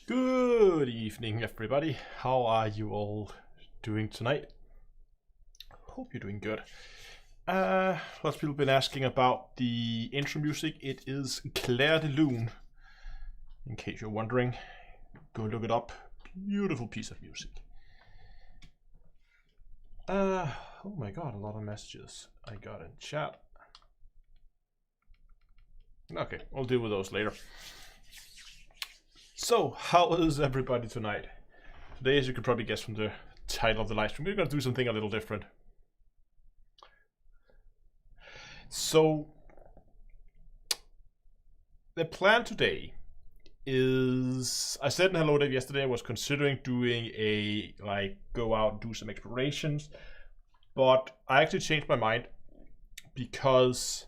Good evening, everybody. How are you all doing tonight? Hope you're doing good. Lots of people have been asking about the intro music. It is Claire de Lune. In case you're wondering, go look it up. Beautiful piece of music. Oh my god, a lot of messages I got in chat. Okay, I'll deal with those later. So, how is everybody tonight? Today, as you could probably guess from the title of the live stream, we're going to do something a little different. So, the plan today is, I said in Hello Dave yesterday, I was considering doing a, go out and do some explorations, but I actually changed my mind because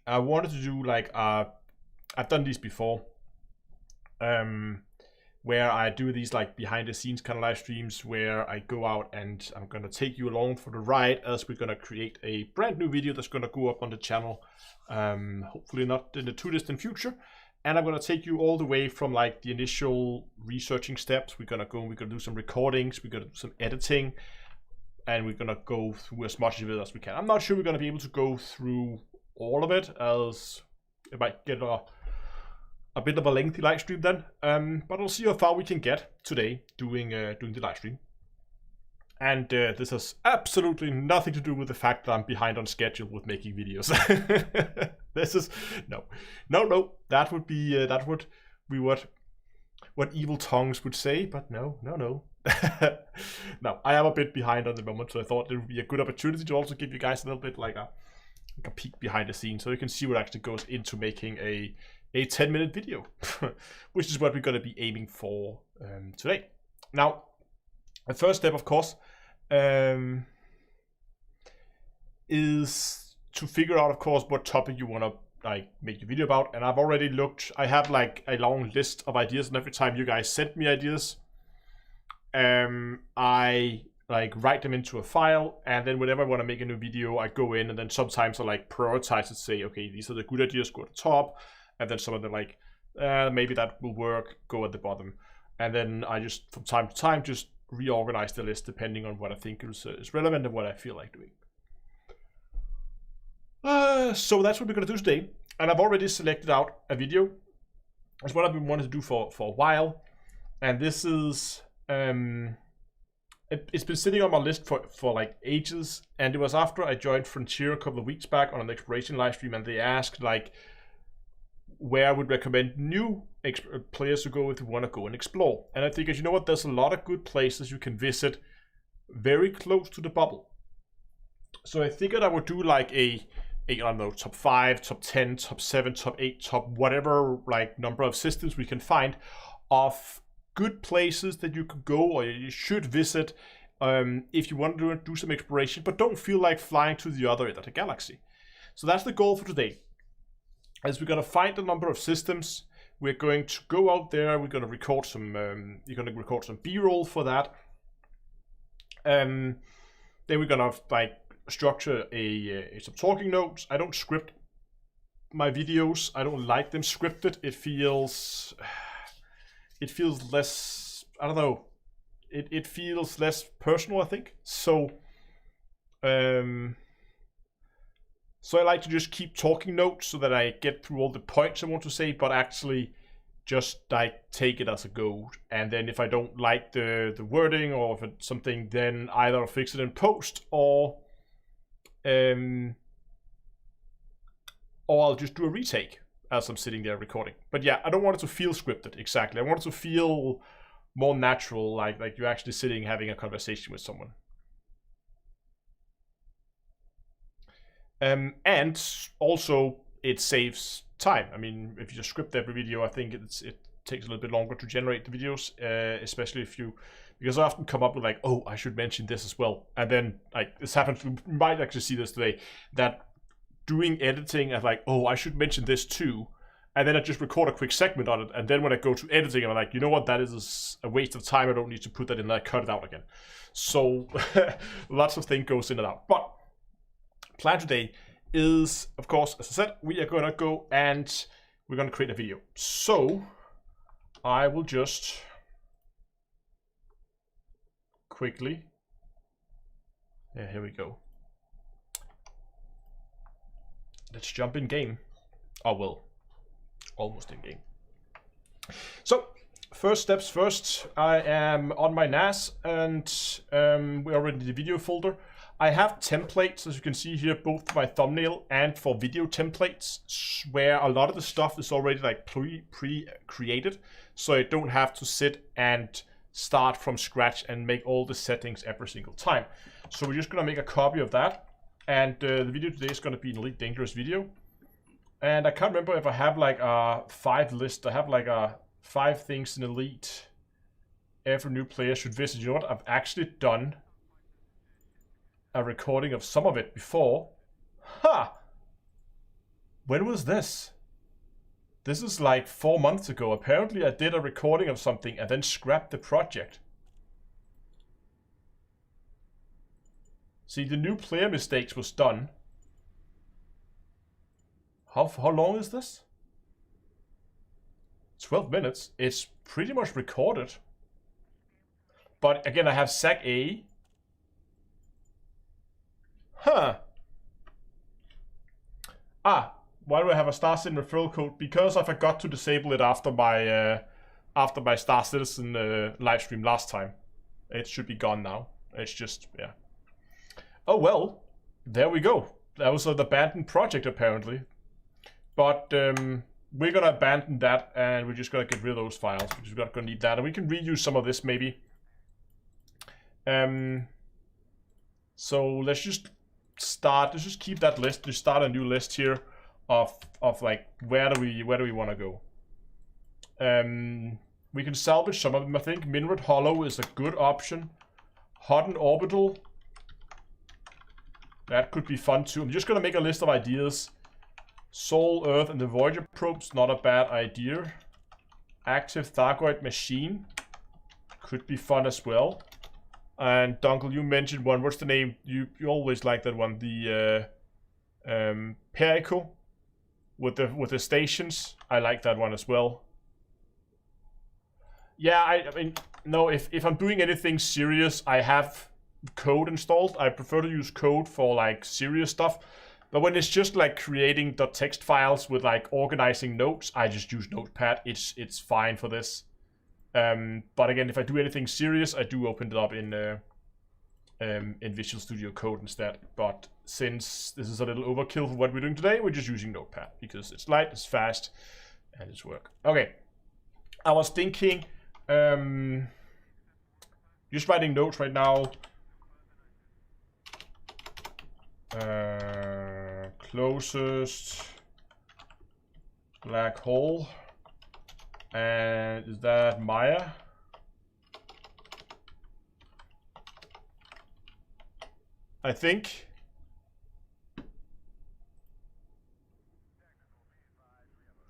I wanted to do I've done these before. Where I do these behind the scenes kind of live streams where I go out and I'm going to take you along for the ride as we're going to create a brand new video that's going to go up on the channel, hopefully not in the too distant future. And I'm going to take you all the way from the initial researching steps. We're going to go and we're going to do some recordings, we're going to do some editing, and we're going to go through as much of it as we can. I'm not sure we're going to be able to go through all of it, as it might get a bit of a lengthy live stream then, but we'll see how far we can get today doing the live stream. And this has absolutely nothing to do with the fact that I'm behind on schedule with making videos. This is no. That would be what evil tongues would say, but no. No, I am a bit behind on the moment, so I thought it would be a good opportunity to also give you guys a little bit like a peek behind the scenes, so you can see what actually goes into making a 10-minute video, which is what we're going to be aiming for today. Now, the first step, of course, is to figure out, of course, what topic you want to make your video about. And I've already looked. I have a long list of ideas, and every time you guys send me ideas, I write them into a file, and then whenever I want to make a new video, I go in, and then sometimes I prioritize and say, okay, these are the good ideas, go at the top. And then some of them maybe that will work, go at the bottom. And then I just, from time to time, just reorganize the list depending on what I think is relevant and what I feel like doing. So that's what we're going to do today. And I've already selected out a video. It's what I've been wanting to do for a while. And this is, it's been sitting on my list for ages. And it was after I joined Frontier a couple of weeks back on an exploration live stream, and they asked where I would recommend new players to go if you want to go and explore. And I think, as you know what, there's a lot of good places you can visit very close to the bubble. So I figured I would do I don't know, top 5, top 10, top 7, top 8, top whatever number of systems we can find of good places that you could go or you should visit if you want to do some exploration, but don't feel like flying to the other end of the galaxy. So that's the goal for today. As we're gonna find a number of systems, we're going to go out there. We're gonna record some. You're gonna record some B-roll for that. Then we're gonna like structure some talking notes. I don't script my videos. I don't like them scripted. It feels less. I don't know. It feels less personal, I think. So, so I like to just keep talking notes so that I get through all the points I want to say, but actually just like take it as a go. And then if I don't like the wording or if it's something, then either I'll fix it in post or I'll just do a retake as I'm sitting there recording. But yeah, I don't want it to feel scripted, exactly. I want it to feel more natural, like you're actually sitting having a conversation with someone. And also it saves time. I mean, if you just script every video, I think it takes a little bit longer to generate the videos, especially because I often come up with like, oh, I should mention this as well. And then like this happens, we might actually see this today, that doing editing, I'm like, oh, I should mention this too. And then I just record a quick segment on it. And then when I go to editing, I'm like, you know what, that is a waste of time. I don't need to put that in there, I cut it out again. So lots of things goes in and out. But plan today is, of course, as I said, we are going to go and we're going to create a video. So I will just quickly, yeah, here we go. Let's jump in game. Oh, well. Almost in game. So, first steps first, I am on my NAS and we're already in the video folder. I have templates, as you can see here, both for my thumbnail and for video templates, where a lot of the stuff is already like pre-created, so I don't have to sit and start from scratch and make all the settings every single time. So we're just gonna make a copy of that, and the video today is gonna be an Elite Dangerous video. And I can't remember if I have like a 5 list. I have like a 5 things in Elite every new player should visit. You know what? I've actually done a recording of some of it before. Ha! When was this? This is like 4 months ago. Apparently I did a recording of something and then scrapped the project. See, the new player mistakes was done. How long is this? 12 minutes. It's pretty much recorded. But again, I have Sec A. Huh. Why do I have a Star Citizen referral code? Because I forgot to disable it after my Star Citizen live stream last time. It should be gone now. It's just, yeah. Oh well, there we go. That was an abandoned project apparently. But we're gonna abandon that and we're just gonna get rid of those files because we're not gonna need that. And we can reuse some of this maybe. So let's just start. Let's just keep that list. Just start a new list here of like where do we want to go. We can salvage some of them. I think Minred Hollow is a good option. Hutton Orbital. That could be fun too. I'm just gonna make a list of ideas. Sol, Earth, and the Voyager probes, not a bad idea. Active Thargoid Machine could be fun as well. And Dunkel, you mentioned one. What's the name? You always like that one. The Perico with the stations. I like that one as well. Yeah, I mean, no. If I'm doing anything serious, I have code installed. I prefer to use code for like serious stuff. But when it's just like creating .text files with like organizing notes, I just use Notepad. It's fine for this. But again, if I do anything serious, I do open it up in Visual Studio Code instead. But since this is a little overkill for what we're doing today, we're just using Notepad because it's light, it's fast, and it's work. Okay, I was thinking, just writing notes right now. Closest black hole, and is that Maya? I think.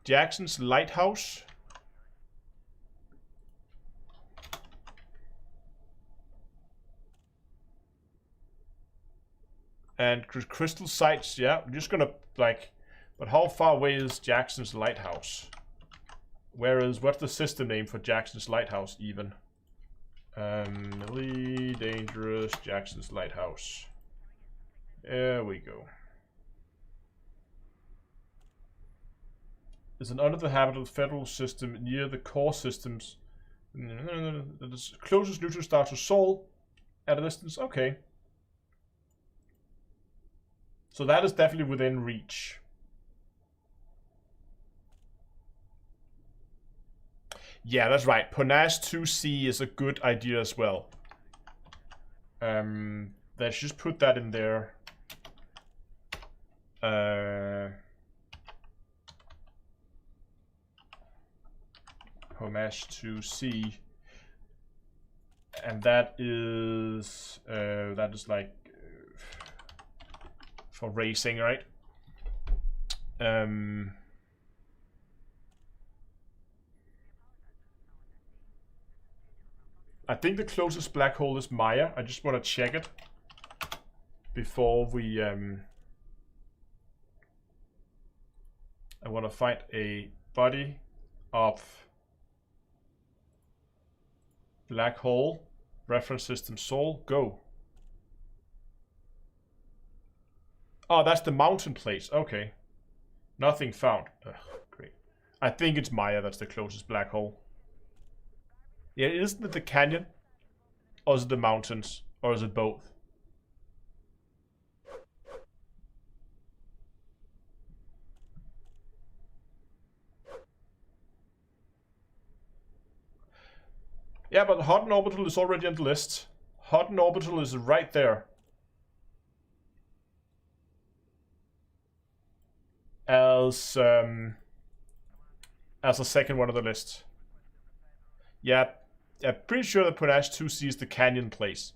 Jackson's Lighthouse. And crystal sites, yeah. I'm just gonna like, but how far away is Jackson's Lighthouse? What's the system name for Jackson's Lighthouse even? Really dangerous Jackson's Lighthouse. There we go. There's an uninhabitable federal system near the core systems. The closest neutron star to Sol at a distance. Okay. So that is definitely within reach. Yeah, that's right. Ponash 2C is a good idea as well. Let's just put that in there. Ponash 2C. And that is like for racing, right? I think the closest black hole is Maya. I just want to check it before we I want to find a body of black hole. Reference system Sol. Go. Oh, that's the mountain place. Okay. Nothing found. Ugh, great. I think it's Maya that's the closest black hole. Yeah, isn't it the canyon? Or is it the mountains? Or is it both? Yeah, but Hutton Orbital is already on the list. Hutton Orbital is right there. As a second one on the list. Yeah, I'm pretty sure that Ponash 2C is the canyon place.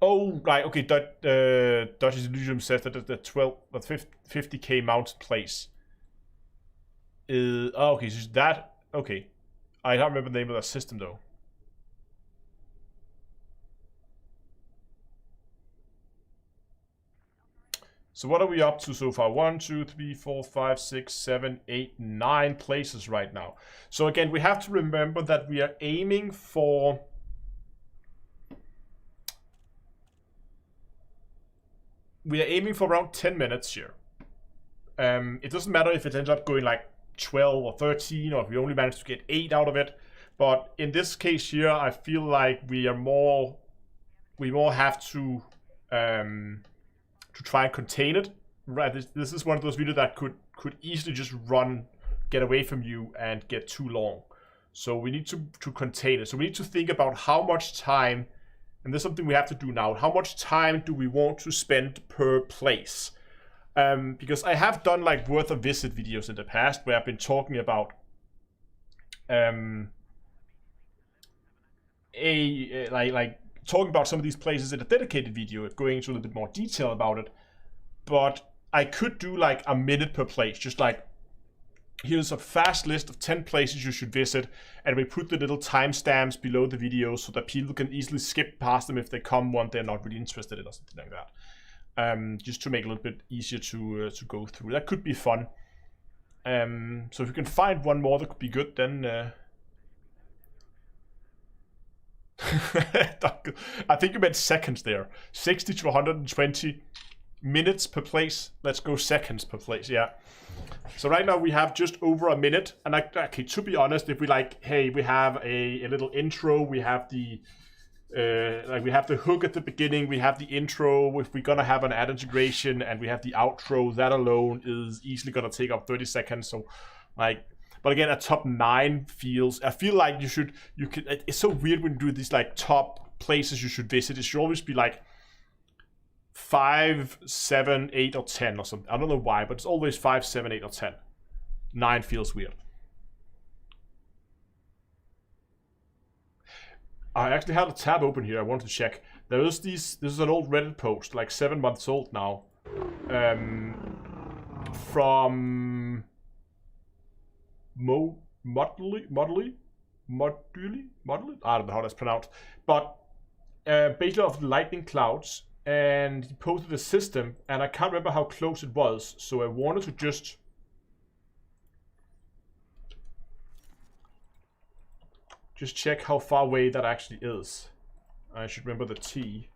Oh, right, okay, Dodge's Illusion says that the 50k mountain place is... Oh, okay, so that... Okay. I don't remember the name of that system, though. So what are we up to so far? 1, 2, 3, 4, 5, 6, 7, 8, 9 places right now. So again, we have to remember that we are aiming for... around 10 minutes here. It doesn't matter if it ends up going like 12 or 13, or if we only manage to get 8 out of it. But in this case here, I feel like we more have to try and contain it. Right, this is one of those videos that could easily just get away from you and get too long. So we need to contain it. So we need to think about how much time, and this is something we have to do now, how much time do we want to spend per place? Because I have done like worth a visit videos in the past where I've been talking about like talking about some of these places in a dedicated video, going into a little bit more detail about it. But I could do like a minute per place, just like here's a fast list of 10 places you should visit, and we put the little timestamps below the video so that people can easily skip past them if they come one they're not really interested in or something like that. Just to make it a little bit easier to go through. That could be fun. So if we can find one more that could be good, then I think you meant seconds there. 60 to 120 minutes per place. Let's go seconds per place, yeah. So right now we have just over a minute, and okay, to be honest, if we like, hey, we have a little intro, we have the like we have the hook at the beginning, we have the intro, if we're gonna have an ad integration, and we have the outro, that alone is easily gonna take up 30 seconds. So like, but again, a top 9 feels, I feel like it's so weird when you do these like top places you should visit. It should always be like 5, 7, 8, or 10 or something. I don't know why, but it's always 5, 7, 8, or 10. 9 feels weird. I actually had a tab open here. I wanted to check. This is an old Reddit post, like 7 months old now, from Motley. I don't know how that's pronounced, but basically of lightning clouds, and he posted a system, and I can't remember how close it was, so I wanted to just check how far away that actually is. I should remember the T.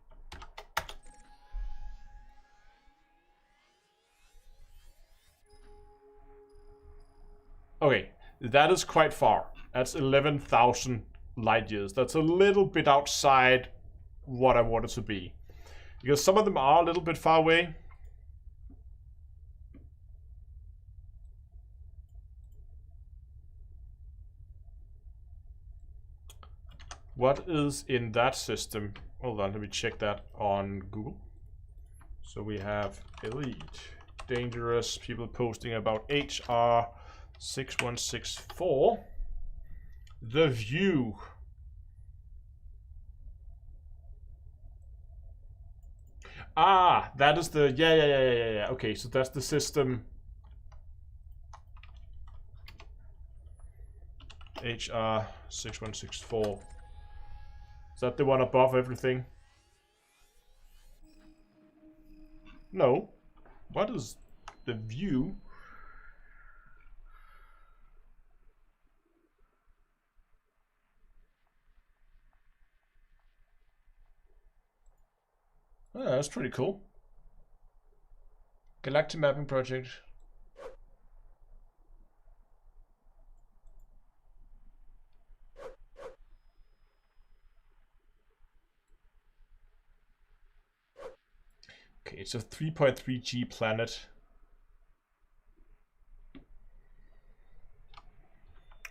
Okay, that is quite far. That's 11,000 light years. That's a little bit outside what I want it to be, because some of them are a little bit far away. What is in that system? Hold on, let me check that on Google. So we have elite, dangerous, people posting about HR 6164. The view. Ah, that is the yeah. Okay, so that's the system. HR 6164. Is that the one above everything? No. What is the view? Oh, that's pretty cool. Galactic mapping project. Okay, it's a 3.3 G planet.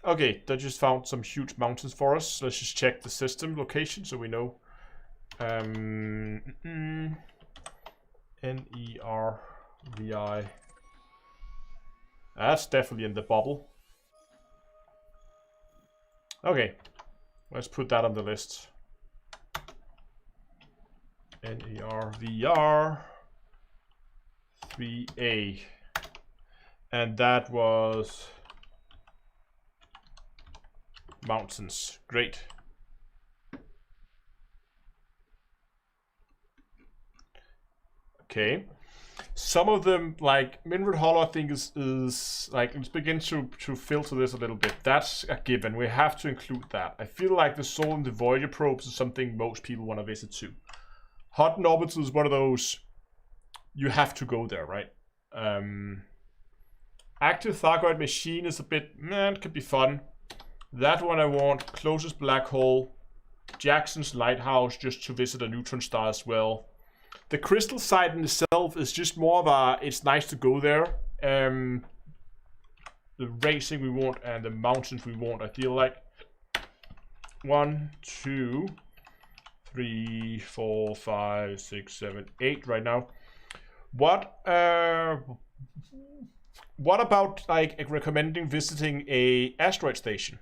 Okay, that just found some huge mountains for us. Let's just check the system location so we know. NERVI. That's definitely in the bubble. Okay, let's put that on the list. NERVR 3A. And that was mountains. Great. Okay. Some of them, like Minwood Hollow, I think is like, let's begin to filter this a little bit. That's a given. We have to include that. I feel like the Soul and the Voyager probes is something most people want to visit too. Hutton Orbital is one of those, you have to go there, right? Active Thargoid Machine is a bit, it could be fun. That one I want. Closest black hole. Jackson's Lighthouse, just to visit a neutron star as well. The crystal site in itself is just more of a, it's nice to go there. The racing we want and the mountains we want, I feel like. 1, 2, 3, 4, 5, 6, 7, 8 right now. What about like recommending visiting a asteroid station?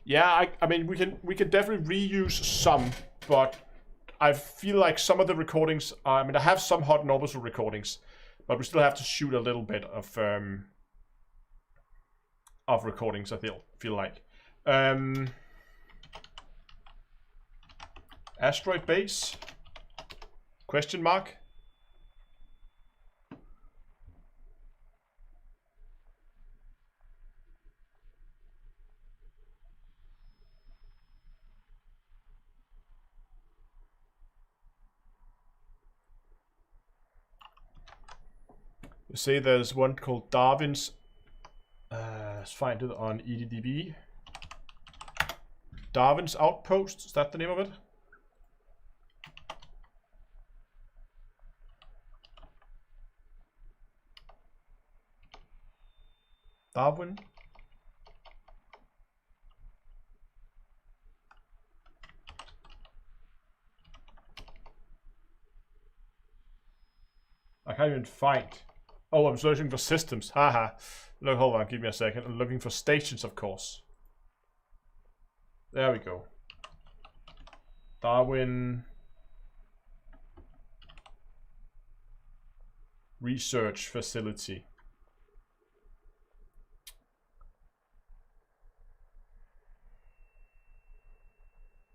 Yeah, I mean we can definitely reuse some, but I feel like some of the recordings, I mean I have some hot and orbital recordings, but we still have to shoot a little bit of recordings, I feel like. Asteroid base? Question mark? You say there's one called Darwin's. Let's find it on EDDB. Darwin's Outpost, is that the name of it? Darwin? I can't even find. Oh, I'm searching for systems. Haha. Look, hold on, give me a second. I'm looking for stations, of course. There we go. Darwin Research Facility.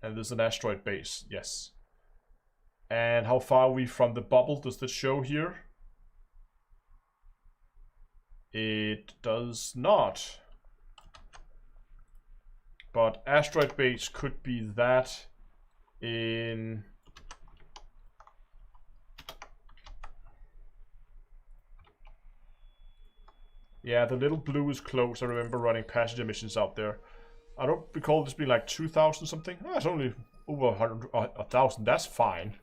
And there's an asteroid base, yes. And how far are we from the bubble? Does this show here? It does not. But asteroid base could be that in... Yeah, the little blue is close. I remember running passenger missions out there. I don't recall this being like 2,000 something. Oh, it's only over 1,000. That's fine.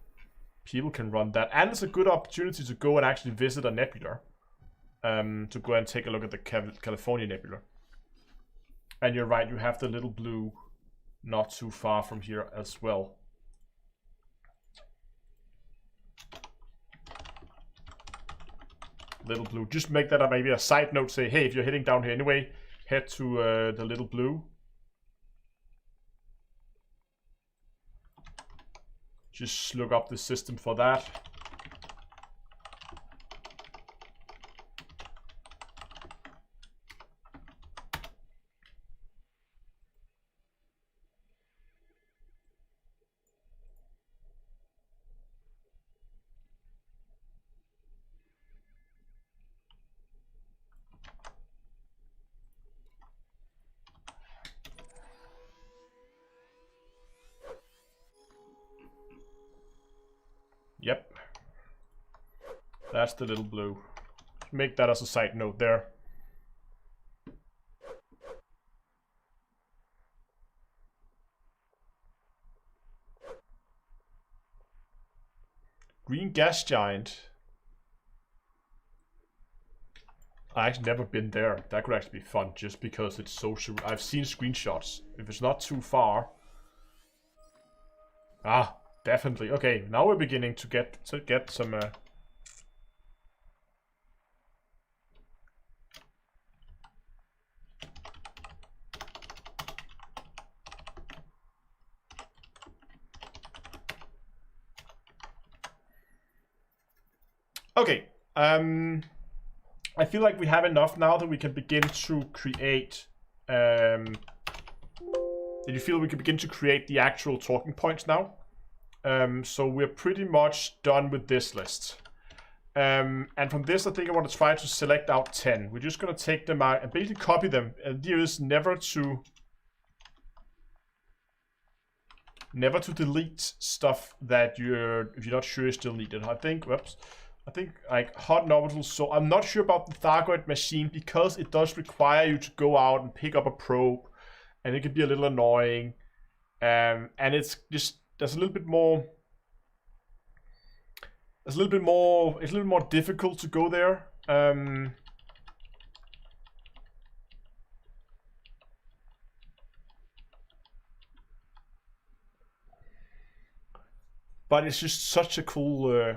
People can run that. And it's a good opportunity to go and actually visit a nebula. To go and take a look at the California Nebula. And you're right, you have the little blue not too far from here as well. Little blue. Just make that maybe a side note. Say, hey, if you're heading down here anyway, head to the little blue. Just look up the system for that. Yep. That's the little blue. Make that as a side note there. Green gas giant. I actually never been there. That could actually be fun just because it's so... I've seen screenshots. If it's not too far. Ah, definitely. Okay, now we're beginning to get some... Okay, I feel like we have enough now that we can begin to create, did you feel we can begin to create the actual talking points now? So we're pretty much done with this list. And from this, I think I want to try to select out 10. We're just going to take them out and basically copy them. And the idea is never to delete stuff that if you're not sure is still needed. I think, whoops. I think like hot orbitals, so I'm not sure about the Thargoid machine because it does require you to go out and pick up a probe, and it can be a little annoying, and it's just it's a little bit more difficult to go there. But it's just such a cool,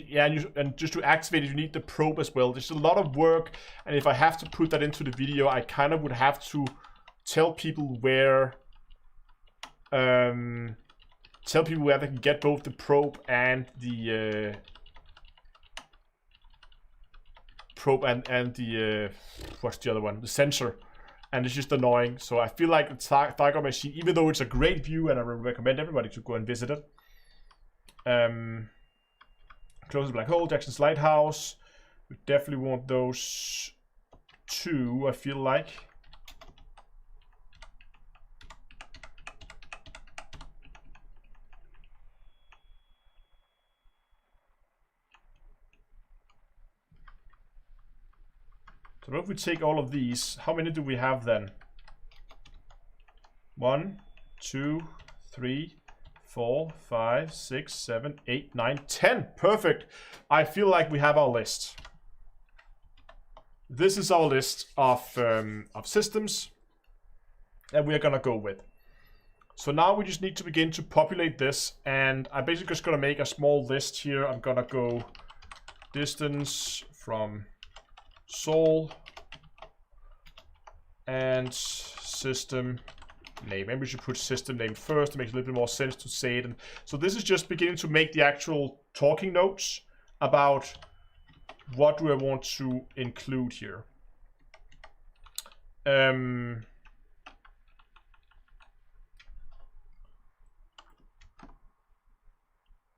yeah, and just to activate it, you need the probe as well. There's a lot of work, and if I have to put that into the video, I kind of would have to tell people where, they can get both the probe and the what's the other one? The sensor. And it's just annoying. So I feel like the Thargoid machine, even though it's a great view, and I recommend everybody to go and visit it. Close the black hole, Jackson's lighthouse. We definitely want those two, I feel like. So if we take all of these, how many do we have then? 1, 2, 3, 4, 5, 6, 7, 8, 9, 10. Perfect. I feel like we have our list. This is our list of systems that we are gonna go with. So now we just need to begin to populate this, and I'm basically just gonna make a small list here. I'm gonna go distance from Sol and system name. Maybe we should put system name first. It makes a little bit more sense to say it. And so this is just beginning to make the actual talking notes about what do I want to include here.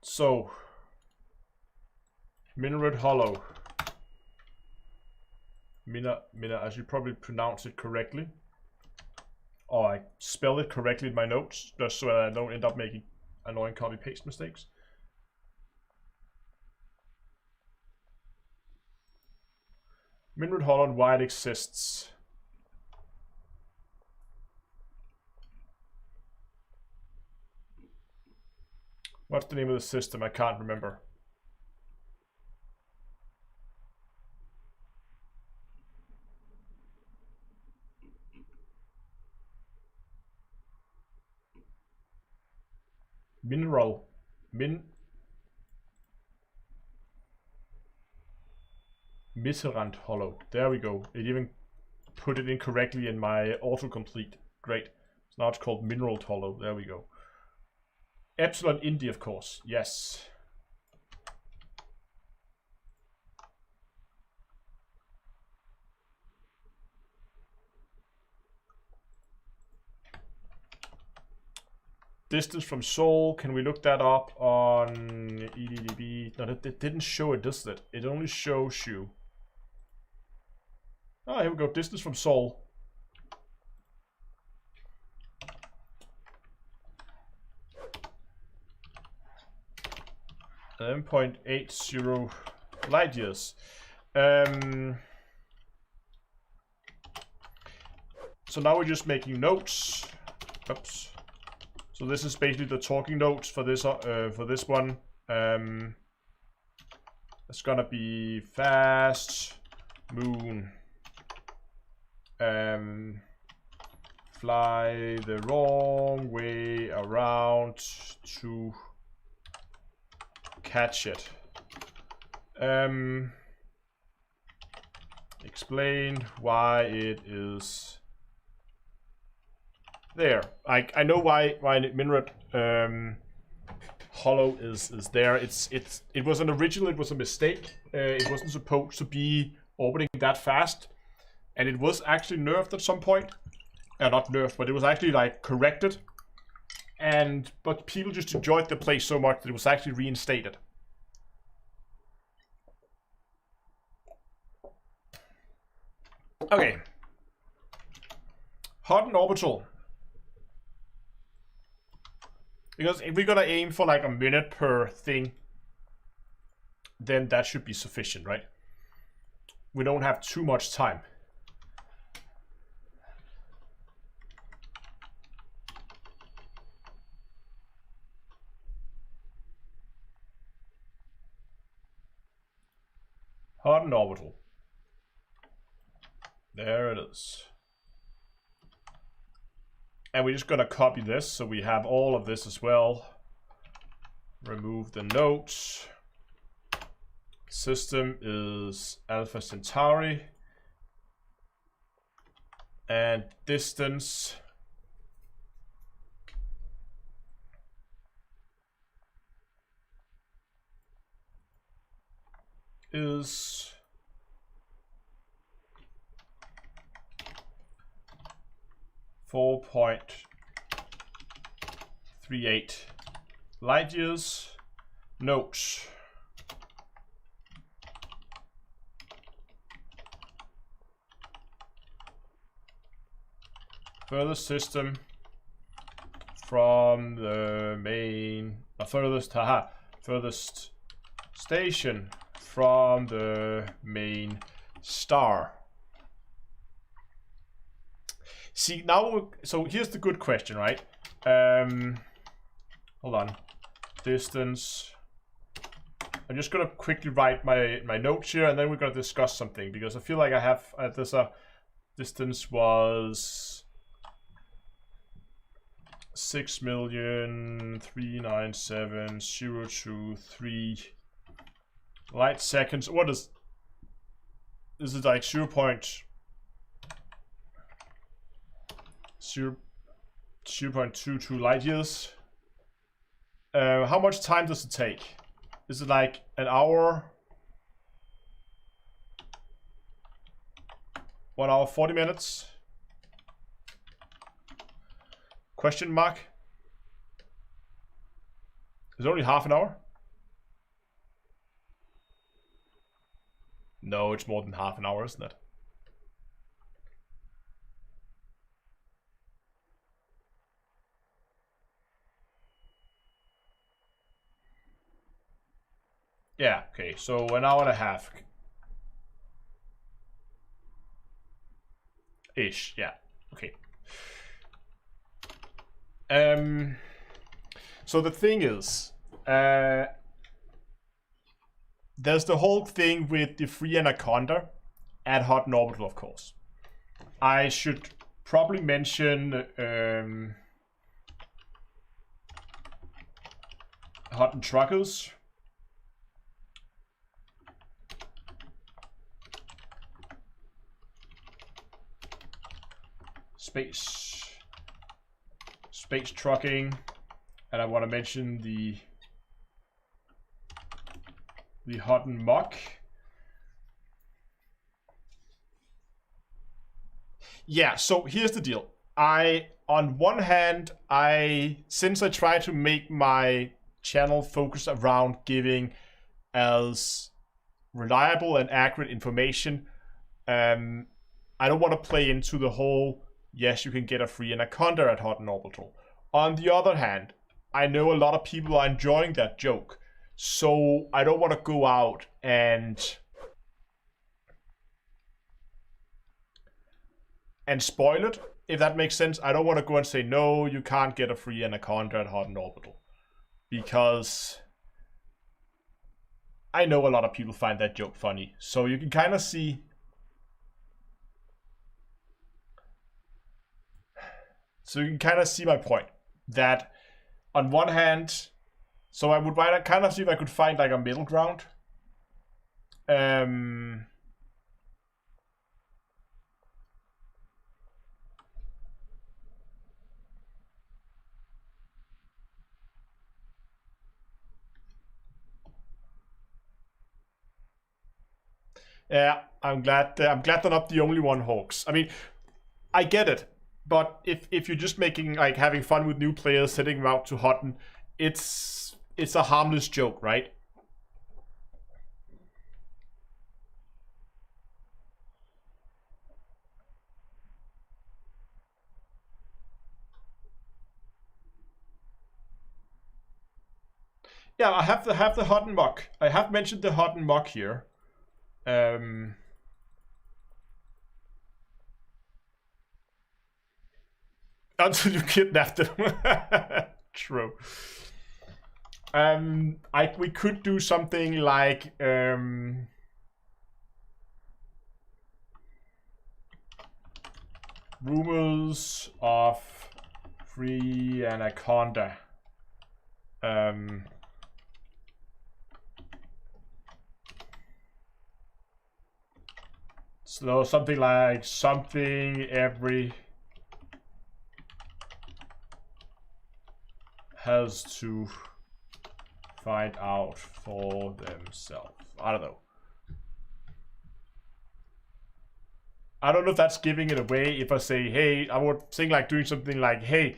So Mineral Hollow. Mina, I should probably pronounce it correctly. Or I spell it correctly in my notes, just so I don't end up making annoying copy-paste mistakes. Mineral Hollow and why it exists. What's the name of the system? I can't remember. Mineral. Mittelrand Hollow. There we go. It even put it in correctly in my autocomplete. Great. So now it's called Mineral Hollow. There we go. Epsilon Indy, of course. Yes. Distance from Sol. Can we look that up on EDDB? No, it didn't show it, does it? It only shows you. Oh, here we go. Distance from Sol. .80 light years. So now we're just making notes. Oops. So this is basically the talking notes for this one. It's gonna be fast moon. Fly the wrong way around to catch it. Explain why it is there. I know why Mineral Hollow is there. It was a mistake. It wasn't supposed to be orbiting that fast, and it was actually nerfed at some point. Not nerfed, but it was actually like corrected. But people just enjoyed the play so much that it was actually reinstated. Okay. Hot and orbital. Because if we're gonna aim for like a minute per thing, then that should be sufficient, right? We don't have too much time. Hot and orbital. There it is. And we're just gonna copy this, so we have all of this as well. Remove the notes. System is Alpha Centauri. And distance is 4.38 light years. Notes. Furthest system from the main, furthest station from the main star. See, now, so here's the good question, right? Hold on. Distance. I'm just gonna quickly write my notes here, and then we're gonna discuss something, because I feel like I have this distance was 6,397,023 light seconds. What is This is like 0.22 light years. How much time does it take? Is it like an hour? 1 hour 40 minutes? Question mark? Is it only half an hour? No, it's more than half an hour, isn't it? Yeah, okay, so an hour and a half. Ish, yeah, okay. So the thing is, there's the whole thing with the free anaconda at hot and orbital, of course. I should probably mention hot and truckers. Space trucking, and I want to mention the hot and muck. Yeah, so here's the deal. On one hand, since I try to make my channel focus around giving as reliable and accurate information, I don't want to play into the whole, yes, you can get a free anaconda at hot and orbital. On the other hand, I know a lot of people are enjoying that joke, so I don't want to go out and spoil it, if that makes sense. I don't want to go and say, no, you can't get a free anaconda at hot and orbital, because I know a lot of people find that joke funny. So you can kind of see. So you can kind of see my point, that on one hand, so I would kind of see if I could find like a middle ground. Yeah, I'm glad they're not the only one, Hawks. I mean, I get it. But if you're just making, like, having fun with new players, setting them out to Hotton, it's a harmless joke, right? Yeah, I have the Hotton muck. I have mentioned the Hotton muck here. Until you kidnapped them. True. We could do something like rumors of free anaconda. So something like every has to find out for themselves. I don't know. I don't know if that's giving it away. If I say, hey, I would think like doing something like, hey,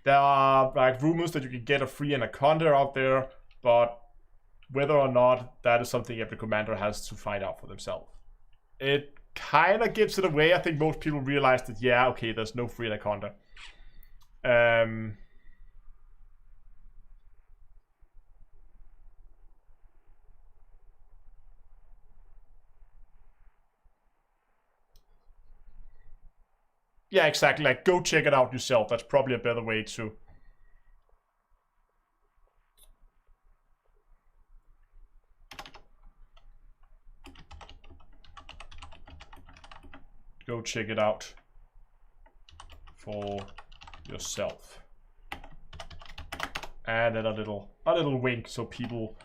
there are like rumors that you can get a free anaconda out there, but whether or not that is something every commander has to find out for themselves. It kind of gives it away. I think most people realize that, yeah, okay, there's no free anaconda. Yeah, exactly. Like, go check it out yourself. That's probably a better way to. Go check it out for yourself. And then a little wink so people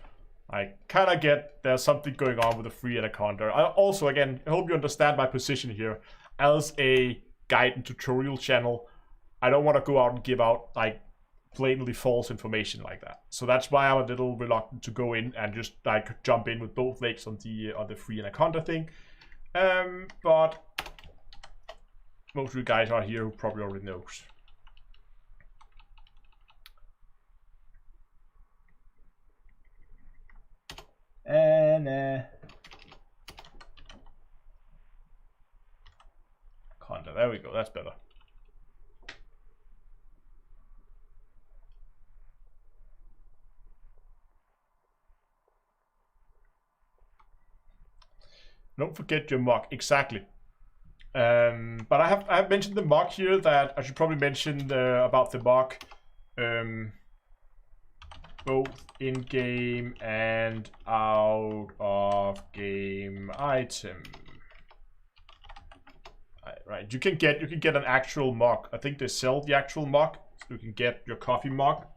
I kind of get there's something going on with the free anaconda. I also, again, I hope you understand my position here. As a guide and tutorial channel, I don't want to go out and give out like blatantly false information like that. So that's why I'm a little reluctant to go in and just like jump in with both legs on the free anaconda thing. But most of you guys are here who probably already knows. And content. There we go. That's better. Don't forget your mock. Exactly. But I have mentioned the mock here that I should probably mention about the mock. Both in-game and out of game item. Right, you can get an actual mock. I think they sell the actual mock, so you can get your coffee mock.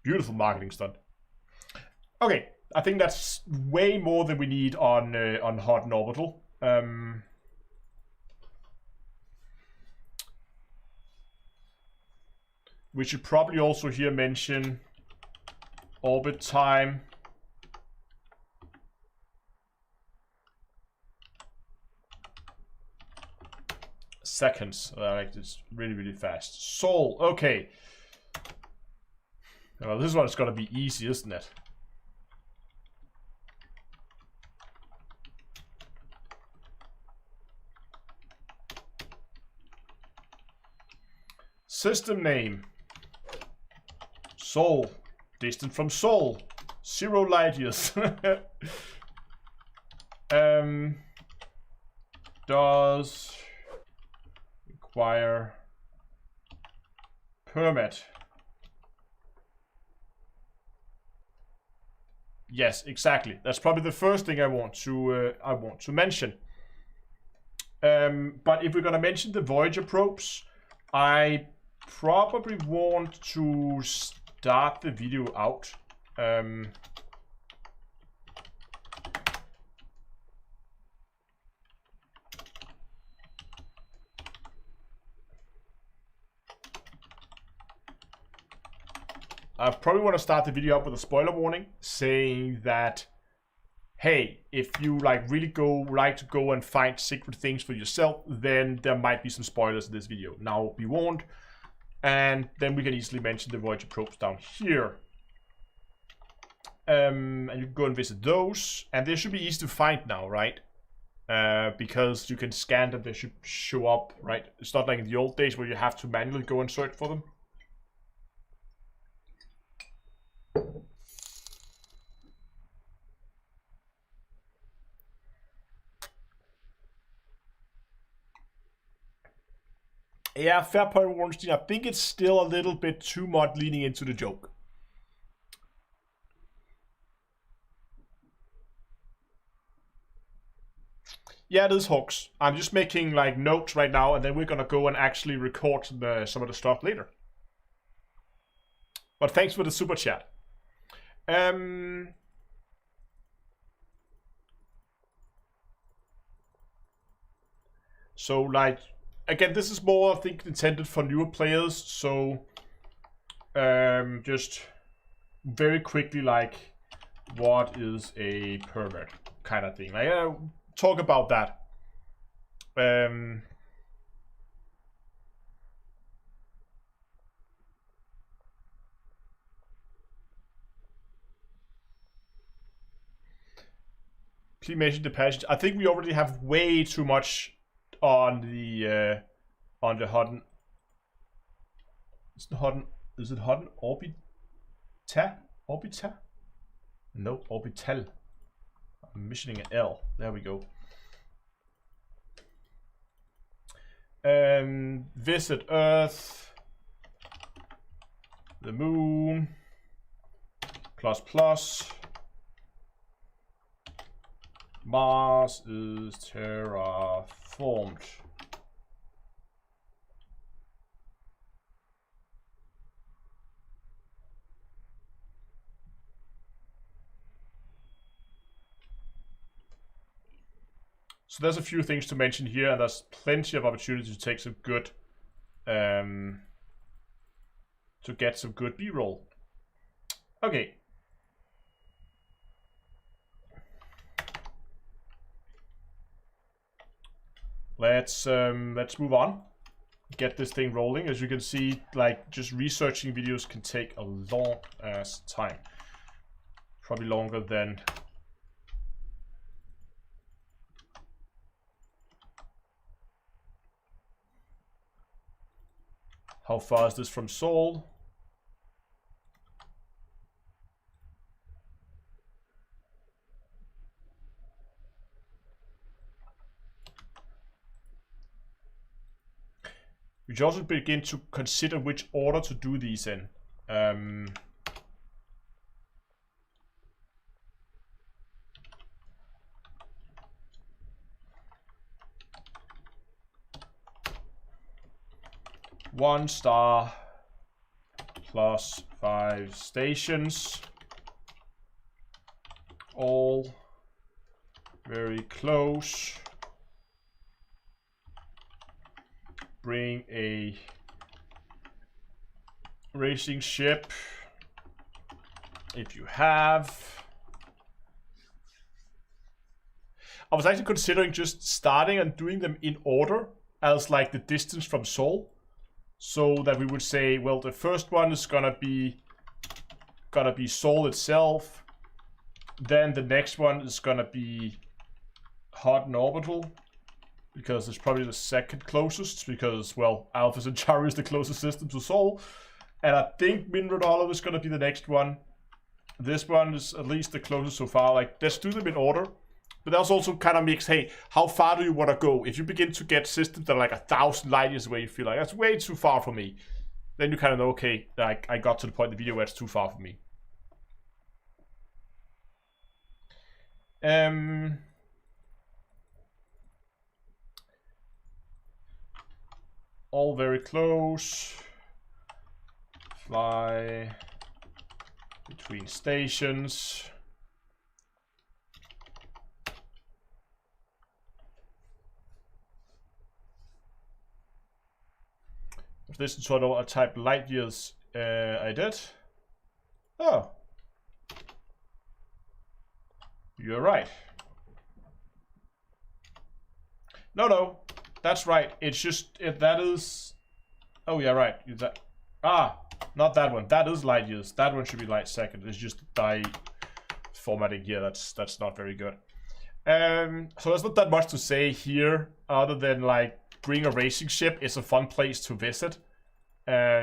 Beautiful marketing stunt. Okay, I think that's way more than we need on Hot and Orbital. We should probably also here mention orbit time. Seconds. Like it's really, really fast. Sol. Okay. Well, this one's gonna be easy, isn't it? System name. Sol. Distant from Sol. 0 light years. Does require permit. Yes, exactly. That's probably the first thing I want to mention. But if we're gonna mention the Voyager probes, I probably want to start the video out. I probably want to start the video up with a spoiler warning saying that, hey, if you like to go and find secret things for yourself, then there might be some spoilers in this video. Now be warned. And then we can easily mention the Voyager probes down here. And you can go and visit those. And they should be easy to find now, right? Because you can scan them, they should show up, right? It's not like in the old days where you have to manually go and search for them. Yeah, fair point, Warrenstein. I think it's still a little bit too much leaning into the joke. Yeah, it is Hawks. I'm just making like notes right now, and then we're gonna go and actually record some of the stuff later. But thanks for the super chat. So like, again, this is more, I think, intended for newer players. So just very quickly, like, what is a pervert kind of thing? Like, talk about that. Please mention the passage. I think we already have way too much on the Hutton. Is it Hutton Orbita? Orbita? No, orbital. I'm mentioning an L. There we go. Visit Earth, the Moon, ++. Mars is terraformed. So there's a few things to mention here, and there's plenty of opportunity to take some good, to get some good B-roll. Okay. Let's move on. Get this thing rolling. As you can see, like just researching videos can take a long ass time. Probably longer than how far is this from Seoul? We should also begin to consider which order to do these in. One star plus 5 stations. All very close. Bring a racing ship if you have. I was actually considering just starting and doing them in order as like the distance from Seoul, so that we would say, well, the first one is gonna be Seoul itself, then the next one is gonna be Hot and Orbital, because it's probably the second closest, because, well, Alpha Centauri is the closest system to Seoul. And I think Minrodolov is going to be the next one. This one is at least the closest so far. Like, let's do them in order. But that's also kind of mixed. Hey, how far do you want to go? If you begin to get systems that are like 1,000 light years away, you feel like, that's way too far for me. Then you kind of know, okay, like, I got to the point in the video where it's too far for me. All very close. Fly between stations. If this is sort of a type light years, I did. Oh, you're right. No, that's right. It's just if that is. Oh yeah, right. Is that? Ah, not that one. That is light years. That one should be light second. It's just die formatting here. That's not very good. So there's not that much to say here, other than like bring a racing ship. It's a fun place to visit.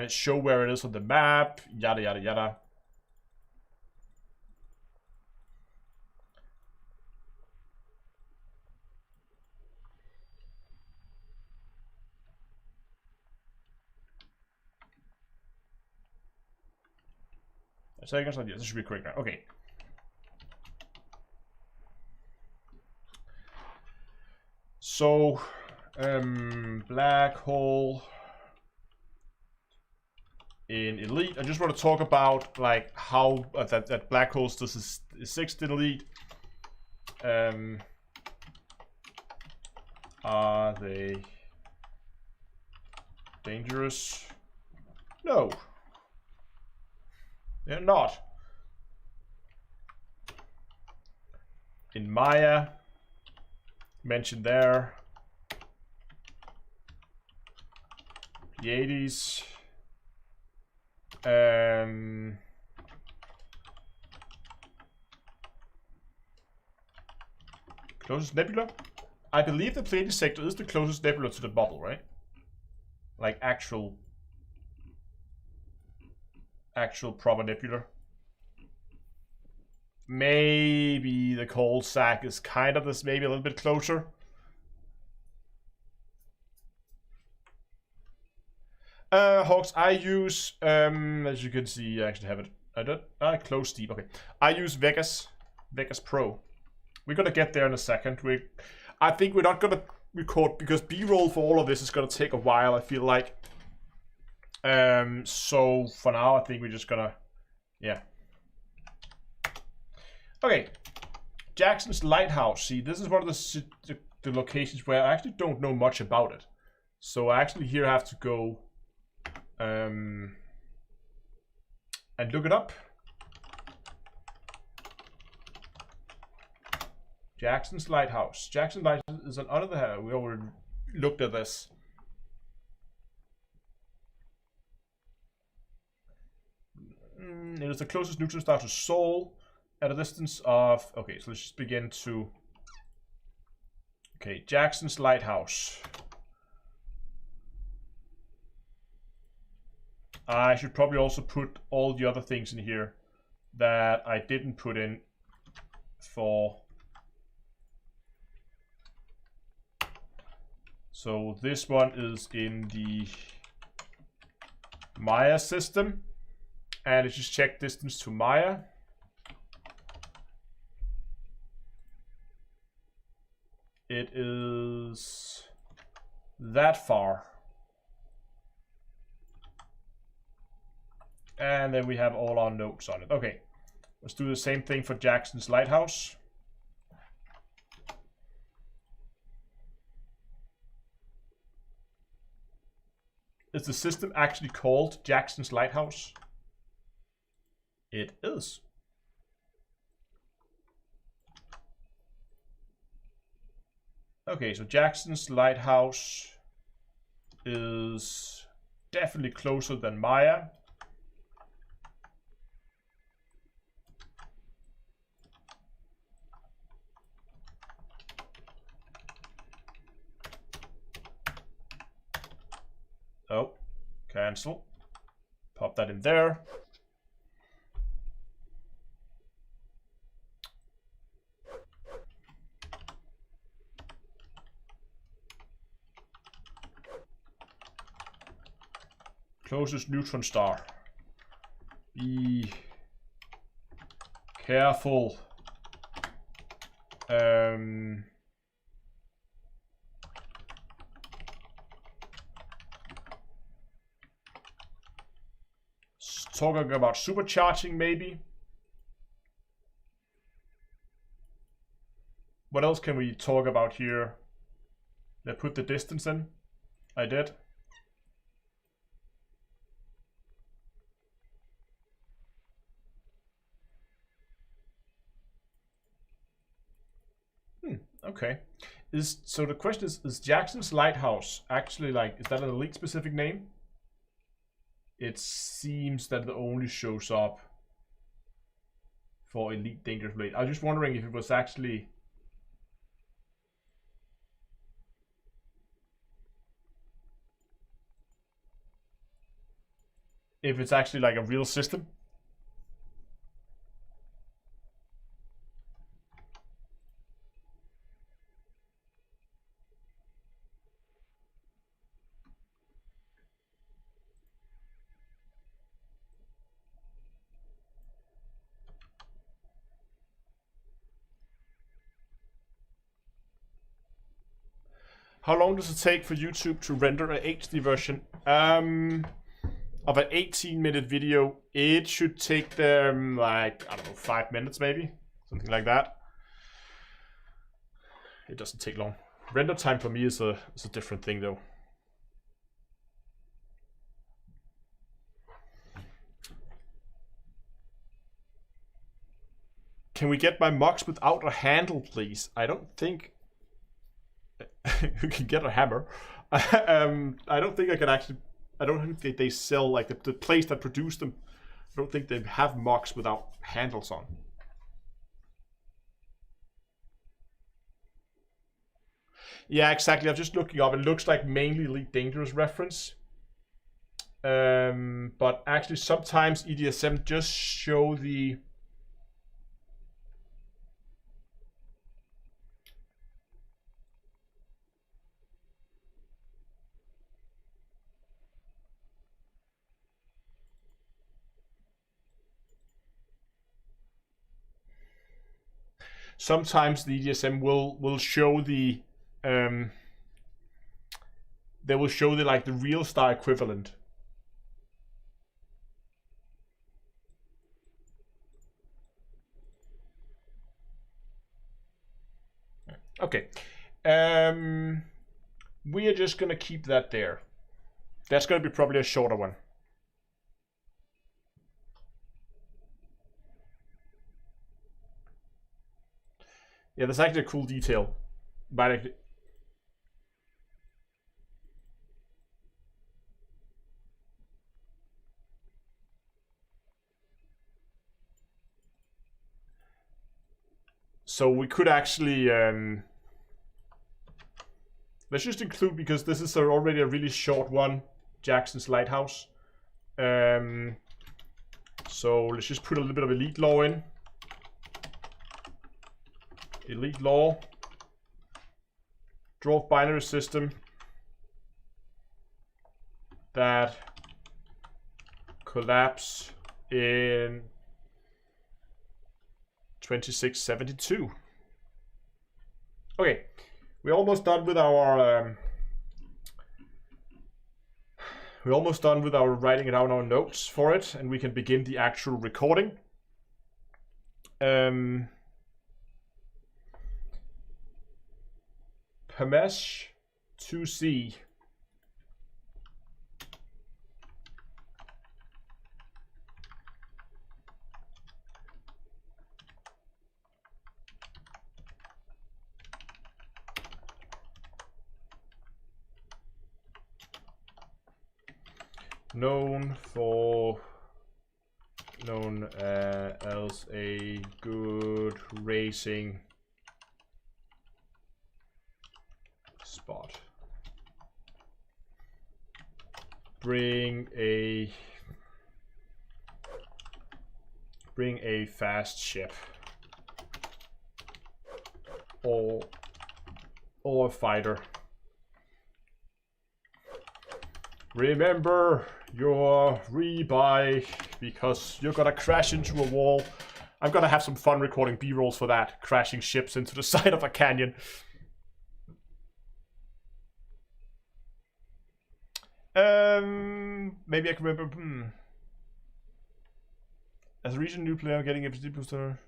Show where it is on the map. Yada yada yada. Seconds, yes, this should be correct now. Okay. So, black hole in Elite. I just want to talk about like how that black holes this is 6th in Elite. Are they dangerous? No. They're not. In Maya, mentioned there. Pleiades. Closest nebula? I believe the Pleiades sector is the closest nebula to the bubble, right? Like actual proper nebula. Maybe the cold sack is kind of this, maybe a little bit closer. Hawks, I use as you can see, I actually have it. Close deep. Okay, I use Vegas Pro. We're gonna get there in a second. I think we're not gonna record because B-roll for all of this is gonna take a while. I feel like. So for now, I think we're just gonna, yeah. Okay, Jackson's Lighthouse. See, this is one of the the locations where I actually don't know much about it. So I actually here have to go and look it up. Jackson's Lighthouse. Jackson's Lighthouse is on another. We already looked at this. It is the closest neutron star to Sol at a distance of. Okay, so let's just begin to. Okay, Jackson's Lighthouse. I should probably also put all the other things in here that I didn't put in for. So this one is in the Maya system, and let's just check distance to Maya. It is that far. And then we have all our notes on it. Okay, let's do the same thing for Jackson's Lighthouse. Is the system actually called Jackson's Lighthouse? It is. Okay, so Jackson's Lighthouse is definitely closer than Maya. Oh, cancel. Pop that in there. Closest neutron star. Be careful. Talking about supercharging, maybe. What else can we talk about here? Did I put the distance in? I did. Okay. So the question is Jackson's Lighthouse actually like, is that an elite specific name? It seems that it only shows up for elite dangerous blade. I was just wondering if it was actually if it's actually like a real system. How long does it take for YouTube to render a HD version of an 18-minute video? It should take them like, I don't know, 5 minutes maybe, something like that. It doesn't take long. Render time for me is a different thing though. Can we get my mocks without a handle, please? I don't think you can get a hammer. I don't think I can actually. I don't think they sell like the place that produced them. I don't think they have mocks without handles on. Yeah, exactly. I'm just looking up. It looks like mainly Elite Dangerous reference. But actually, sometimes EDSM just show the. Sometimes the EDSM will show the they will show the like the real star equivalent. Okay, We are just gonna keep that there. That's gonna be probably a shorter one. Yeah, that's actually a cool detail. But actually, so we could actually let's just include, because this is already a really short one, Jackson's Lighthouse. So let's just put a little bit of elite law in. Elite law. Draw a binary system that collapse in 2672. Okay, we're almost done with our writing it down our notes for it, and we can begin the actual recording. Permesh 2C. Known as a good racing spot. Bring a fast ship or a fighter. Remember your rebuy, because you're gonna crash into a wall. I'm gonna have some fun recording B-rolls for that, crashing ships into the side of a canyon. Maybe I can remember. As a region new player, getting a PC booster.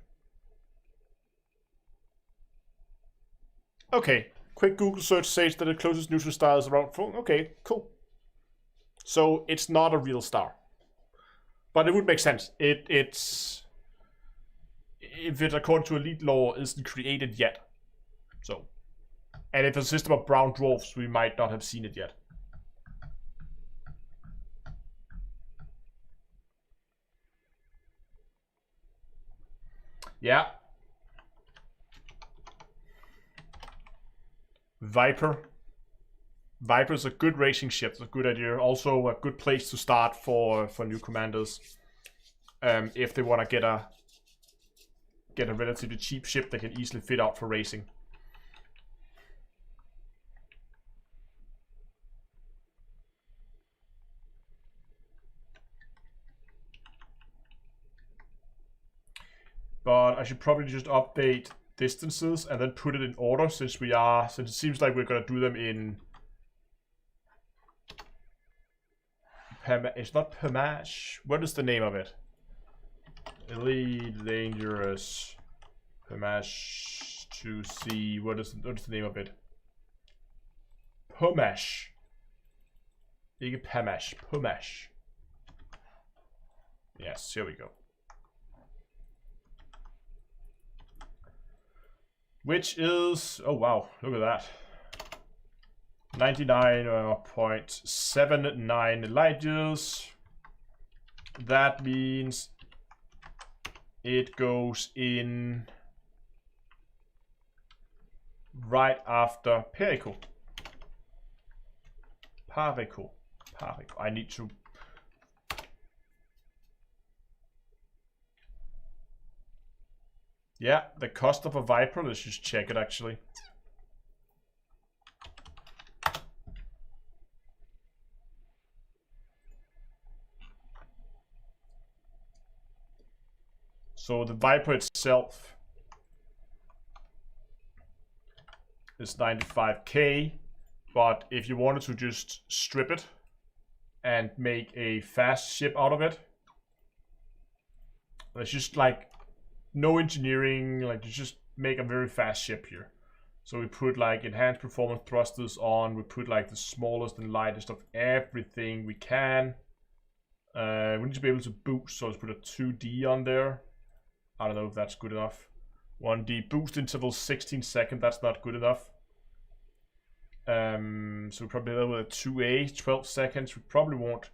Okay, quick Google search says that the closest neutral star is around 4. Okay, cool. So it's not a real star, but it would make sense. It's if it, according to elite law, isn't created yet. So, and if it's a system of brown dwarfs, we might not have seen it yet. Yeah. Viper. Viper's a good racing ship. It's a good idea. Also a good place to start for new commanders. If they want to get a relatively cheap ship they can easily fit out for racing. But I should probably just update distances and then put it in order, since it seems like we're gonna do them in it's not Permash. What is the name of it? Elite Dangerous Permash 2C. What is the name of it? Permash. Ikke Permash. Permash. Yes, here we go. Which is, oh wow, look at that. 99.79 light years. That means it goes in right after Perico. Perico. I need to. Yeah, the cost of a Viper, let's just check it actually. So the Viper itself is 95k, but if you wanted to just strip it and make a fast ship out of it, it's just like no engineering, like you just make a very fast ship here. So we put like enhanced performance thrusters on. We put like the smallest and lightest of everything we can. We need to be able to boost, so let's put a 2D on there. I don't know if that's good enough. 1D boost interval 16 seconds. That's not good enough. So we probably have with a 2A 12 seconds. We probably won't.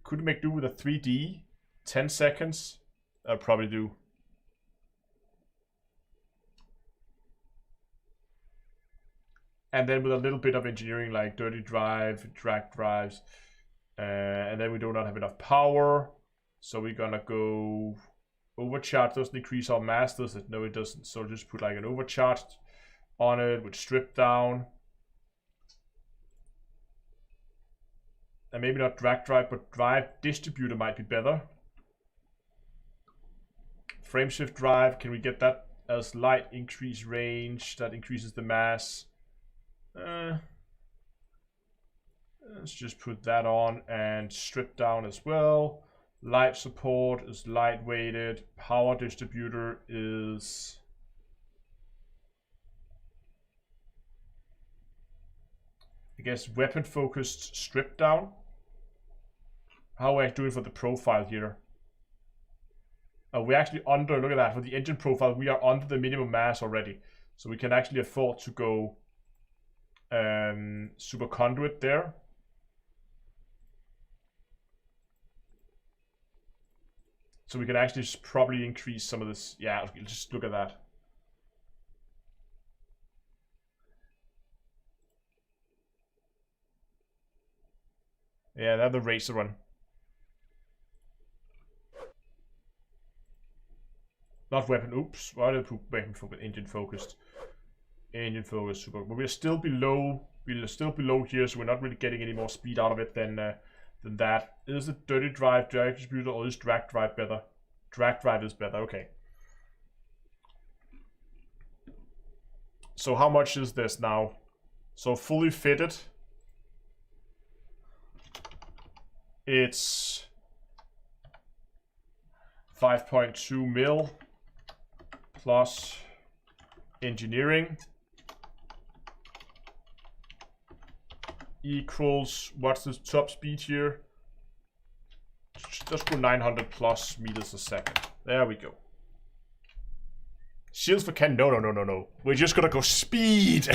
Could we make do with a 3D 10 seconds? I'll probably do. And then with a little bit of engineering like dirty drive, drag drives. And then we do not have enough power. So we're gonna go overcharge. Doesn't increase our mass, does it? No, it doesn't. So just put like an overcharge on it with strip down. And maybe not drag drive, but drive distributor might be better. Frameshift drive, can we get that as light increase range? That increases the mass. Let's just put that on and strip down as well. Light support is lightweighted. Power distributor is I guess weapon focused strip down. How are we doing for the profile here? We're actually under, look at that, for the engine profile, we are under the minimum mass already. So we can actually afford to go super conduit there. So we can actually just probably increase some of this. Yeah, just look at that. Yeah, that's the racer one. Not weapon, oops. Why did I put weapon focused? Engine focused. Engine focused, super. But we're still below here, so we're not really getting any more speed out of it than that. Is it dirty drive, drag distributor, or is drag drive better? Drag drive is better, okay. So how much is this now? So fully fitted. It's 5.2 mil plus engineering equals, what's the top speed here? Let's go 900 plus meters a second. There we go. Shields for cannon. No. We're just gonna go speed.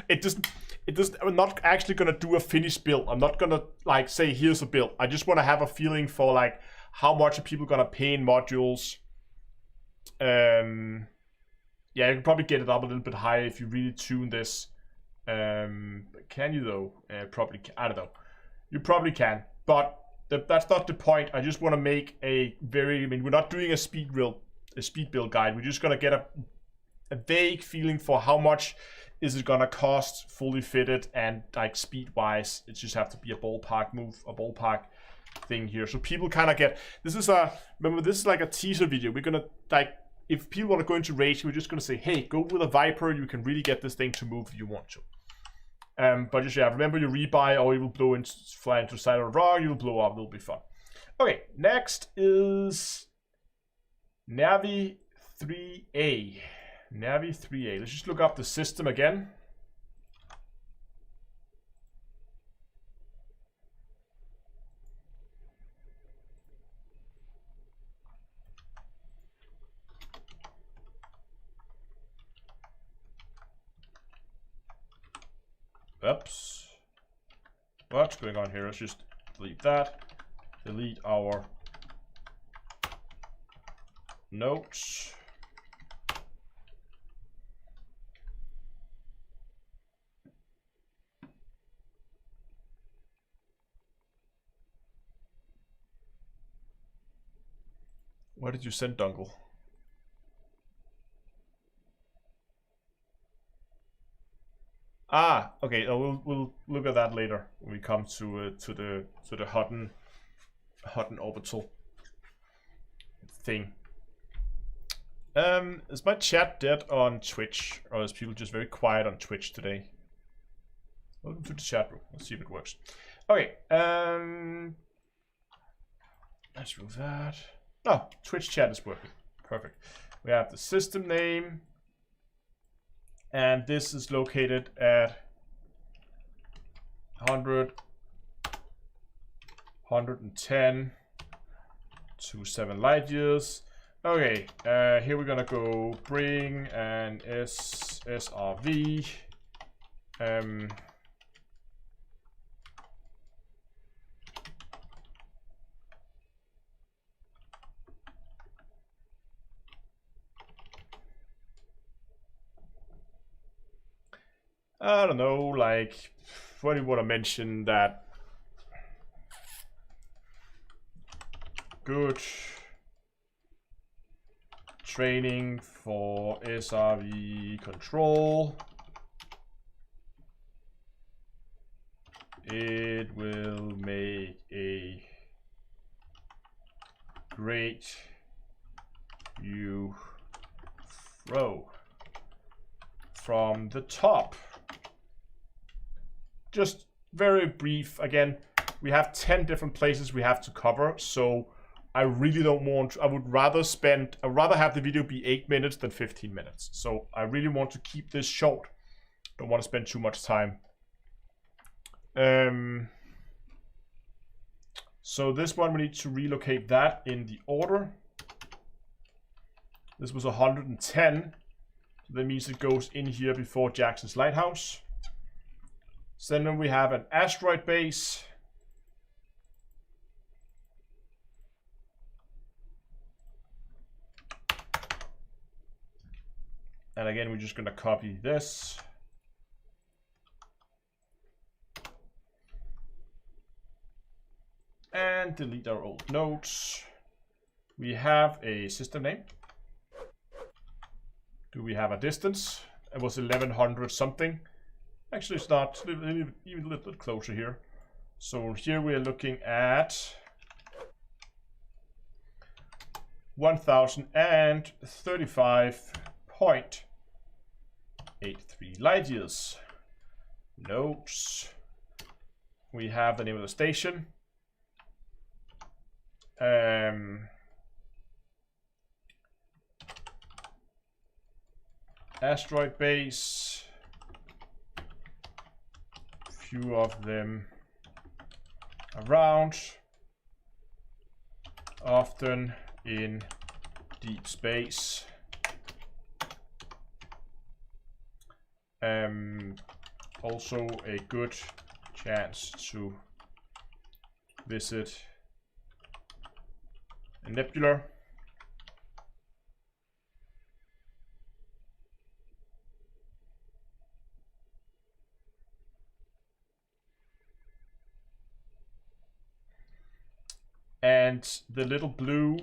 It doesn't. I'm not actually gonna do a finished build. I'm not gonna like say here's a build. I just want to have a feeling for like how much are people gonna pay in modules. Yeah, you can probably get it up a little bit higher if you really tune this. Can you though? Probably. I don't know. You probably can, but that's not the point. I just want to make a very. I mean, we're not doing a speed build guide. We're just gonna get a vague feeling for how much is it gonna cost fully fitted and like speed wise. It just have to be a ballpark move, a ballpark thing here, so people kind of get. This is remember this is like a teaser video. We're gonna like if people want to go into Rage, we're just gonna say, hey, go with a Viper. You can really get this thing to move if you want to. But just yeah, remember you rebuy or you will fly into the side of the rock. You'll blow up. It'll be fun. Okay, next is Navi 3A. Navi 3A. Let's just look up the system again. Oops. What's going on here? Let's just delete that. Delete our notes. Why did you send Dungle? Ah, okay. We'll look at that later when we come to the Hutton orbital thing. Is my chat dead on Twitch, or is people just very quiet on Twitch today? Welcome to the chat room. Let's see if it works. Okay. Let's move that. Oh, Twitch chat is working. Perfect. We have the system name, and this is located at 100, 110 to 7 light years. Okay, here we're gonna go bring an SRV. I don't know, like, what do you want to mention that? Good training for SRV control. It will make a great view throw from the top. Just very brief. Again, we have 10 different places we have to cover, so I really don't want, I would rather have the video be 8 minutes than 15 minutes. So I really want to keep this short. Don't want to spend too much time. So this one, we need to relocate that in the order. This was 110. So that means it goes in here before Jackson's Lighthouse. So then we have an asteroid base. And again, we're just going to copy this. And delete our old notes. We have a system name. Do we have a distance? It was 1100 something. Actually, it's not, even a little bit closer here. So here we are looking at 1035.83 light years. Notes. We have the name of the station. Asteroid base. Few of them around, often in deep space. Also a good chance to visit a nebula. And the little blue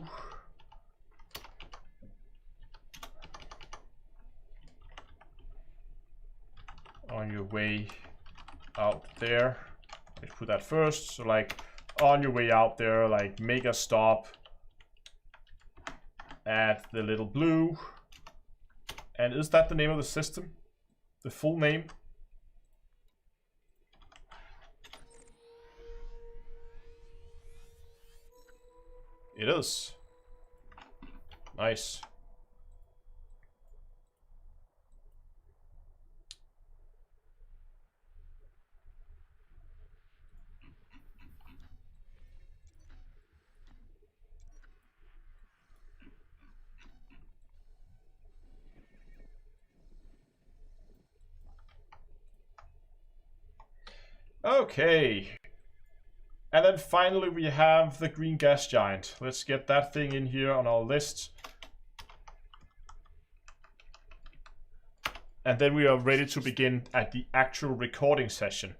on your way out there. Let's put that first. So like on your way out there, like make a stop at the little blue. And is that the name of the system? The full name? It is. Nice. Okay. And then finally we have the green gas giant. Let's get that thing in here on our list. And then we are ready to begin at the actual recording session.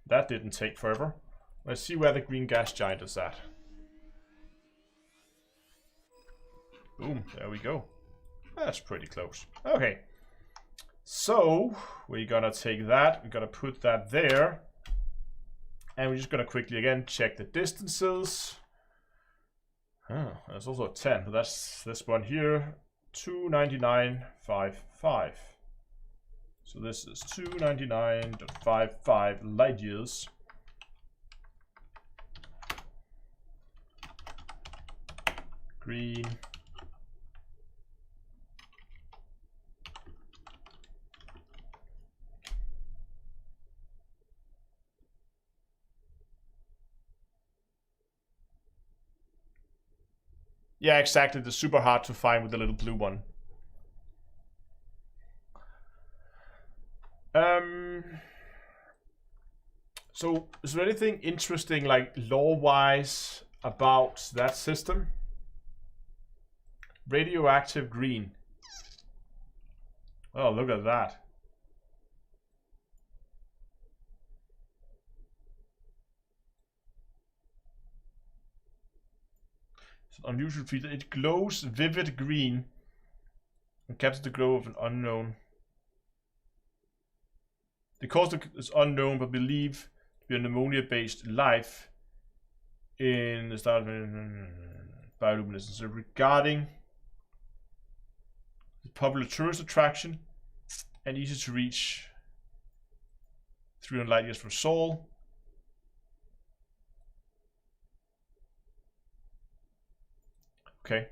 That didn't take forever. Let's see where the green gas giant is at. Boom, there we go. That's pretty close. Okay. So, we're gonna take that, we're gonna put that there. And we're just gonna quickly again check the distances. Oh, there's also a 10, but that's this one here, 299.55. So this is 299.55 light years. Green Yeah, exactly. They're super hard to find with the little blue one. So is there anything interesting, like lore-wise, about that system? Radioactive green. Oh, look at that. It's an unusual feature. It glows vivid green and captures the glow of an unknown. The cause is unknown, but believed to be an ammonia-based life in the start of bioluminescence. So regarding the popular tourist attraction and easy to reach 300 light years from Sol. Okay.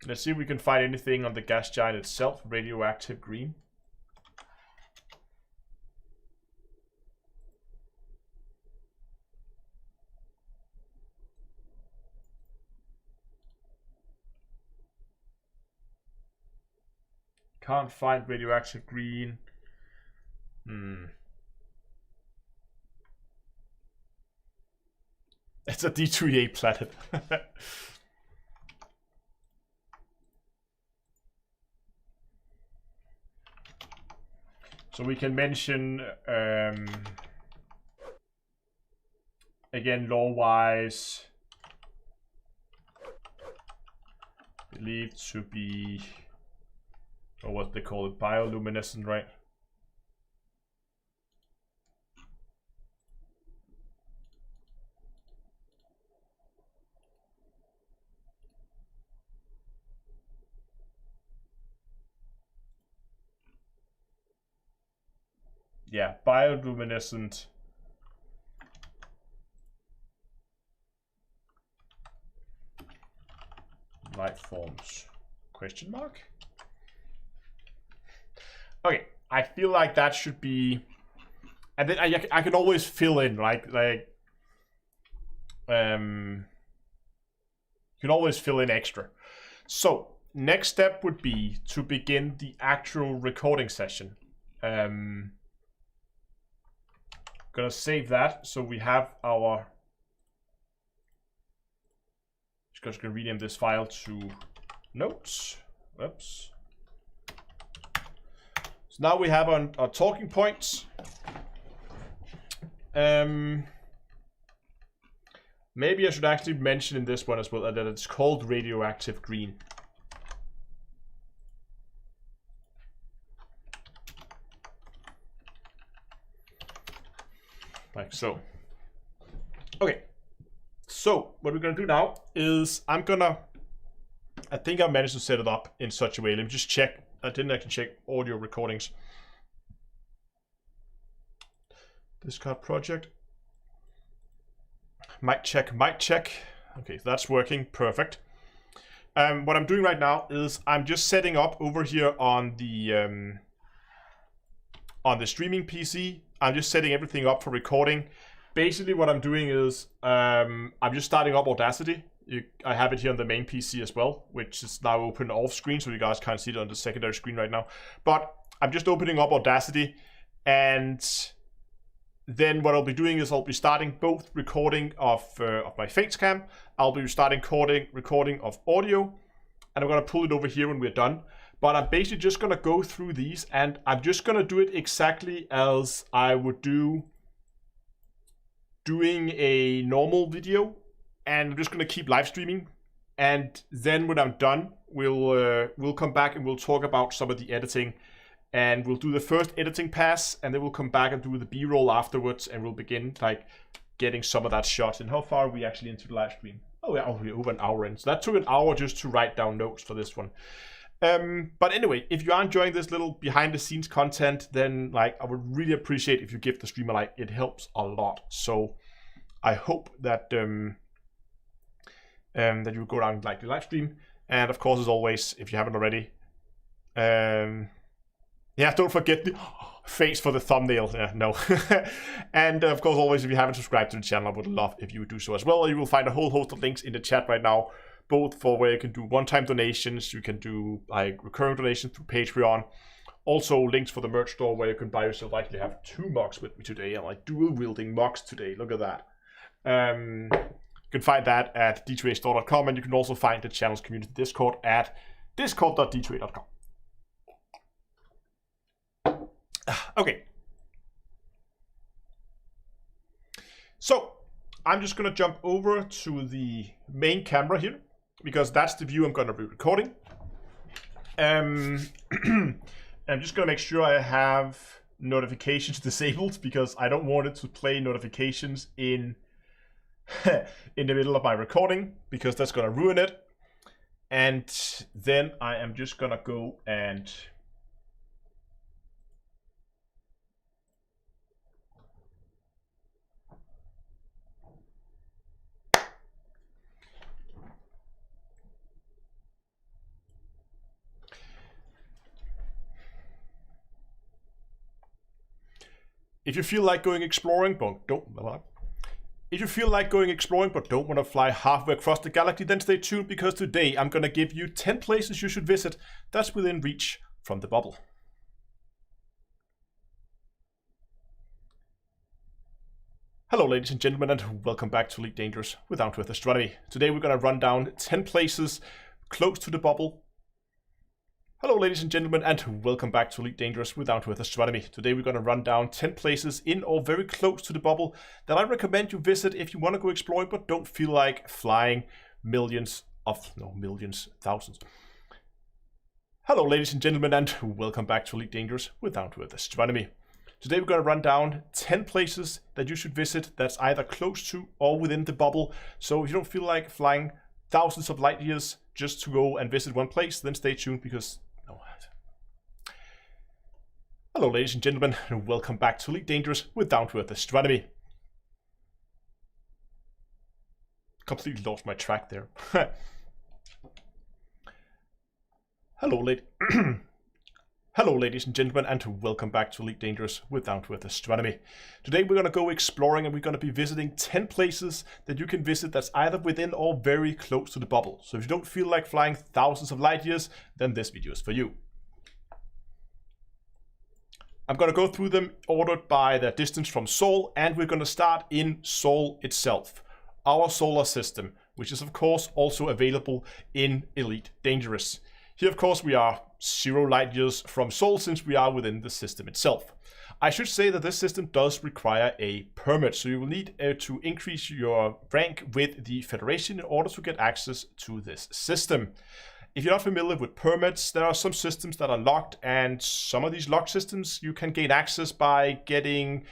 Let's see if we can find anything on the gas giant itself. Radioactive green. Can't find radioactive green. It's a D2E8 planet. So we can mention, again, lore-wise, believed to be, or what they call it, bioluminescent, right? Yeah, bioluminescent. Life forms, question mark? Okay, I feel like that should be, and then I can always fill in, like, you can always fill in extra. So, next step would be to begin the actual recording session. Gonna save that so we have our, just gonna rename this file to notes. Oops. So now we have our talking points. Maybe I should actually mention in this one as well that it's called radioactive green. Like so. Okay. So what we're gonna do now is I think I managed to set it up in such a way. Let me just check. I didn't actually check audio recordings. Discard project. Mic check, mic check. Okay, so that's working. Perfect. What I'm doing right now is I'm just setting up over here on the streaming PC. I'm just setting everything up for recording. Basically what I'm doing is I'm just starting up Audacity. I have it here on the main PC as well, which is now open off screen, so you guys can't see it on the secondary screen right now. But I'm just opening up Audacity, and then what I'll be doing is I'll be starting both recording of my face cam. I'll be starting recording of audio, and I'm gonna pull it over here when we're done. But I'm basically just gonna go through these, and I'm just gonna do it exactly as I would doing a normal video, and I'm just gonna keep live streaming. And then when I'm done, we'll come back and we'll talk about some of the editing, and we'll do the first editing pass, and then we'll come back and do the B-roll afterwards, and we'll begin like getting some of that shot. And how far are we actually into the live stream? Oh yeah, we're over an hour in. So that took an hour just to write down notes for this one. But anyway, if you are enjoying this little behind the scenes content, then like I would really appreciate if you give the stream a like. It helps a lot. So I hope that that you go down and like the live stream. And of course, as always, if you haven't already, yeah, don't forget face for the thumbnail. No. And of course, always, if you haven't subscribed to the channel, I would love if you would do so as well. You will find a whole host of links in the chat right now, both for where you can do one-time donations, you can do like recurring donations through Patreon. Also links for the merch store where you can buy yourself. I actually have 2 mugs with me today. I'm like dual-wielding mugs today. Look at that. You can find that at d2astore.com, and you can also find the channel's community Discord at discord.d2a.com. Okay. So I'm just going to jump over to the main camera here, because that's the view I'm going to be recording. I'm just going to make sure I have notifications disabled, because I don't want it to play notifications in in the middle of my recording, because that's going to ruin it. And then I am just going to go and if you feel like going exploring, but don't want to fly halfway across the galaxy, then stay tuned, because today I'm going to give you 10 places you should visit that's within reach from the bubble. Hello ladies and gentlemen, and welcome back to Elite Dangerous with Down to Earth Astronomy. Today we're going to run down 10 places close to the bubble. Hello ladies and gentlemen, and welcome back to Elite Dangerous with Down to Earth Astronomy. Today we're going to run down 10 places in or very close to the bubble that I recommend you visit if you want to go exploring but don't feel like flying thousands. Hello ladies and gentlemen, and welcome back to Elite Dangerous with Down to Earth Astronomy. Today we're going to run down 10 places that you should visit that's either close to or within the bubble. So if you don't feel like flying thousands of light years just to go and visit one place, then stay tuned, because hello ladies and gentlemen, and welcome back to Elite Dangerous with Down to Earth Astronomy. Completely lost my track there. Hello ladies and gentlemen, and welcome back to Elite Dangerous with Down to Earth Astronomy. Today we're going to go exploring, and we're going to be visiting 10 places that you can visit that's either within or very close to the bubble. So if you don't feel like flying thousands of light years, then this video is for you. I'm going to go through them ordered by their distance from Sol, and we're going to start in Sol itself, our solar system, which is of course also available in Elite Dangerous. Here of course we are 0 light years from Sol, since we are within the system itself. I should say that this system does require a permit, so you will need to increase your rank with the Federation in order to get access to this system. If you're not familiar with permits, there are some systems that are locked, and some of these locked systems you can gain access by getting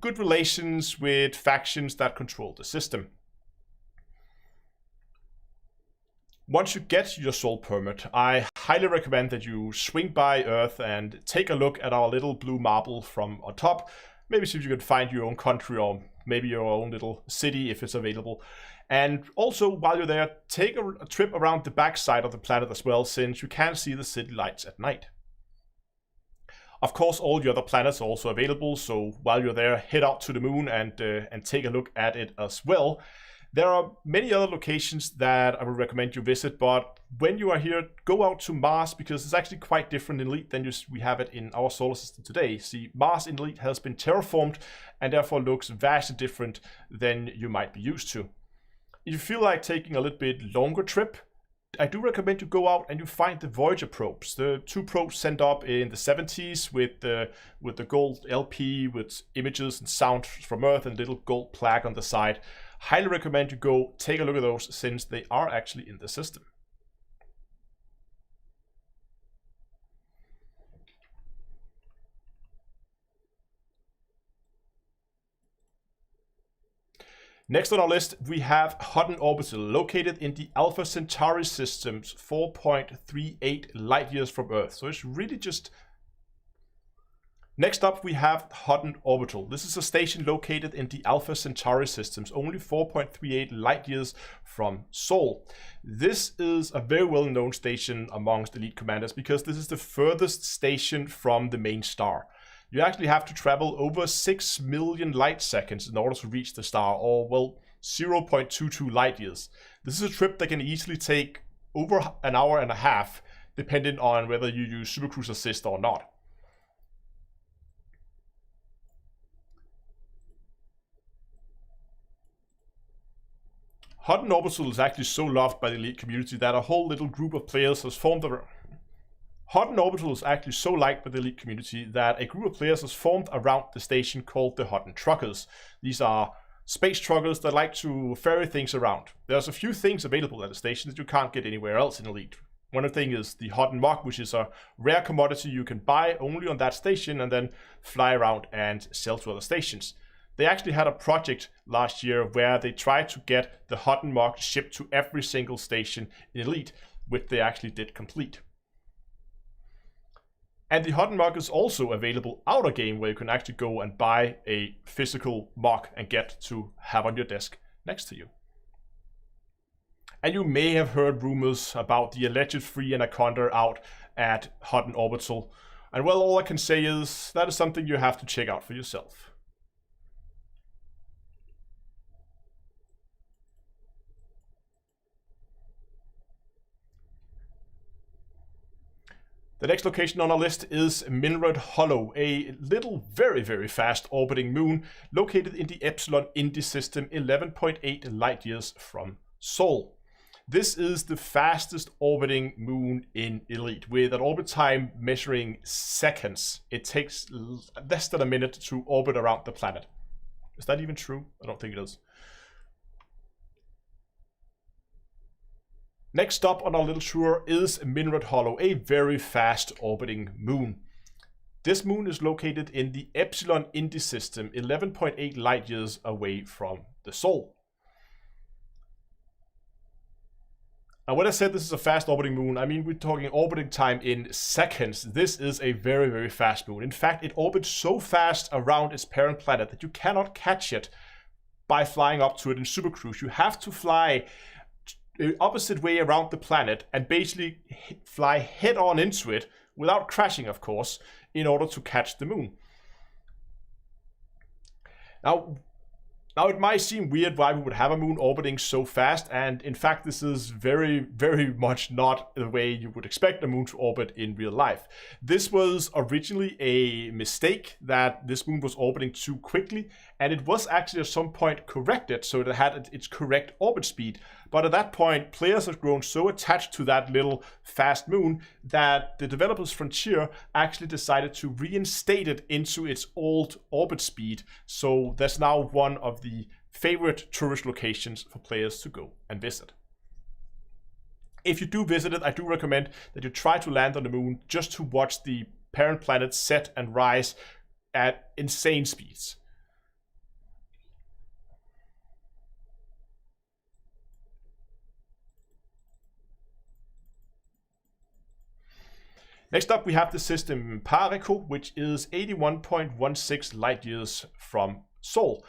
good relations with factions that control the system. Once you get your Sol permit, I highly recommend that you swing by Earth and take a look at our little blue marble from on top. Maybe see if you can find your own country, or maybe your own little city if it's available. And also, while you're there, take a trip around the back side of the planet as well, since you can see the city lights at night. Of course, all the other planets are also available, so while you're there, head out to the moon and take a look at it as well. There are many other locations that I would recommend you visit, but when you are here, go out to Mars, because it's actually quite different in Elite than we have it in our solar system today. See, Mars in Elite has been terraformed and therefore looks vastly different than you might be used to. If you feel like taking a little bit longer trip, I do recommend you go out and you find the Voyager probes. The 2 probes sent up in the 70s with the gold LP with images and sound from Earth and a little gold plaque on the side. Highly recommend you go take a look at those, since they are actually in the system. Next on our list, we have Hutton Orbital, located in the Alpha Centauri systems, 4.38 light years from Earth. So it's really just... Next up, we have Hutton Orbital. This is a station located in the Alpha Centauri systems, only 4.38 light years from Sol. This is a very well-known station amongst elite commanders, because this is the furthest station from the main star. You actually have to travel over 6 million light seconds in order to reach the star, or well, 0.22 light years. This is a trip that can easily take over an hour and a half, depending on whether you use Supercruise Assist or not. Hutton Orbital is actually so loved by the elite community that a whole little group of players has formed around. Hutton Orbital is actually so liked by the elite community that a group of players has formed around the station called the Hutton Truckers. These are space truckers that like to ferry things around. There's a few things available at the station that you can't get anywhere else in Elite. One of the things is the Hutton Mug, which is a rare commodity you can buy only on that station and then fly around and sell to other stations. They actually had a project last year where they tried to get the Hutton Mug shipped to every single station in Elite, which they actually did complete. And the Hutton Mug is also available out of game, where you can actually go and buy a physical mug and get to have on your desk next to you. And you may have heard rumors about the alleged free anaconda out at Hutton Orbital. And well, all I can say is that is something you have to check out for yourself. The next location on our list is Minrod Hollow, a little very fast orbiting moon located in the Epsilon Indi system 11.8 light years from Sol. This is the fastest orbiting moon in Elite, with an orbit time measuring seconds. It takes less than a minute to orbit around the planet. Is that even true? I don't think it is. Next up on our little tour is Minrod Hollow, a very fast orbiting moon. This moon is located in the Epsilon Indi system, 11.8 light years away from the Sol. Now, when I said this is a fast orbiting moon, I mean we're talking orbiting time in seconds. This is a very fast moon. In fact, it orbits so fast around its parent planet that you cannot catch it by flying up to it in Supercruise. You have to fly the opposite way around the planet and basically fly head on into it without crashing, of course, in order to catch the moon. Now it might seem weird why we would have a moon orbiting so fast, and in fact this is very much not the way you would expect a moon to orbit in real life. This was originally a mistake that this moon was orbiting too quickly, and it was actually at some point corrected so that it had its correct orbit speed. But at that point, players have grown so attached to that little fast moon that the developers Frontier actually decided to reinstate it into its old orbit speed. So that's now one of the favorite tourist locations for players to go and visit. If you do visit it, I do recommend that you try to land on the moon just to watch the parent planet set and rise at insane speeds. Next up, we have the system Parico, which is 81.16 light years from Sol.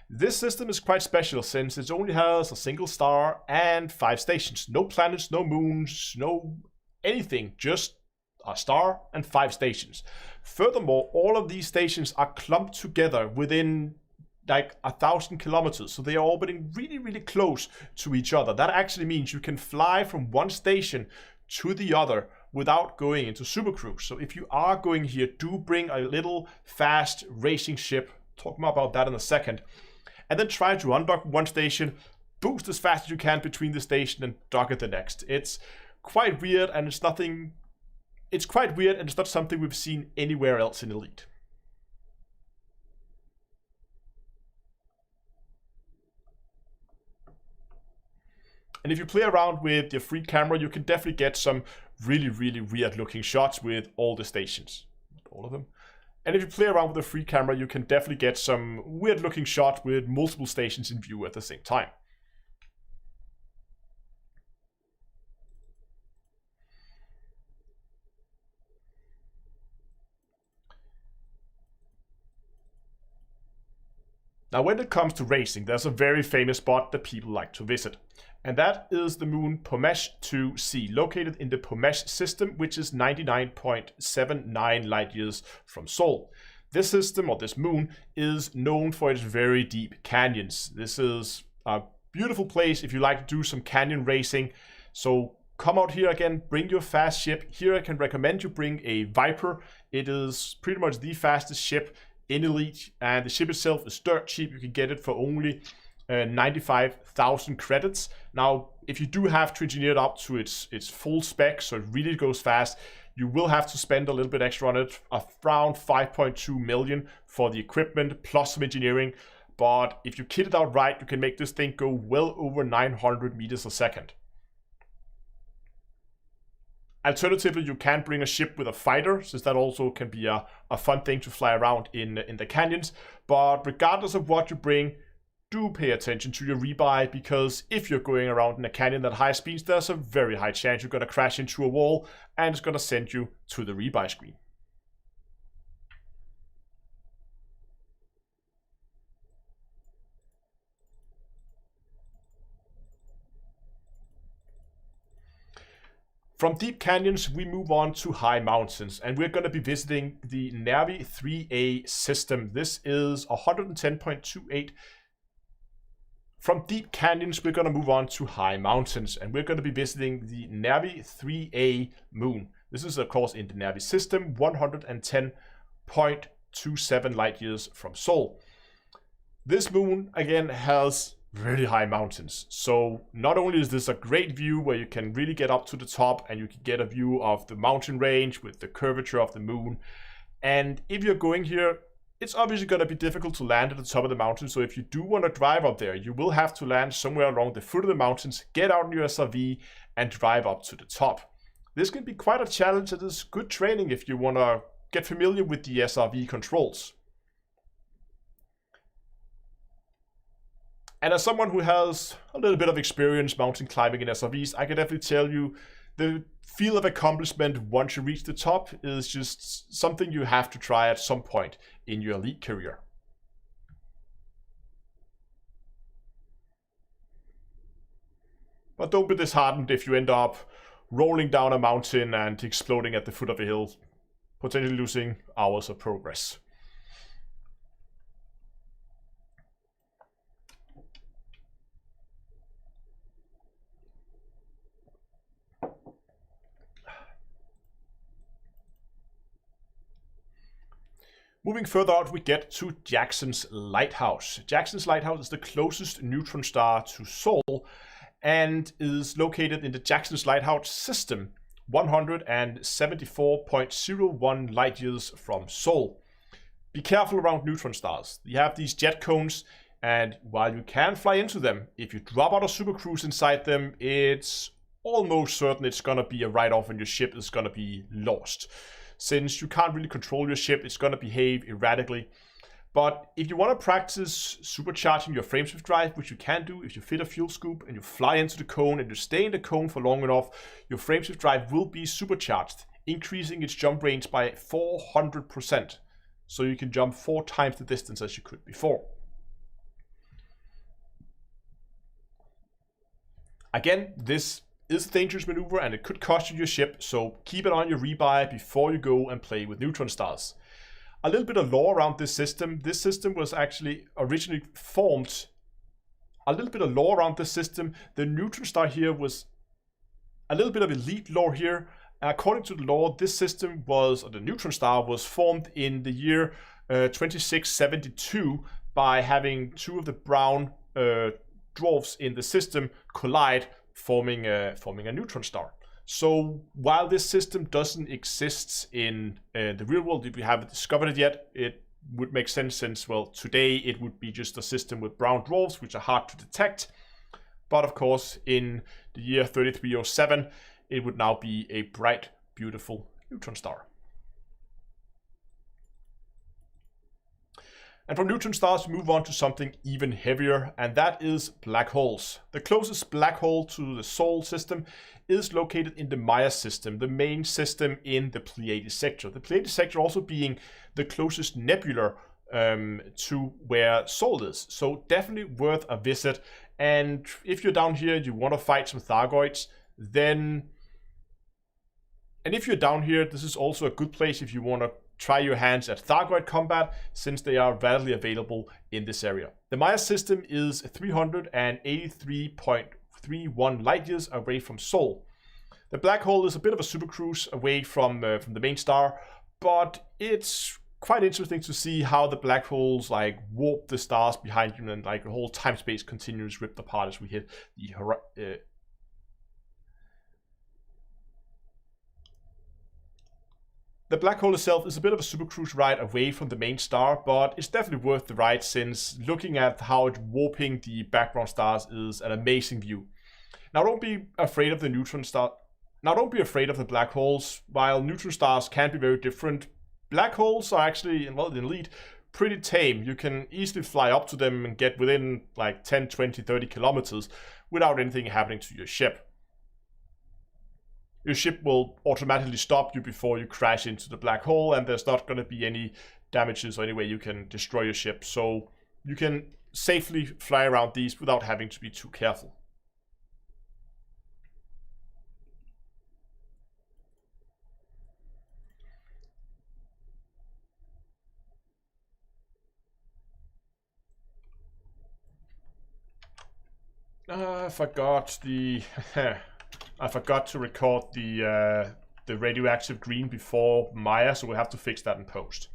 This system is quite special since it only has a single star and 5 stations. No planets, no moons, no anything, just a star and 5 stations. Furthermore, all of these stations are clumped together within like 1,000 kilometers, so they are orbiting really close to each other. That actually means you can fly from one station to the other without going into Supercruise. So if you are going here, do bring a little fast racing ship. Talk more about that in a second. And then try to undock one station, boost as fast as you can between the station and dock at the next. It's quite weird, and it's not something we've seen anywhere else in Elite. And if you play around with your free camera, you can definitely get some really weird looking shots with all the stations. Not all of them. And if you play around with a free camera, you can definitely get some weird looking shots with multiple stations in view at the same time. Now, when it comes to racing, there's a very famous spot that people like to visit. And that is the moon Pomesh 2c, located in the Pomesh system, which is 99.79 light years from Sol. This system, or this moon, is known for its very deep canyons. This is a beautiful place if you like to do some canyon racing. So come out here again, bring your fast ship. Here I can recommend you bring a Viper. It is pretty much the fastest ship in Elite, and the ship itself is dirt cheap. You can get it for only 95,000 credits. Now, if you do have to engineer it up to its full spec, so it really goes fast, you will have to spend a little bit extra on it, around 5.2 million for the equipment plus some engineering. But if you kit it out right, you can make this thing go well over 900 meters a second. Alternatively, you can bring a ship with a fighter, since that also can be a fun thing to fly around in the canyons. But regardless of what you bring, do pay attention to your rebuy, because if you're going around in a canyon at high speeds, there's a very high chance you're going to crash into a wall and it's going to send you to the rebuy screen. From deep canyons, we move on to high mountains, and we're going to be visiting the Navi 3A system. This is 110.28. From deep canyons, we're going to move on to high mountains, and we're going to be visiting the Navi 3A moon. This is, of course, in the Navi system, 110.27 light years from Sol. This moon, again, has really high mountains. So not only is this a great view where you can really get up to the top and you can get a view of the mountain range with the curvature of the moon. And if you're going here, it's obviously going to be difficult to land at the top of the mountain. So if you do want to drive up there, you will have to land somewhere along the foot of the mountains, get out in your SRV and drive up to the top. This can be quite a challenge. It is good training if you want to get familiar with the SRV controls. And as someone who has a little bit of experience mountain climbing in SRVs, I can definitely tell you the feel of accomplishment once you reach the top is just something you have to try at some point in your Elite career. But don't be disheartened if you end up rolling down a mountain and exploding at the foot of a hill, potentially losing hours of progress. Moving further out, we get to Jackson's Lighthouse. Jackson's Lighthouse is the closest neutron star to Sol and is located in the Jackson's Lighthouse system, 174.01 light years from Sol. Be careful around neutron stars. You have these jet cones, and while you can fly into them, if you drop out a supercruise inside them, it's almost certain it's going to be a write-off and your ship is going to be lost. Since you can't really control your ship, it's going to behave erratically. But if you want to practice supercharging your frameshift drive, which you can do if you fit a fuel scoop and you fly into the cone and you stay in the cone for long enough, your frameshift drive will be supercharged, increasing its jump range by 400%. So you can jump 4 times the distance as you could before. Again, this is a dangerous maneuver and it could cost you your ship, so keep it on your rebuy before you go and play with neutron stars. A little bit of lore around this system. This system was actually originally formed. A little bit of lore around this system. The neutron star here was a little bit of Elite lore here. According to the lore, this system was, or the neutron star was formed in the year 2672 by having 2 of the brown dwarfs in the system collide, forming a neutron star. So while this system doesn't exist in the real world, if we haven't discovered it yet, it would make sense since, well, today it would be just a system with brown dwarfs, which are hard to detect. But of course, in the year 3307, it would now be a bright, beautiful neutron star. And from neutron stars, we move on to something even heavier, and that is black holes. The closest black hole to the Sol system is located in the Maya system, the main system in the Pleiades sector. The Pleiades sector also being the closest nebula to where Sol is. So definitely worth a visit. And if you're down here and you want to fight some Thargoids, then And if you're down here, this is also a good place if you want to try your hands at Thargoid combat, since they are readily available in this area. The Maya system is 383.31 light years away from Sol. The black hole is a bit of a supercruise away from the main star, but it's quite interesting to see how the black holes like warp the stars behind you, and like the whole time-space continues ripped apart as we hit the The black hole itself is a bit of a supercruise ride away from the main star, but it's definitely worth the ride, since looking at how it's warping the background stars is an amazing view. Now don't be afraid of the neutron star. Now don't be afraid of the black holes. While neutron stars can be very different, black holes are actually, well, in Elite, pretty tame. You can easily fly up to them and get within like 10, 20, 30 kilometers without anything happening to your ship. Your ship will automatically stop you before you crash into the black hole, and there's not going to be any damages or any way you can destroy your ship. So you can safely fly around these without having to be too careful. I forgot the I forgot to record the radioactive green before Maya, so we'll have to fix that in post.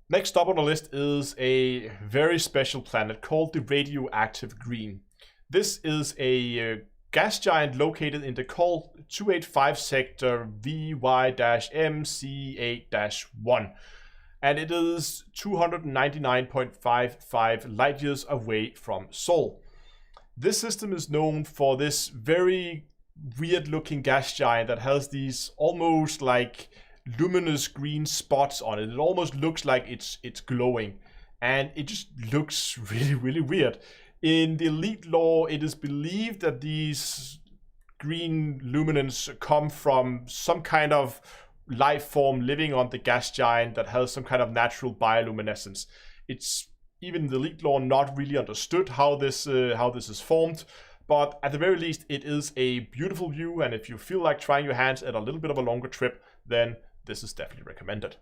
Next up on the list is a very special planet called the radioactive green. This is a gas giant located in the Col 285 sector VY-MC8-1, and it is 299.55 light years away from Sol. This system is known for this very weird looking gas giant that has these almost like luminous green spots on it. It almost looks like it's glowing, and it just looks really weird. In the Elite lore, it is believed that these green luminance come from some kind of life form living on the gas giant that has some kind of natural bioluminescence. It's even in the Elite lore not really understood how this is formed, but at the very least it is a beautiful view, and if you feel like trying your hands at a little bit of a longer trip, then this is definitely recommended.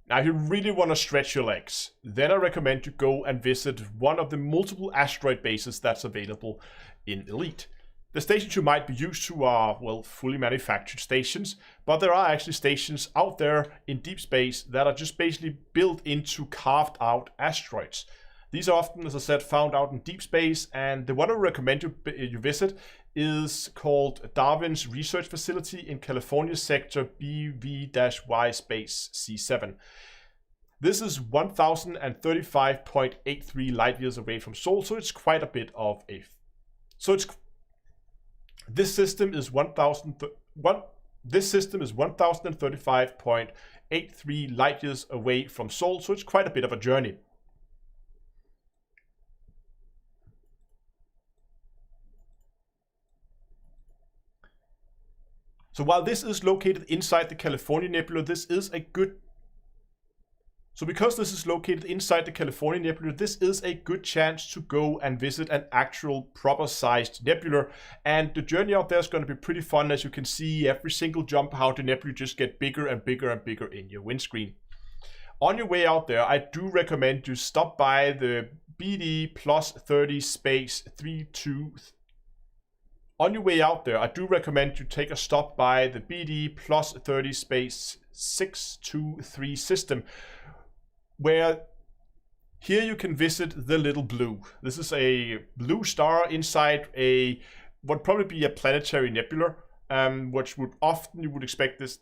Now, if you really want to stretch your legs, then I recommend you go and visit one of the multiple asteroid bases that's available in Elite. The stations you might be used to are, well, fully manufactured stations, but there are actually stations out there in deep space that are just basically built into carved out asteroids. These are often, as I said, found out in deep space, and the one I recommend you visit is called Darwin's Research Facility in California sector BV-Y space C7. This is 1035.83 light years away from Sol, so it's quite a bit of a... This system is 1035.83 light years away from Sol, so it's quite a bit of a journey. So while this is located inside the California Nebula, because this is located inside the California Nebula, this is a good chance to go and visit an actual proper-sized nebula. And the journey out there is going to be pretty fun, as you can see every single jump how the nebula just get bigger and bigger and bigger in your windscreen. On your way out there, I do recommend you stop by the BD plus 30 space 32. On your way out there, I do recommend you take a stop by the BD plus 30 space 623 system, where here you can visit the Little Blue. This is a blue star inside a would probably be a planetary nebula, which would often you would expect this.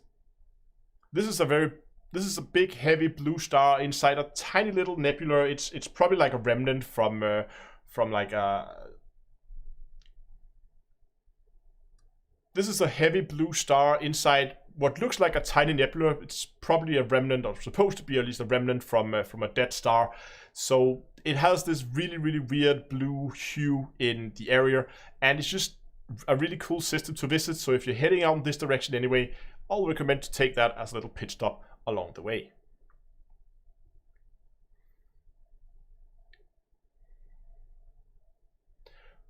This is a big heavy blue star inside a tiny little nebula. It's probably like a remnant from like a. This is a heavy blue star inside what looks like a tiny nebula. It's probably a remnant, or supposed to be at least a remnant from a dead star. So it has this really weird blue hue in the area, and it's just a really cool system to visit. So if you're heading out in this direction anyway, I'll recommend to take that as a little pit stop along the way.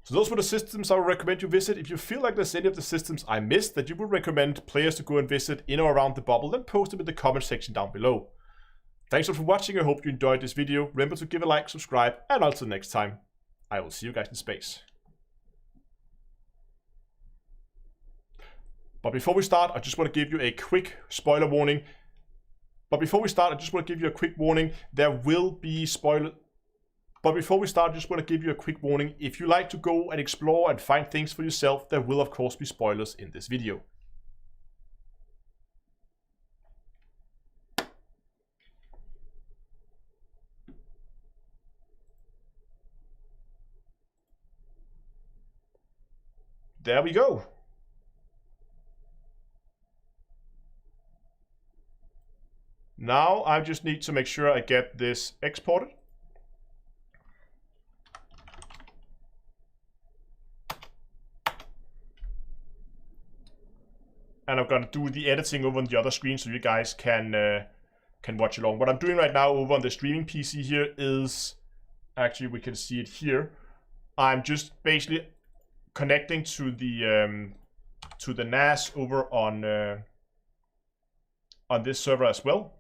So those were the systems I would recommend you visit. If you feel like there's any of the systems I missed that you would recommend players to go and visit in or around the bubble, then post them in the comment section down below. Thanks all for watching. I hope you enjoyed this video. Remember to give a like, subscribe, and until next time, I will see you guys in space. But before we start, I just want to give you a quick spoiler warning. There will be spoilers. But before we start, I just want to give you a quick warning. If you like to go and explore and find things for yourself, there will of course be spoilers in this video. There we go. Now I just need to make sure I get this exported. And I'm gonna do the editing over on the other screen so you guys can watch along. What I'm doing right now over on the streaming PC here is, actually we can see it here. I'm just basically connecting to the NAS over on this server as well.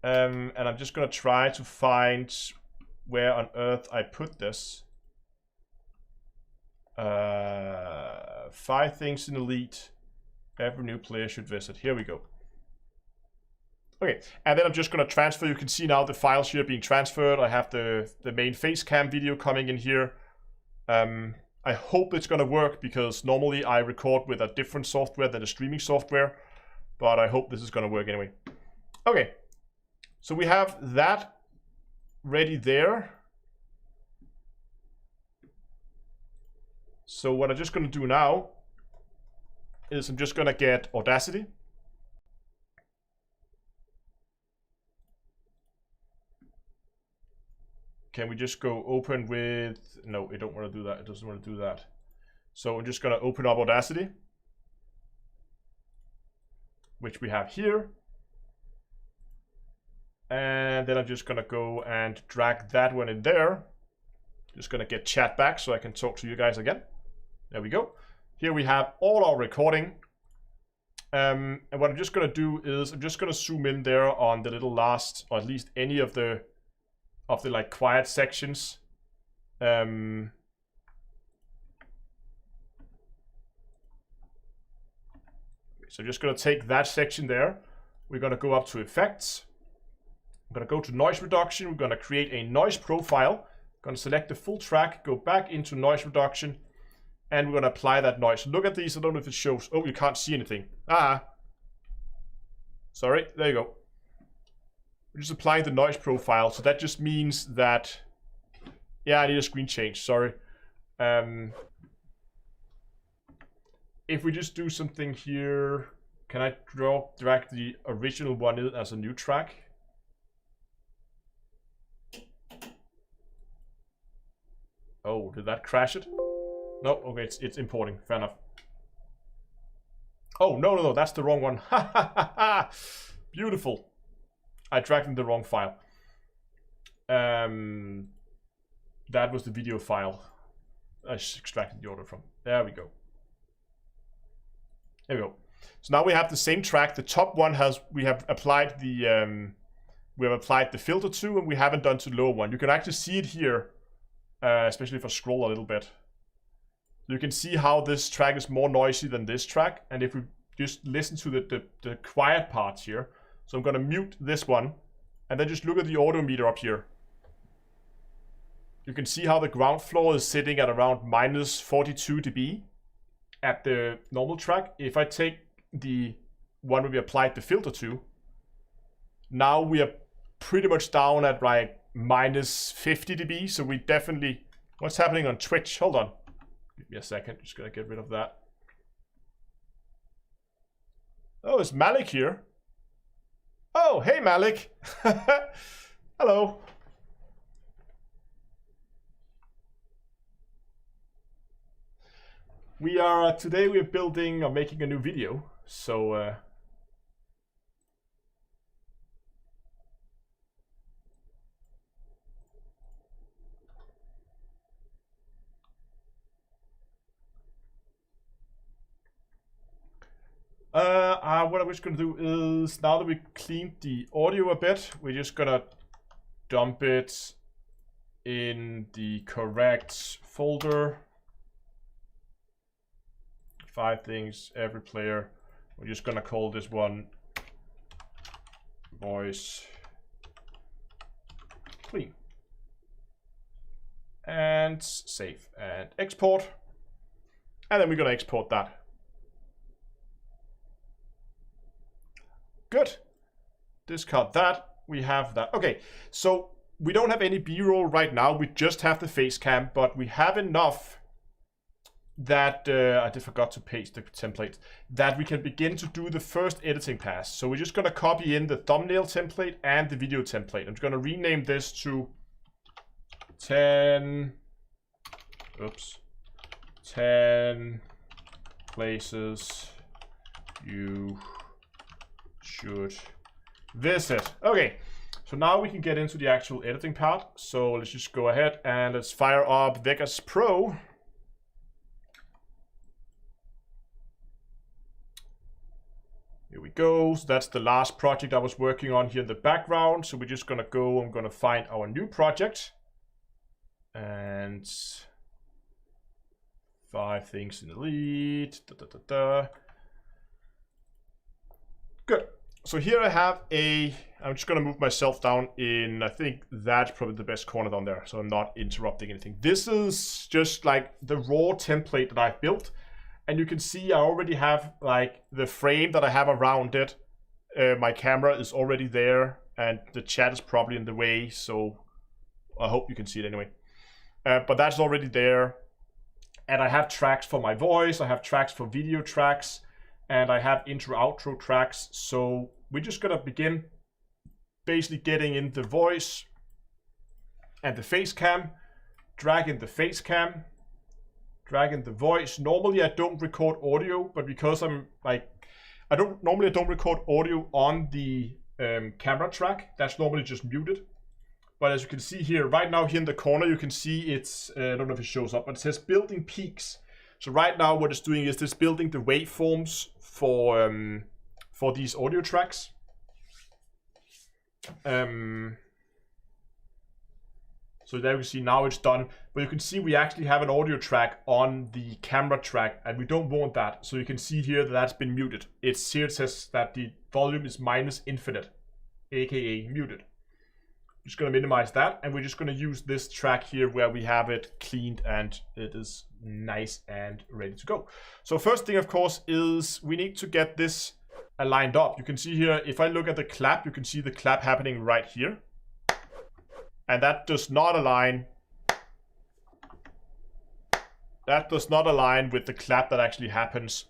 And I'm just gonna try to find where on earth I put this. 5 things in Elite every new player should visit. Here we go. Okay, and then I'm just going to transfer. You can see now the files here being transferred. I have the main face cam video coming in here. I hope it's going to work because normally I record with a different software than the streaming software, but I hope this is going to work anyway. Okay, so we have that ready there. So what I'm just going to do now is I'm just going to get Audacity. Can we just go open with, no, it don't want to do that. It doesn't want to do that. So I'm just going to open up Audacity, which we have here. And then I'm just going to go and drag that one in there. Just going to get chat back so I can talk to you guys again. There we go. Here we have all our recording. And what I'm just going to do is I'm just going to zoom in there on the little last, or at least any of the like quiet sections. So I'm just going to take that section there. We're going to go up to effects. I'm going to go to noise reduction. We're going to create a noise profile. Going to select the full track, go back into noise reduction, and we're going to apply that noise. Look at these. I don't know if it shows. Oh, you can't see anything. Sorry. There you go. We're just applying the noise profile. So that just means that, yeah, I need a screen change. Sorry. If we just do something here, can I drag the original one in as a new track? Oh, did that crash it? No, okay, it's importing. Fair enough. Oh, no, that's the wrong one. Ha ha ha ha! Beautiful. I dragged in the wrong file. That was the video file I extracted the audio from. There we go. There we go. So now we have the same track. The top one we have applied the filter to, and we haven't done to the lower one. You can actually see it here, especially if I scroll a little bit. You can see how this track is more noisy than this track. And if we just listen to the quiet parts here. So I'm going to mute this one. And then just look at the audio meter up here. You can see how the ground floor is sitting at around minus 42 dB at the normal track. If I take the one where we applied the filter to, now we are pretty much down at like minus 50 dB. So we definitely, what's happening on Twitch? Hold on. Give me a second. Just gonna get rid of that. Oh, it's Malik here. Oh, hey Malik. Hello. Today we're building or making a new video. So what I'm just gonna do is, now that we cleaned the audio a bit, we're just gonna dump it in the correct folder. 5 things every player. We're just gonna call this one voice clean. And save and export. And then we're gonna export that. Good. Discard that. We have that. Okay, so we don't have any B-roll right now. We just have the face cam, but we have enough that I forgot to paste the template, that we can begin to do the first editing pass. So we're just going to copy in the thumbnail template and the video template. I'm just going to rename this to 10 places you should visit. Okay, so now we can get into the actual editing part. So let's just go ahead and let's fire up Vegas Pro. Here we go. So that's the last project I was working on here in the background. So we're just gonna go, I'm gonna find our new project. And 5 things in the lead. Good. So here I have I'm just gonna move myself down in, I think that's probably the best corner down there, so I'm not interrupting anything. This is just like the raw template that I've built. And you can see I already have like the frame that I have around it. My camera is already there and the chat is probably in the way, so I hope you can see it anyway. But that's already there. And I have tracks for my voice, I have tracks for video tracks, and I have intro outro tracks. So we're just gonna begin basically getting in the voice and the face cam, drag in the face cam, drag in the voice. Normally I don't record audio, but because I'm like, I don't record audio on the camera track. That's normally just muted. But as you can see here, right now here in the corner, you can see it's, I don't know if it shows up, but it says building peaks. So right now what it's doing is it's building the waveforms for these audio tracks. So there you can see now it's done, but you can see we actually have an audio track on the camera track and we don't want that. So you can see here that that's been muted. It's here, it says that the volume is -infinite, aka muted. Just gonna minimize that and we're just gonna use this track here where we have it cleaned and it is nice and ready to go. So first thing of course is we need to get this aligned up. You can see here, if I look at the clap, you can see the clap happening right here. And that does not align. That does not align with the clap that actually happens.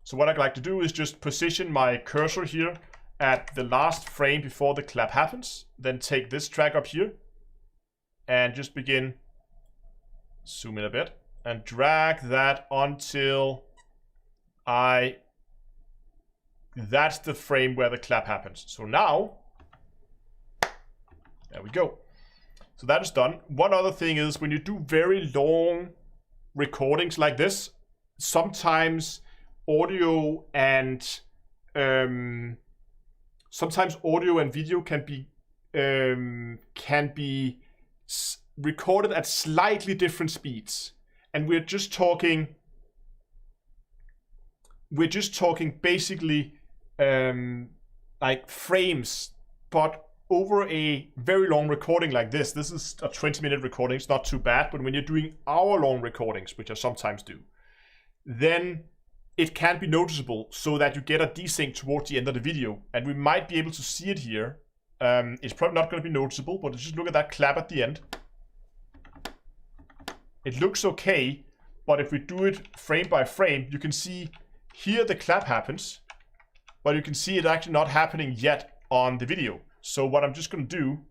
So what I'd like to do is just position my cursor here at the last frame before the clap happens. Then take this track up here and just begin, zoom in a bit, and drag that until that's the frame where the clap happens. So now, there we go. So that is done. One other thing is when you do very long recordings like this, sometimes audio and video can be recorded at slightly different speeds, and we're just talking basically like frames, but over a very long recording like this is a 20-minute recording, it's not too bad, but when you're doing hour-long recordings, which I sometimes do, then it can be noticeable so that you get a desync towards the end of the video. And we might be able to see it here. It's probably not going to be noticeable, but just look at that clap at the end. It looks okay, but if we do it frame by frame, you can see here the clap happens, but you can see it actually not happening yet on the video. So what I'm just going to do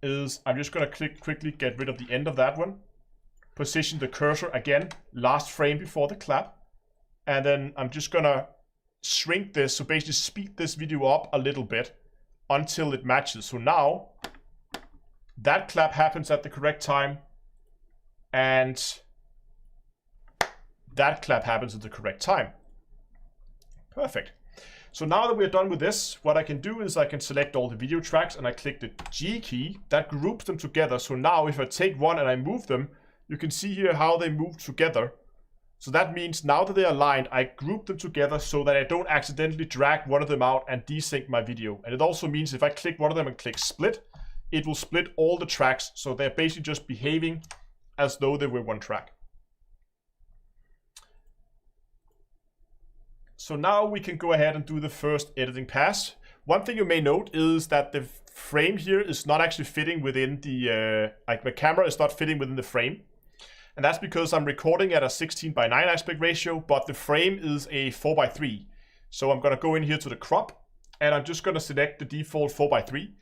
is I'm just going to quickly get rid of the end of that one. position the cursor again, last frame before the clap. And then I'm just gonna shrink this, so basically speed this video up a little bit until it matches. So now that clap happens at the correct time and that clap happens at the correct time. Perfect. So now that we're done with this, what I can do is I can select all the video tracks and I click the G key. That groups them together. So now if I take one and I move them, you can see here how they move together. So that means now that they are aligned, I group them together so that I don't accidentally drag one of them out and desync my video. And it also means if I click one of them and click split, it will split all the tracks. So they're basically just behaving as though they were one track. So now we can go ahead and do the first editing pass. One thing you may note is that the frame here is not actually fitting within the, like my camera is not fitting within the frame. And that's because I'm recording at a 16:9 aspect ratio, but the frame is a 4:3. So I'm gonna go in here to the crop and I'm just gonna select the default 4:3.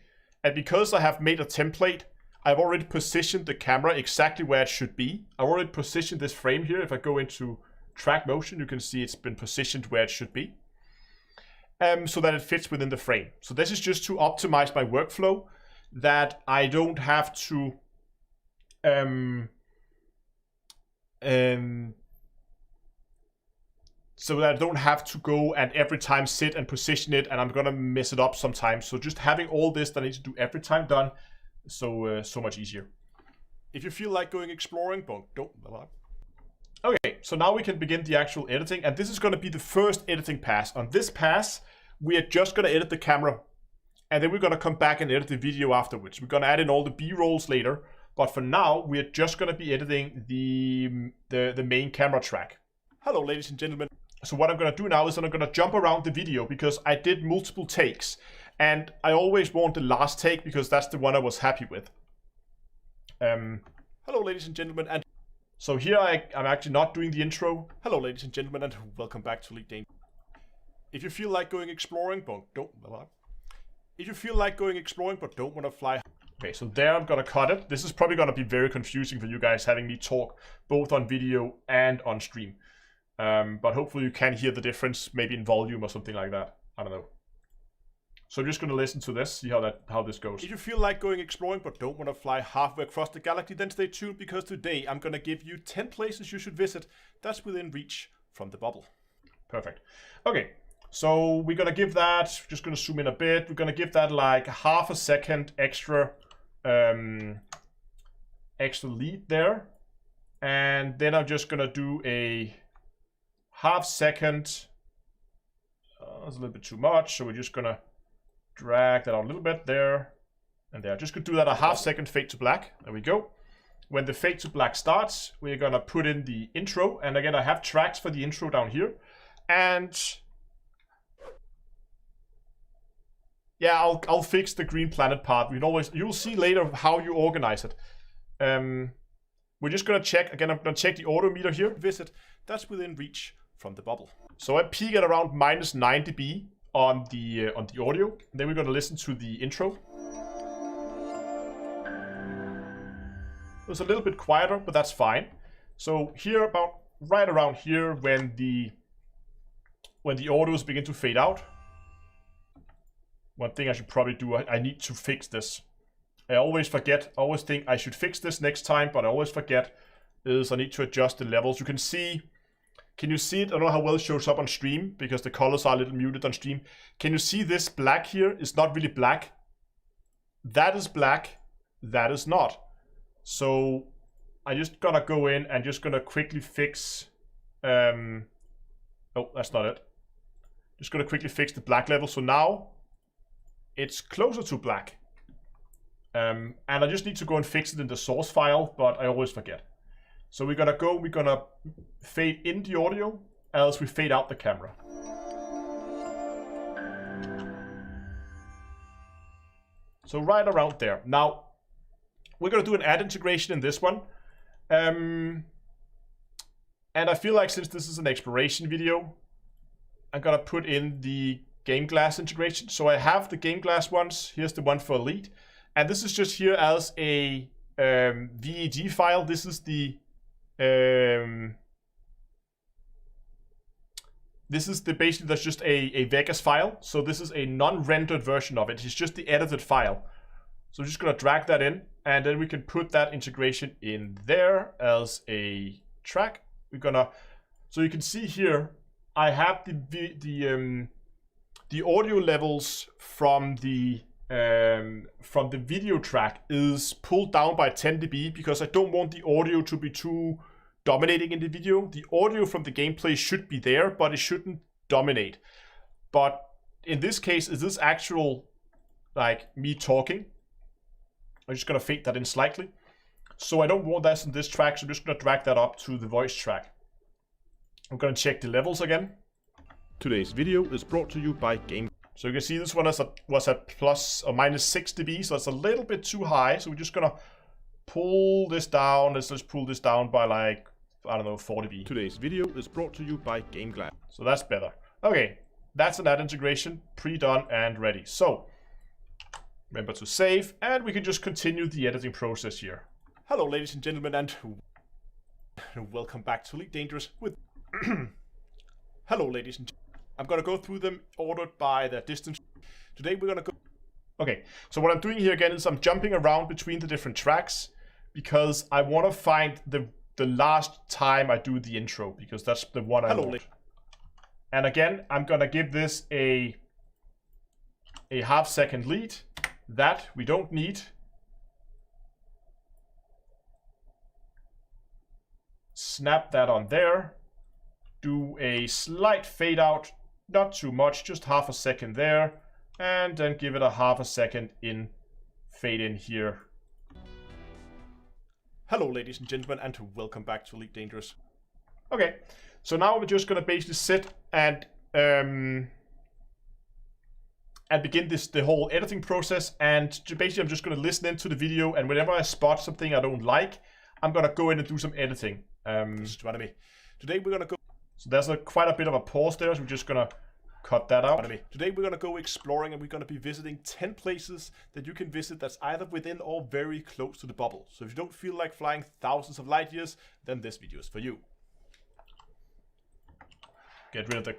And because I have made a template, I've already positioned the camera exactly where it should be. I've already positioned this frame here. If I go into track motion, you can see it's been positioned where it should be, so that it fits within the frame. So this is just to optimize my workflow, that I don't have to so that I don't have to go and every time sit and position it, and I'm gonna mess it up sometimes. So just having all this that I need to do every time done, so much easier. If you feel like going exploring, but don't. Okay, so now we can begin the actual editing, and this is going to be the first editing pass. On this pass, we are just going to edit the camera, and then we're going to come back and edit the video afterwards. We're going to add in all the B-rolls later, but for now, we are just going to be editing the main camera track. Hello, ladies and gentlemen. So what I'm going to do now is I'm going to jump around the video because I did multiple takes, and I always want the last take because that's the one I was happy with. Hello, ladies and gentlemen, and so here I'm actually not doing the intro. Hello, ladies and gentlemen, and welcome back to League Game. If you feel like going exploring, but don't. If you feel like going exploring, but don't want to fly. Okay, so there I'm gonna cut it. This is probably gonna be very confusing for you guys having me talk both on video and on stream. But hopefully you can hear the difference, maybe in volume or something like that. I don't know. So I'm just going to listen to this, see how this goes. If you feel like going exploring but don't want to fly halfway across the galaxy, then stay tuned because today I'm going to give you 10 places you should visit that's within reach from the bubble. Perfect. Okay, so we're going to give that, just going to zoom in a bit, we're going to give that like half a second extra lead there. And then I'm just going to do a half second. That's a little bit too much, so we're just going to drag that out a little bit there and there. Just gonna do that a half second fade to black. There we go. When the fade to black starts, we're gonna put in the intro. And again, I have tracks for the intro down here. And yeah, I'll fix the green planet part. You'll see later how you organize it. We're just gonna check again. I'm gonna check the audio meter here. Visit that's within reach from the bubble. So I peak at around -9 dB on the audio. And then we're going to listen to the intro. It was a little bit quieter, but that's fine. So here, about right around here, when the audios begin to fade out, one thing I should probably do, I need to fix this. I always forget. I always think I should fix this next time, but I always forget. Is I need to adjust the levels. You can see. Can you see it? I don't know how well it shows up on stream because the colors are a little muted on stream. Can you see this black here? It's not really black. That is black. That is not. So I'm just gonna go in and just gonna quickly fix. Oh, that's not it. Just gonna quickly fix the black level. So now it's closer to black. And I just need to go and fix it in the source file, but I always forget. So we're gonna fade in the audio as we fade out the camera. So right around there. Now, we're gonna do an ad integration in this one. And I feel like since this is an exploration video, I'm gonna put in the GameGlass integration. So I have the GameGlass ones. Here's the one for Elite. And this is just here as a VAD file. This is the this is basically that's just a Vegas file. So this is a non-rendered version of it. It's just the edited file. So I'm just gonna drag that in, and then we can put that integration in there as a track. So you can see here, I have the audio levels from the video track is pulled down by 10 dB because I don't want the audio to be too dominating in the video. The audio from the gameplay should be there, but it shouldn't dominate. But in this case, is this actual like me talking? I'm just gonna fade that in slightly. So I don't want that in this track, so I'm just gonna drag that up to the voice track. I'm gonna check the levels again. Today's video is brought to you by GameGlass. So you can see this one was at plus or minus 6 dB, so it's a little bit too high. So we're just gonna pull this down. Let's just pull this down by like, I don't know, 4 dB. Today's video is brought to you by GameGlass. So that's better. Okay, that's an ad integration, pre-done and ready. So remember to save, and we can just continue the editing process here. Hello, ladies and gentlemen, and welcome back to Elite Dangerous with... Hello, ladies and gentlemen. I'm going to go through them ordered by their distance. Today we're going to go... Okay, so what I'm doing here again is I'm jumping around between the different tracks because I want to find the last time I do the intro, because that's the one I want. And again, I'm going to give this a half-second lead. That we don't need. Snap that on there. Do a slight fade out, not too much, just half a second there. And then give it a half a second in fade in here. Hello, ladies and gentlemen, and welcome back to Elite Dangerous. Okay, so now we're just gonna basically sit and begin the whole editing process. And basically I'm just going to listen into the video, and whenever I spot something I don't like, I'm going to go in and do some editing. Astronomy. Today we're going to go... So there's quite a bit of a pause there, so we're just going to cut that out. Today we're going to go exploring, and we're going to be visiting 10 places that you can visit that's either within or very close to the bubble. So if you don't feel like flying thousands of light years, then this video is for you. Get rid of the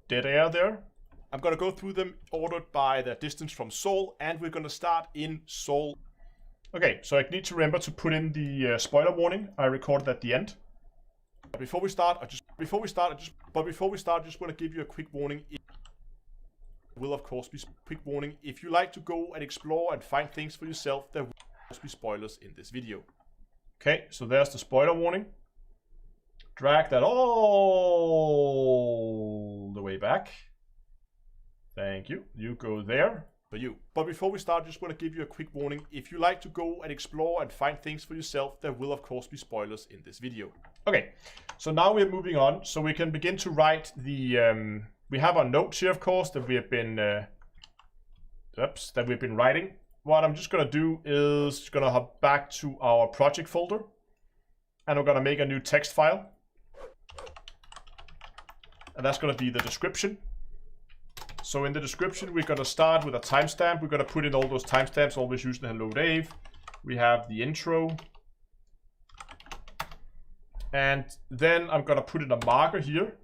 dead air there. I'm going to go through them ordered by their distance from Seoul, and we're going to start in Seoul. Okay, so I need to remember to put in the spoiler warning I recorded at the end. But before we start, I just want to give you a quick warning. It will of course be a quick warning. If you like to go and explore and find things for yourself, there will be spoilers in this video. Okay, so there's the spoiler warning. Drag that all the way back. Thank you. You go there for you. But before we start, I just want to give you a quick warning. If you like to go and explore and find things for yourself, there will of course be spoilers in this video. Okay, so now we're moving on. So we can begin to write the... we have our notes here, of course, that we have been... writing. What I'm just going to do is going to hop back to our project folder. And we're going to make a new text file. And that's going to be the description. So in the description, we're going to start with a timestamp. We're going to put in all those timestamps, always using Hello Dave. We have the intro. And then I'm going to put in a marker here.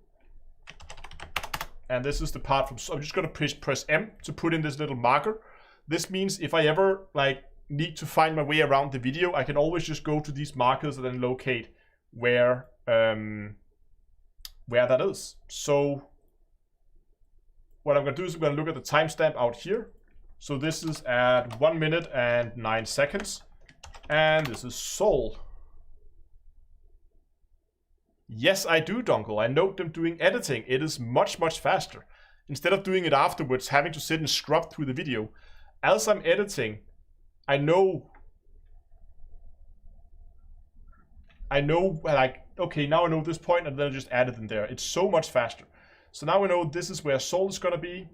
And this is the part from... So I'm just going to press M to put in this little marker. This means if I ever need to find my way around the video, I can always just go to these markers and then locate where that is. So what I'm going to do is I'm going to look at the timestamp out here. So this is at 1 minute and 9 seconds. And this is Seoul. Yes, I do, Dunkel. I note them doing editing. It is much, much faster. Instead of doing it afterwards, having to sit and scrub through the video. As I'm editing, I know like, okay, now I know this point, and then I just add it in there. It's so much faster. So now we know this is where Seoul is going to be.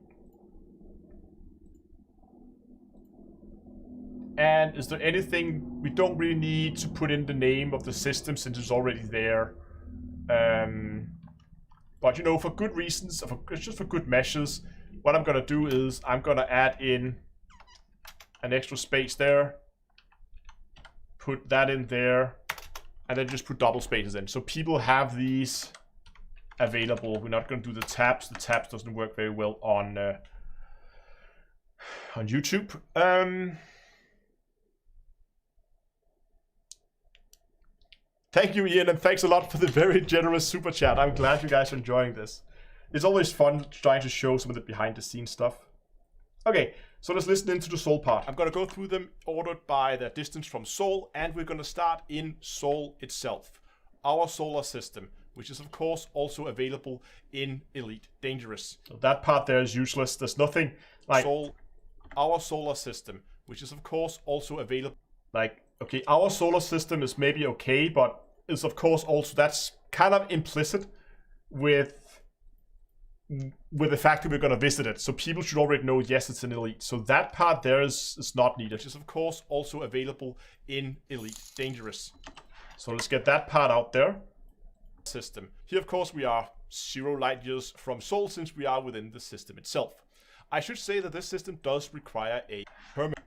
And is there anything we don't really need to put in the name of the system since it's already there? But you know, for good reasons, just for good measures, what I'm going to do is I'm going to add in an extra space there. Put that in there. and then just put double spaces in. So people have these available. We're not going to do the tabs. The tabs doesn't work very well on YouTube. Thank you, Ian, and thanks a lot for the very generous super chat. I'm glad you guys are enjoying this. It's always fun trying to show some of the behind the scenes stuff. Okay, so let's listen into the Sol part. I'm going to go through them ordered by their distance from Sol, and we're going to start in Sol itself, our solar system, which is of course also available in Elite Dangerous. So that part there is useless. There's nothing like Sol, our solar system, which is of course also available. Like, okay, our solar system is maybe okay, but is of course also, that's kind of implicit with the fact that we're going to visit it. So people should already know, yes, it's an Elite. So that part there is not needed. Which is of course also available in Elite Dangerous. So let's get that part out there. System. Here of course we are 0 light years from Sol, since we are within the system itself. I should say that this system does require a permit.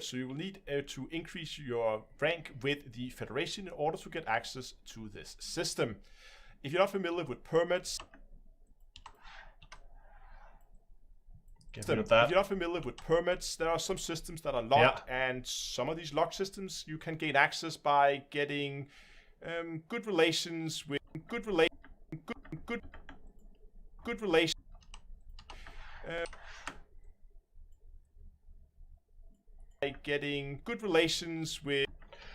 So you will need to increase your rank with the Federation in order to get access to this system. If you're not familiar with permits, there are some systems that are locked, and some of these locked systems you can gain access by getting good relations with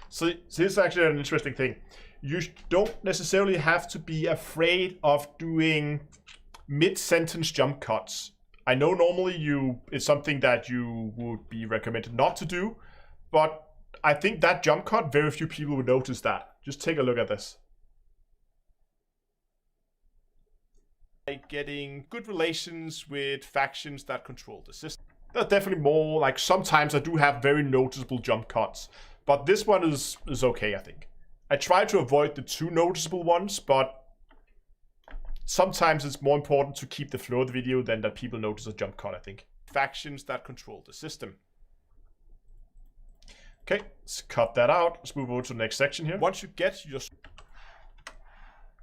So this is actually an interesting thing. You don't necessarily have to be afraid of doing mid-sentence jump cuts. I know normally it's something that you would be recommended not to do, but I think that jump cut, very few people would notice that. Just take a look at this. Getting good relations with factions that control the system. There's definitely more, like sometimes I do have very noticeable jump cuts, but this one is okay, I think. I try to avoid the too noticeable ones, but sometimes it's more important to keep the flow of the video than that people notice a jump cut, I think. Factions that control the system. Okay, let's cut that out. Let's move over to the next section here. Once you get your...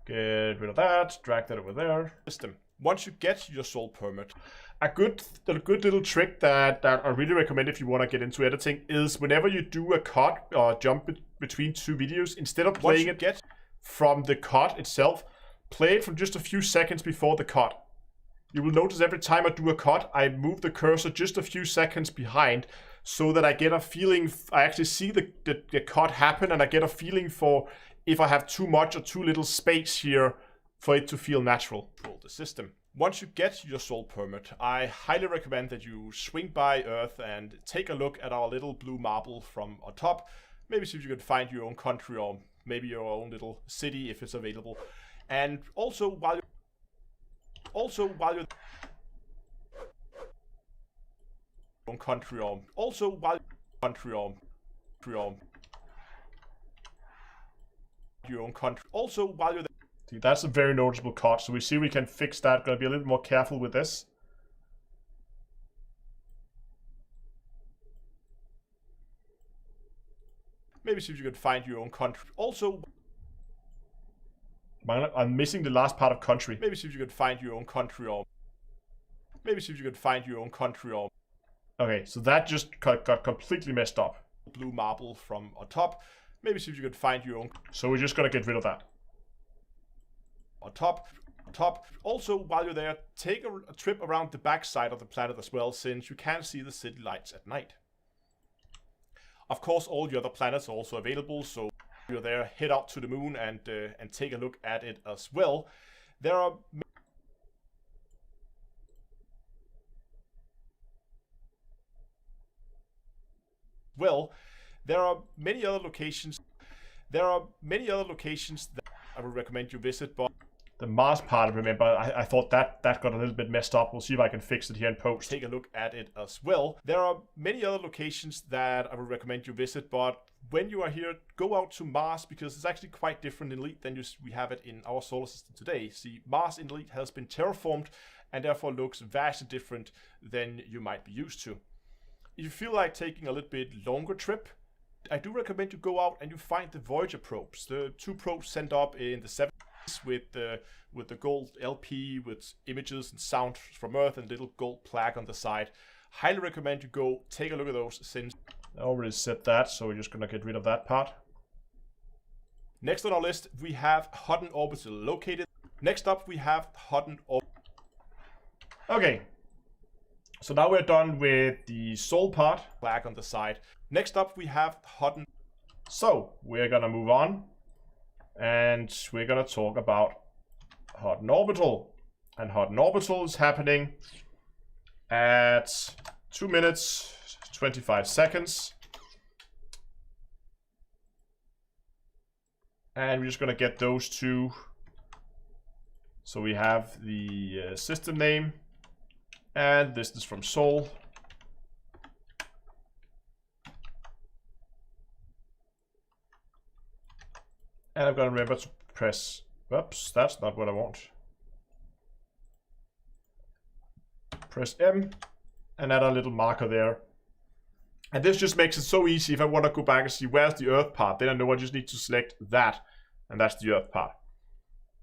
Get rid of that, drag that over there. System. Once you get your Sol permit, a good little trick that I really recommend if you want to get into editing is whenever you do a cut or jump between two videos, instead of playing it from the cut itself, play it from just a few seconds before the cut. You will notice every time I do a cut, I move the cursor just a few seconds behind so that I get a feeling, I actually see the cut happen, and I get a feeling for if I have too much or too little space here for it to feel natural. The system. Once you get your Sol permit, I highly recommend that you swing by Earth and take a look at our little blue marble from on top. Maybe see if you can find your own country, or maybe your own little city if it's available. And also while you're own country, or also while your own country, also while you're there. See, that's a very noticeable cut, so we see we can fix that. Gonna be a little more careful with this. Maybe see if you can find your own country. Also, I'm missing the last part of country. Maybe see if you can find your own country, or maybe see if you can find your own country, or... Okay, so that just got completely messed up. Blue marble from on top. Maybe see if you can find your own... So we're just gonna get rid of that. On top. Also, while you're there, take a trip around the back side of the planet as well, since you can see the city lights at night. Of course, all the other planets are also available, so you're there, head out to the moon and take a look at it as well. There are many other locations. That I would recommend you visit, but the Mars part, remember, I thought that got a little bit messed up. We'll see if I can fix it here in post. Take a look at it as well. There are many other locations that I would recommend you visit, but when you are here, go out to Mars, because it's actually quite different in Elite than we have it in our solar system today. See, Mars in Elite has been terraformed and therefore looks vastly different than you might be used to. if you feel like taking a little bit longer trip, I do recommend you go out and you find the Voyager probes. The 2 probes sent up in the 70s with the gold LP with images and sound from Earth and little gold plaque on the side. Highly recommend you go take a look at those, since I already said that, so we're just gonna get rid of that part. Next on our list, we have Hutton Orbital located. Next up, we have Hutton Orbital. Okay, so now we're done with the Sol part. Flag on the side. Next up, we have Hutton. So we're gonna move on, and we're gonna talk about Hutton Orbital. And Hutton Orbital is happening at 2 minutes 25 seconds. And we're just gonna get those 2. So we have the system name, and this is from Sol. And I'm gonna remember to press, oops, that's not what I want. Press M and add a little marker there. And this just makes it so easy. If I want to go back and see where's the Earth part, then I know I just need to select that, and that's the Earth part,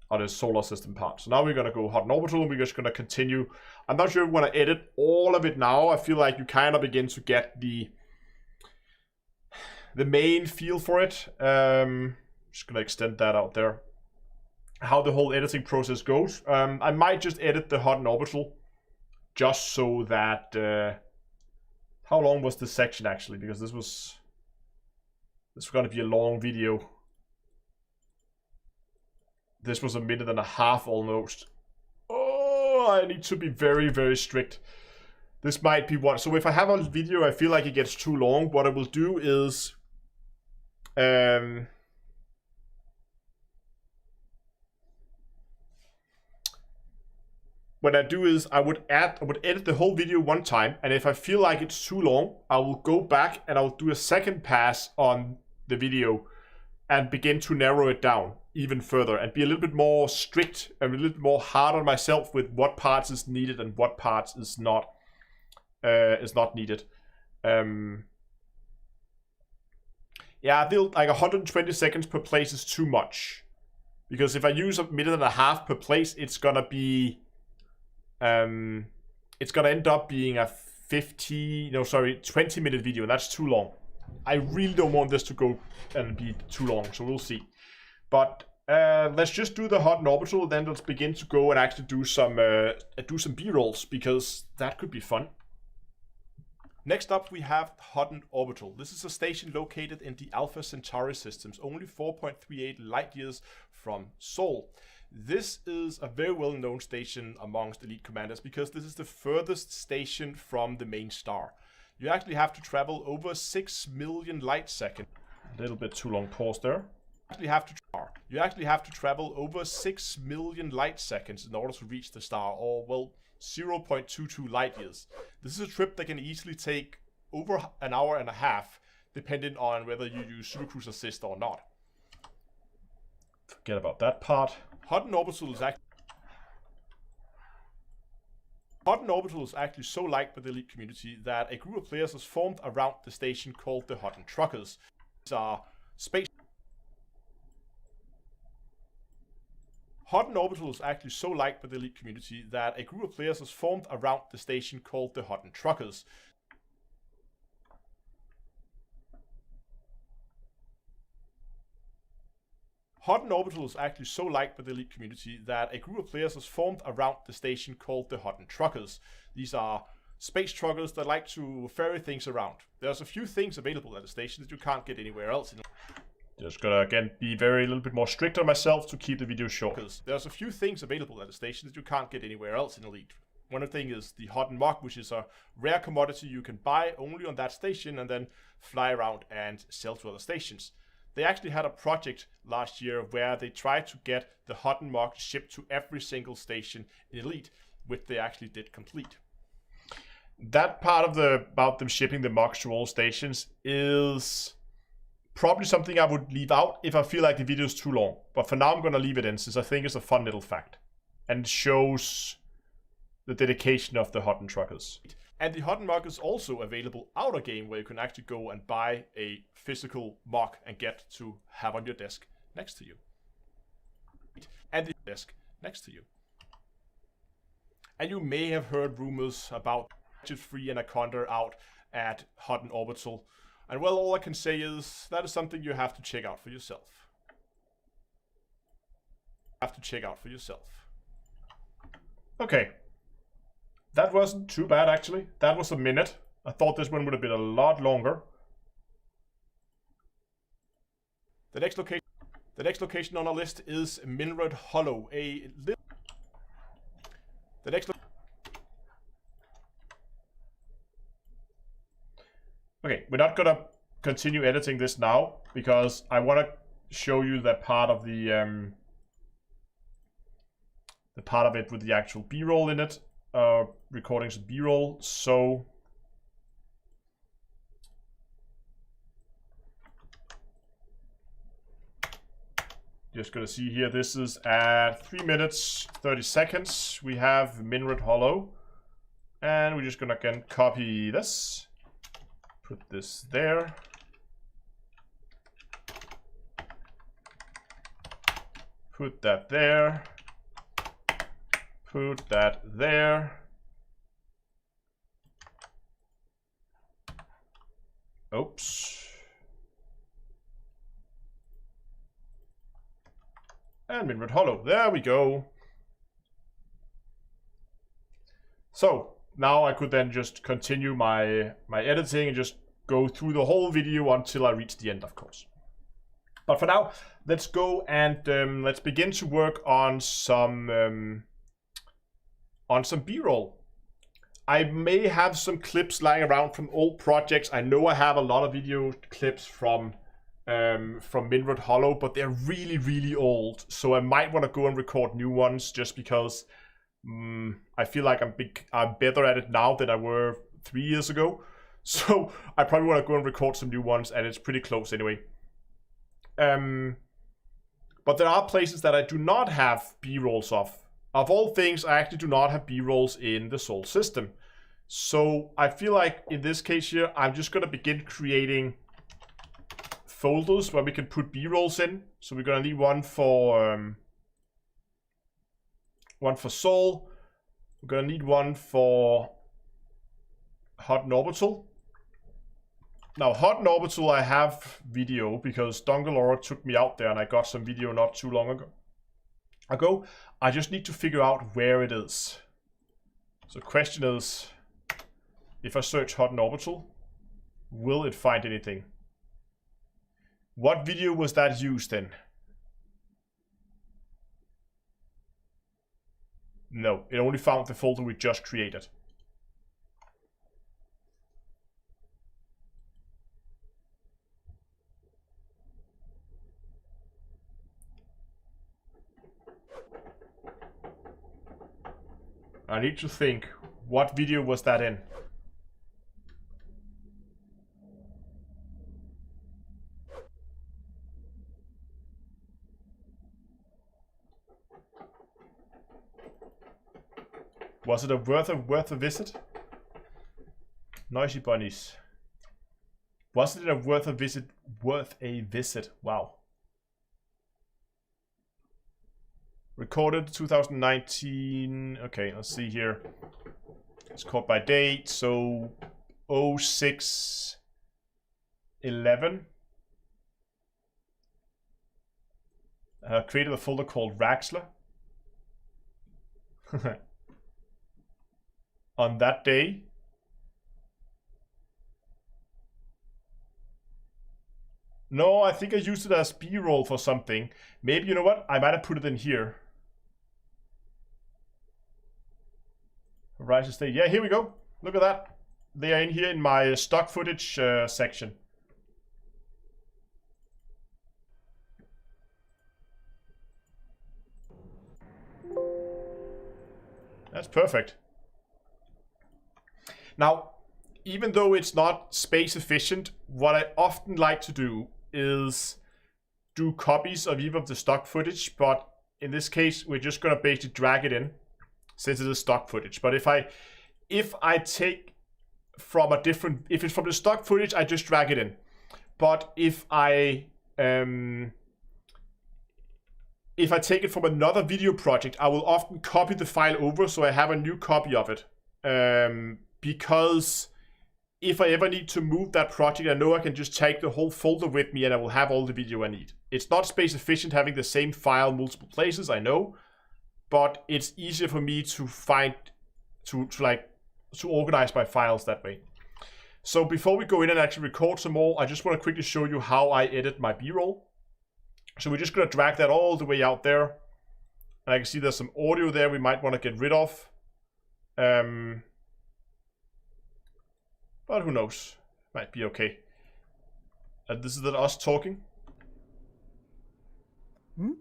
or the solar system part. So now we're going to go Hutton Orbital, and we're just going to continue. I'm not sure if we want to edit all of it now. I feel like you kind of begin to get the main feel for it. Just going to extend that out there. How the whole editing process goes. I might just edit the Hutton Orbital just so that... how long was this section actually? Because this was going to be a long video. This was 1.5 minutes almost. Oh, I need to be very, very strict. This might be one. So if I have a video, I feel like it gets too long. What I will do is, what I do is I would edit the whole video one time, and if I feel like it's too long, I will go back and I will do a second pass on the video and begin to narrow it down even further and be a little bit more strict and a little bit more hard on myself with what parts is needed and what parts is not needed. Yeah, I feel like 120 seconds per place is too much, because if I use 1.5 minutes per place, it's gonna be it's gonna end up being a 20-minute video, and that's too long. I really don't want this to go and be too long, so we'll see. But let's just do the Hutton Orbital, then let's begin to go and actually do some B-rolls, because that could be fun. Next up, we have Hutton Orbital. This is a station located in the Alpha Centauri systems, only 4.38 light years from Sol. This is a very well-known station amongst elite commanders because this is the furthest station from the main star. You actually have to travel over 6 million light seconds. A little bit too long pause there. You actually have to travel over 6 million light seconds in order to reach the star, or well, 0.22 light years. This is a trip that can easily take over 1.5 hours, depending on whether you use Supercruise Assist or not. Forget about that part. Hutton Orbital is actually so liked by the elite community that a group of players has formed around the station called the Hutton Truckers. These are space. Hutton Orbital is actually so liked by the elite community that a group of players has formed around the station called the Hutton Truckers. Hutton Orbital is actually so liked by the elite community that a group of players has formed around the station called the Hutton Truckers. These are space truckers that like to ferry things around. There's a few things available at the station that you can't get anywhere else. Just gonna again be a little bit more strict on myself to keep the video short. There's a few things available at the station that you can't get anywhere else in Elite. One of the things is the Hutton Mug, which is a rare commodity you can buy only on that station and then fly around and sell to other stations. They actually had a project last year where they tried to get the Hutton Mug shipped to every single station in Elite, which they actually did complete. That part of about them shipping the mugs to all stations is probably something I would leave out if I feel like the video is too long. But for now I'm going to leave it in, since I think it's a fun little fact. And it shows the dedication of the Hutton Truckers. And the Hutton mug is also available out of game, where you can actually go and buy a physical mug and get to have on your desk next to you. And the desk next to you. And you may have heard rumors about Free Anaconda out at Hutton Orbital. And well, all I can say is that is something you have to check out for yourself. Okay. That wasn't too bad, actually. That was a minute. I thought this one would have been a lot longer. The next location on our list is Minred Hollow. Okay, we're not gonna continue editing this now because I want to show you that part of the part of it with the actual B-roll in it. Recordings of B-roll, so just gonna see here, this is at 3 minutes 30 seconds. We have Minred Hollow, and we're just gonna again copy this, put this there, put that there, put that there. Oops. And Minred Hollow. There we go. So now I could then just continue my editing and just go through the whole video until I reach the end, of course. But for now, let's go and let's begin to work on some B-roll. I may have some clips lying around from old projects. I know I have a lot of video clips from Minred Hollow, but they're really, really old. So I might want to go and record new ones just because I feel like I'm better at it now than I were 3 years ago. So I probably want to go and record some new ones, and it's pretty close anyway. But there are places that I do not have B-rolls of. Of all things, I actually do not have B-rolls in the Sol system. So I feel like in this case here, I'm just going to begin creating folders where we can put B-rolls in. So we're going to need one for Sol. We're going to need one for Hutton Orbital. Now, Hutton Orbital, I have video because Dongalora took me out there and I got some video not too long ago. I just need to figure out where it is. So the question is, if I search Hutton Orbital, will it find anything? What video was that used in? No, it only found the folder we just created. I need to think, what video was that in? Was it worth a visit? Noisy bunnies. Wasn't it worth a visit? Wow. Recorded 2019. Okay, let's see here. It's caught by date, so 06/11. Created a folder called Raxler. On that day. No, I think I used it as B-roll for something. Maybe, you know what? I might have put it in here. Horizon State. Yeah, here we go. Look at that. They are in here in my stock footage section. That's perfect. Now, even though it's not space efficient, what I often like to do is do copies of either of the stock footage, but in this case, we're just going to basically drag it in since it is stock footage. But if I take from a different, if it's from the stock footage, I just drag it in. But if I take it from another video project, I will often copy the file over so I have a new copy of it. Because if I ever need to move that project, I know I can just take the whole folder with me and I will have all the video I need. It's not space efficient having the same file multiple places, I know, but it's easier for me to find, to organize my files that way. So before we go in and actually record some more, I just want to quickly show you how I edit my B-roll. So we're just going to drag that all the way out there. And I can see there's some audio there we might want to get rid of. But who knows? Might be okay. This is us talking. Hmm?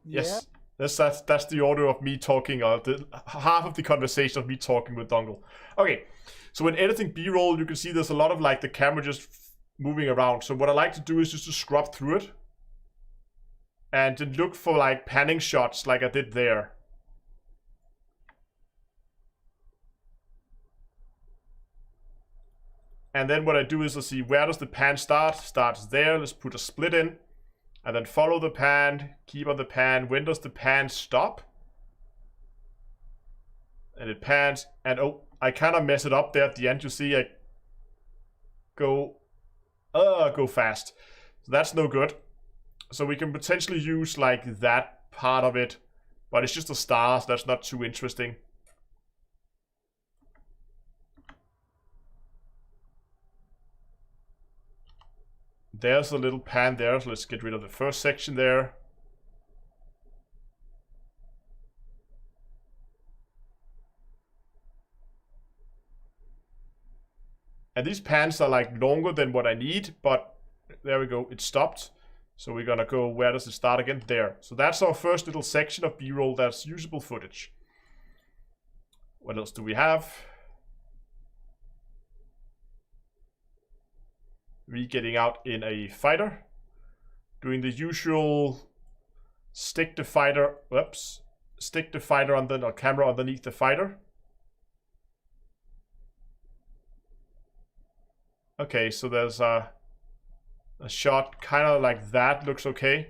Yes. Yeah. That's the audio of me talking, or half of the conversation of me talking with Dongle. Okay, so when editing B-roll, you can see there's a lot of like the camera just moving around. So what I like to do is just to scrub through it. And to look for like panning shots like I did there. And then what I do is I see where does the pan start? Starts there, let's put a split in. And then follow the pan, keep on the pan. When does the pan stop? And it pans, and oh, I kind of mess it up there at the end. You see I go fast. So that's no good. So we can potentially use like that part of it, but it's just a star, so that's not too interesting. There's a little pan there, so let's get rid of the first section there. And these pans are like longer than what I need, but there we go, it stopped. So we're gonna go, where does it start again? There. So that's our first little section of B-roll that's usable footage. What else do we have? Me getting out in a fighter. Doing the usual stick the fighter on the camera underneath the fighter. Okay, so there's a shot kind of like that, looks okay.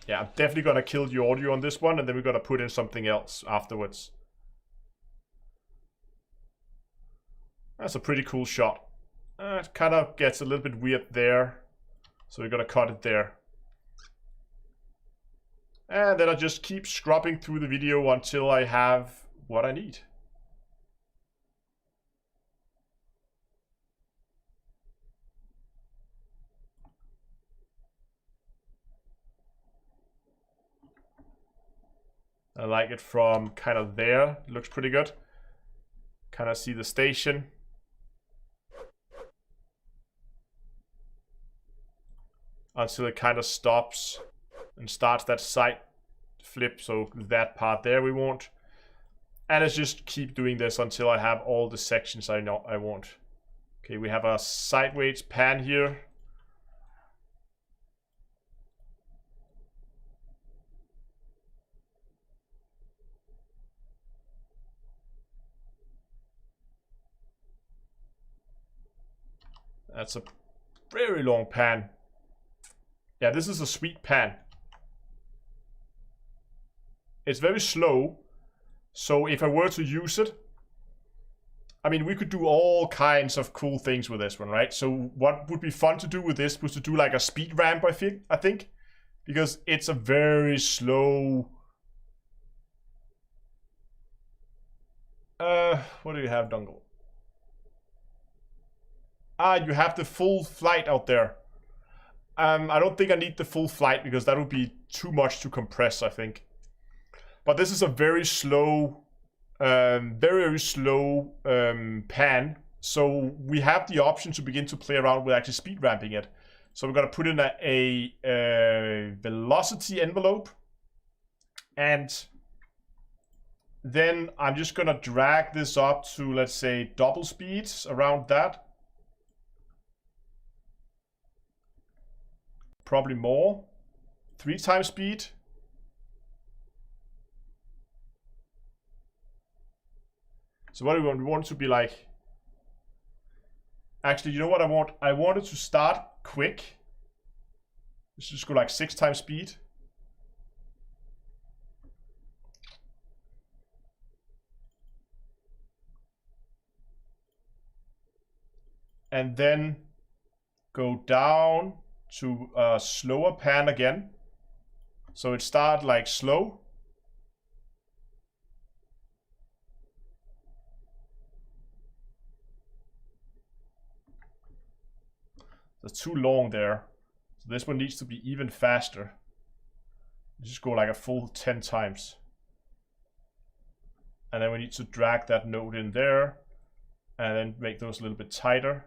Yeah, I'm definitely gonna kill the audio on this one, and then we're gonna put in something else afterwards. That's a pretty cool shot. It kind of gets a little bit weird there, so we're gonna cut it there. And then I just keep scrubbing through the video until I have what I need. I like it from kind of there. It looks pretty good. Kind of see the station. Until it kind of stops and starts that side flip, so that part there we want. And let's just keep doing this until I have all the sections I know I want. Okay, we have a sideways pan here. That's a very long pan. Yeah, this is a sweet pan. It's very slow, so if I were to use it, I mean, we could do all kinds of cool things with this one, right? So what would be fun to do with this was to do like a speed ramp, I think, because it's a very slow. What do you have, Dongle? Ah, you have the full flight out there. I don't think I need the full flight because that would be too much to compress, I think. But this is a very slow, very slow pan. So we have the option to begin to play around with actually speed ramping it. So we're gonna put in a velocity envelope, and then I'm just gonna drag this up to, let's say, double speeds around that. probably more. 3 times speed. So what do we want? We want it to be like... Actually, you know what I want? I want it to start quick. Let's just go like 6 times speed. And then go down to a slower pan again. So it starts like slow. That's too long there. So this one needs to be even faster. Just go like a full 10 times. And then we need to drag that node in there. And then make those a little bit tighter.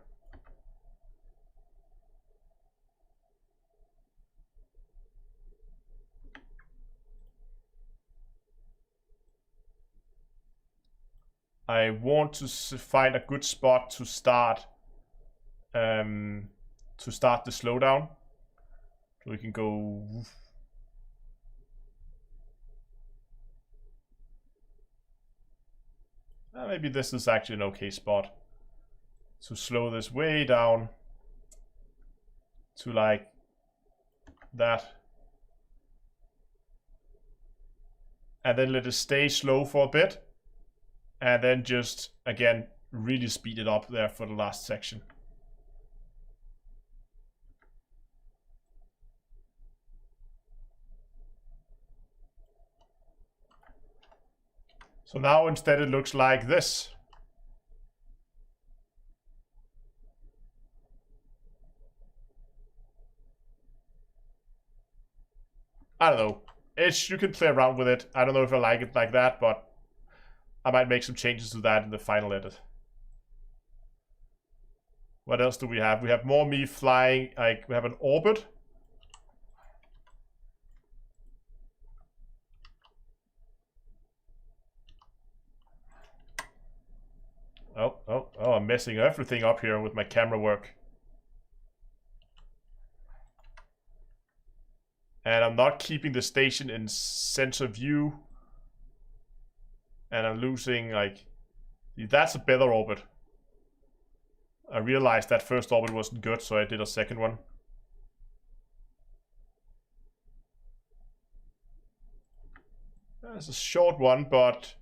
I want to find a good spot to start the slowdown. So we can go. Maybe this is actually an okay spot to slow this way down to like that. And then let it stay slow for a bit. And then just, again, really speed it up there for the last section. So now instead it looks like this. I don't know. You can play around with it. I don't know if I like it like that, but I might make some changes to that in the final edit. What else do we have? We have more me flying, like we have an orbit. Oh, I'm messing everything up here with my camera work. And I'm not keeping the station in center view. And I'm losing, like, that's a better orbit. I realized that first orbit wasn't good, so I did a second one. It's a short one, but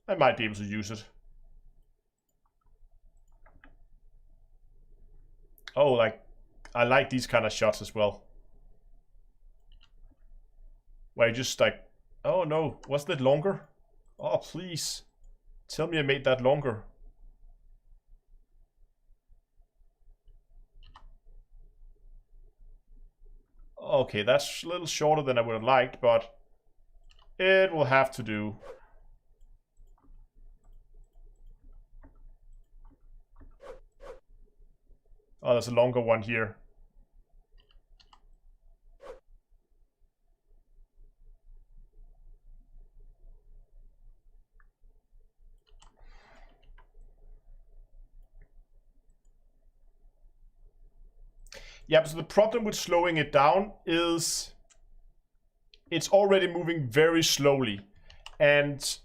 I might be able to use it. Oh, like, I like these kind of shots as well. Where you just like, oh no, wasn't it longer? Oh, please. Tell me I made that longer. Okay, that's a little shorter than I would have liked, but it will have to do. Oh, there's a longer one here. Yeah, so the problem with slowing it down is it's already moving very slowly. And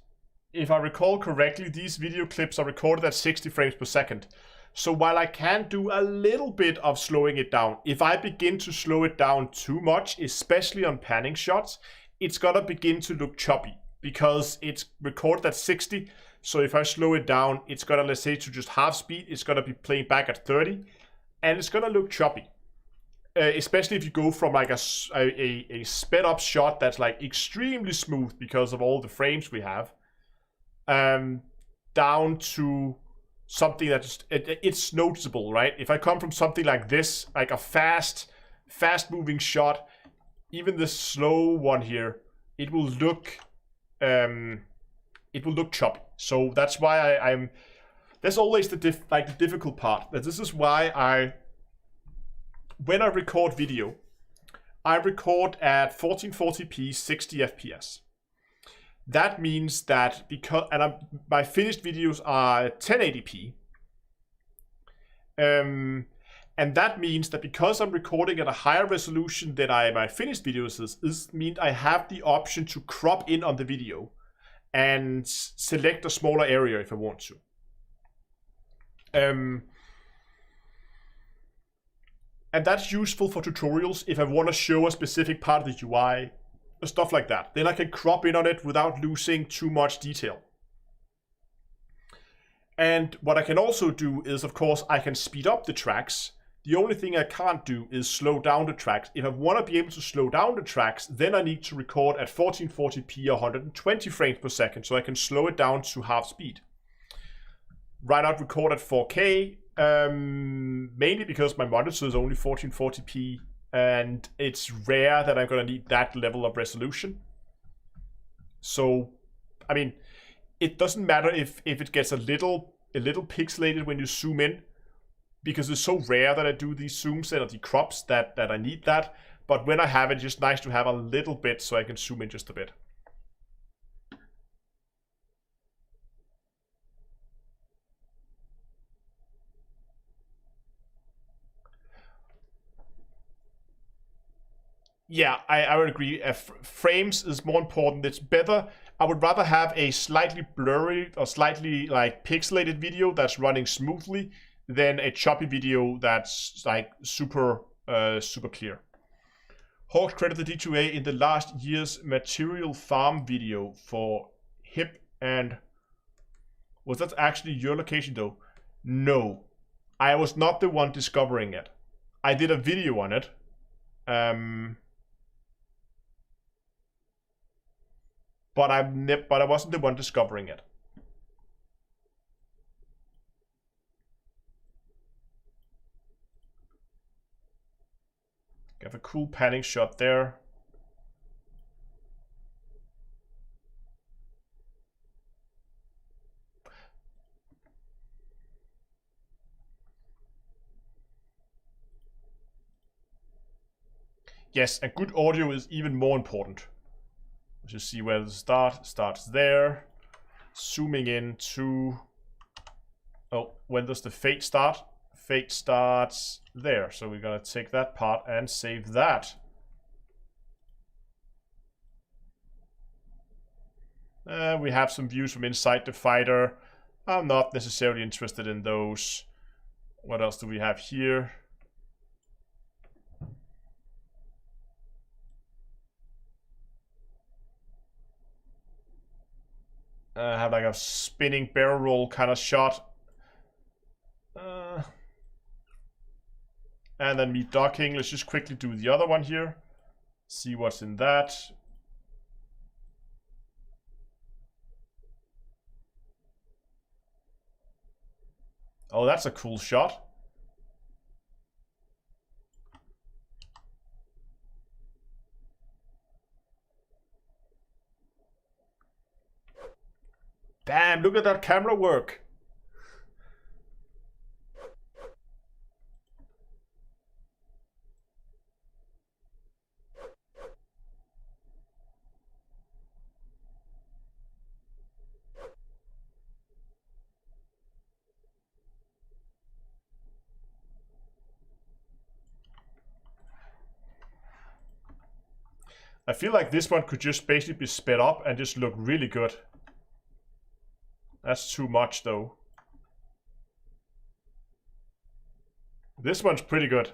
if I recall correctly, these video clips are recorded at 60 frames per second. So while I can do a little bit of slowing it down, if I begin to slow it down too much, especially on panning shots, it's gonna begin to look choppy because it's recorded at 60. So if I slow it down, it's gonna, let's say, to just half speed, it's gonna be playing back at 30 and it's gonna look choppy. Especially if you go from like a sped up shot that's like extremely smooth because of all the frames we have, down to something that just it's noticeable, right? If I come from something like this, like a fast moving shot, even the slow one here, it will look choppy. So that's why I'm there's always the difficult part. This is why when I record video, I record at 1440p 60 fps. That means that my finished videos are 1080p, and And that means that because I'm recording at a higher resolution than my finished videos is means I have the option to crop in on the video and select a smaller area if I want to. And that's useful for tutorials if I want to show a specific part of the UI, stuff like that. Then I can crop in on it without losing too much detail. And what I can also do is, of course, I can speed up the tracks. The only thing I can't do is slow down the tracks. If I want to be able to slow down the tracks, then I need to record at 1440p or 120 frames per second, so I can slow it down to half speed. Right now, I record at 4K, mainly because my monitor is only 1440p, and it's rare that I'm going to need that level of resolution. So, I mean, it doesn't matter if it gets a little pixelated when you zoom in, because it's so rare that I do these zooms and the crops that I need that. But when I have it, it's just nice to have a little bit so I can zoom in just a bit. Yeah, I would agree. Frames is more important. It's better. I would rather have a slightly blurry or slightly like pixelated video that's running smoothly than a choppy video that's like super clear. Hawks credit the D2A in the last year's material farm video for HIP, and was that actually your location though? No, I was not the one discovering it. I did a video on it. But I wasn't the one discovering it. Have a cool panning shot there. Yes, and good audio is even more important. Let's just see where the starts there. Zooming in to... Oh, when does the fade start? Fade starts there. So we're gonna take that part and save that. We have some views from inside the fighter. I'm not necessarily interested in those. What else do we have here? Have like a spinning barrel roll kind of shot. And then me docking. Let's just quickly do the other one here. See what's in that. Oh, that's a cool shot. Damn, look at that camera work. I feel like this one could just basically be sped up and just look really good. That's too much though. This one's pretty good.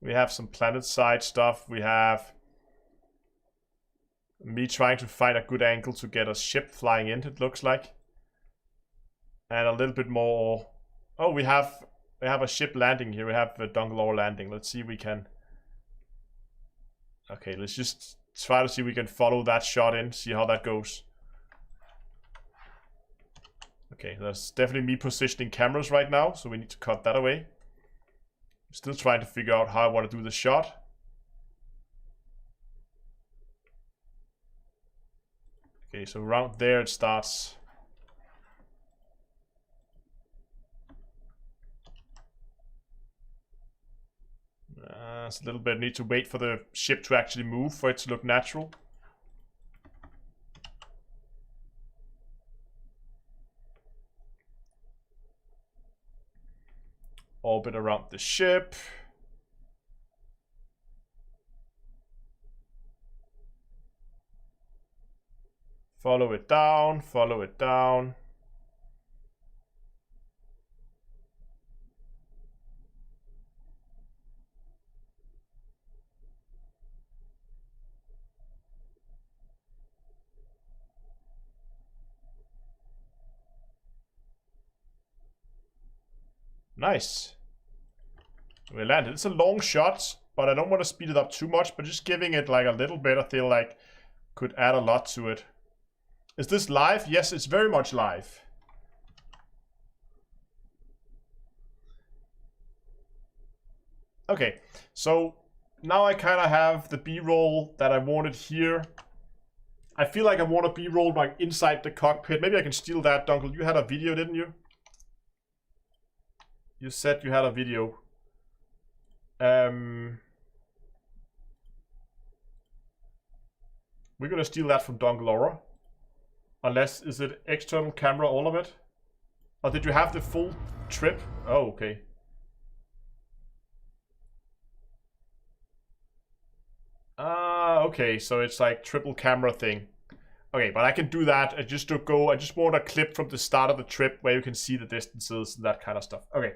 We have some planet side stuff. We have me trying to find a good angle to get a ship flying in, it looks like. And a little bit more... Oh, we have a ship landing here. We have a Dungalore landing. Let's see if we can... Okay, let's just try to see if we can follow that shot in, see how that goes. Okay, that's definitely me positioning cameras right now, so we need to cut that away. Still trying to figure out how I want to do the shot. Okay, so around there it starts. It's a little bit, need to wait for the ship to actually move for it to look natural. Orbit around the ship. Follow it down, follow it down. Nice. We landed. It's a long shot, but I don't want to speed it up too much, but just giving it like a little bit, I feel like could add a lot to it. Is this live? Yes, it's very much live. Okay, so now I kind of have the B-roll that I wanted here. I feel like I want a B-roll like inside the cockpit. Maybe I can steal that, Dunkel. You had a video, didn't you? You said you had a video. We're gonna steal that from Dunkel. Unless, is it external camera, all of it? Or did you have the full trip? Oh, okay. Okay, so it's like triple camera thing. Okay, but I can do that. I just want a clip from the start of the trip where you can see the distances and that kind of stuff. Okay.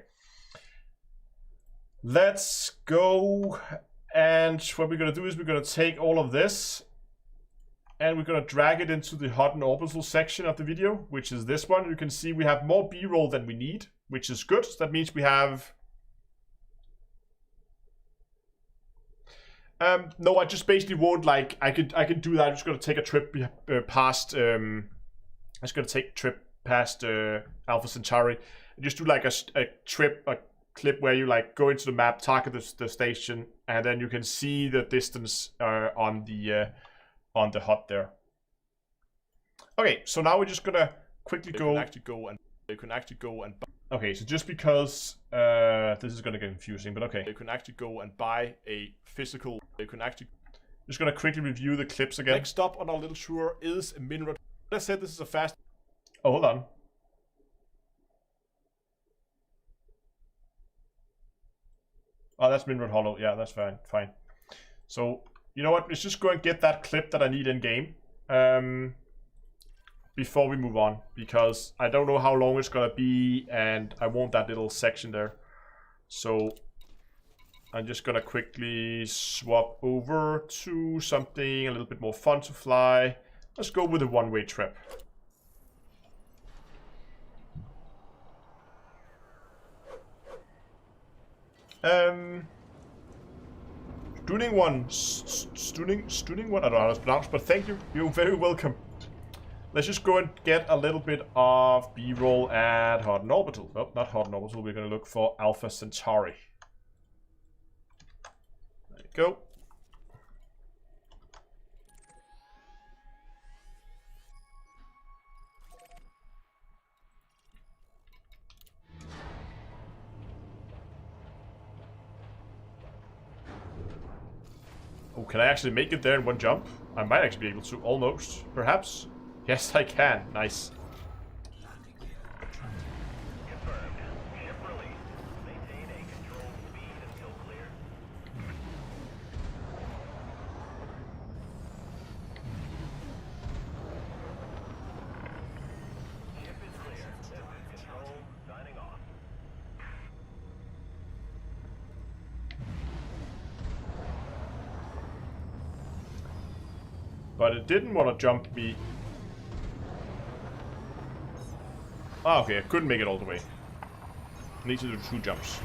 Let's go. And what we're gonna do is we're gonna take all of this and we're gonna drag it into the hot and orbital section of the video, which is this one. You can see we have more B-roll than we need, which is good. So that means we have... no, I just basically won't like, I can do that. I'm just gonna take a trip past, I'm just gonna take a trip past Alpha Centauri and just do like a clip where you like go into the map, target the station, and then you can see the distance on the HUD there. Okay, so now we're just gonna quickly go. You can actually go and. Okay, so just because this is gonna get confusing, but okay. You can actually go and buy a physical. You can actually. Just gonna quickly review the clips again. Next up on our little tour is Minrod. I said this is a fast. Oh, hold on. Oh, that's Minrod Hollow. Yeah, that's fine. Fine. So, you know what? Let's just go and get that clip that I need in game. Before we move on. Because I don't know how long it's gonna be. And I want that little section there. So, I'm just gonna quickly swap over to something a little bit more fun to fly. Let's go with a one-way trip. Stunning one. Stunning one. I don't know how it's pronounced, but thank you. You're very welcome. Let's just go and get a little bit of B-roll at hot and orbital. Oh, not hot and orbital. We're going to look for Alpha Centauri. There you go. Oh, can I actually make it there in one jump? I might actually be able to, almost, perhaps. Yes, I can. Nice. But it didn't want to jump me. Ah, okay, I couldn't make it all the way. I need to do 2 jumps.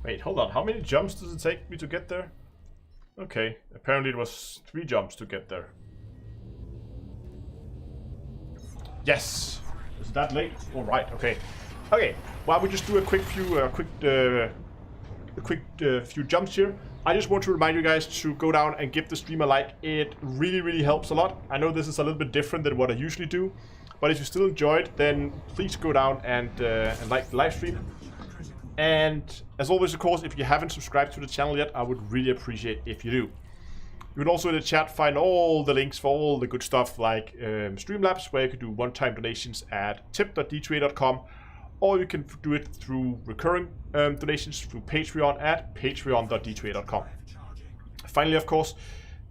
Wait, hold on. How many jumps does it take me to get there? Okay, apparently it was 3 jumps to get there. Yes! Is it that late? Alright, okay. Okay, well, we just do a quick few jumps here. I just want to remind you guys to go down and give the stream a like. It really, really helps a lot. I know this is a little bit different than what I usually do, but if you still enjoyed, then please go down and like the live stream. And as always, of course, if you haven't subscribed to the channel yet, I would really appreciate if you do. You can also in the chat find all the links for all the good stuff like Streamlabs, where you can do one-time donations at tip.d2a.com, or you can do it through recurring donations through Patreon at patreon.d2a.com. Finally, of course,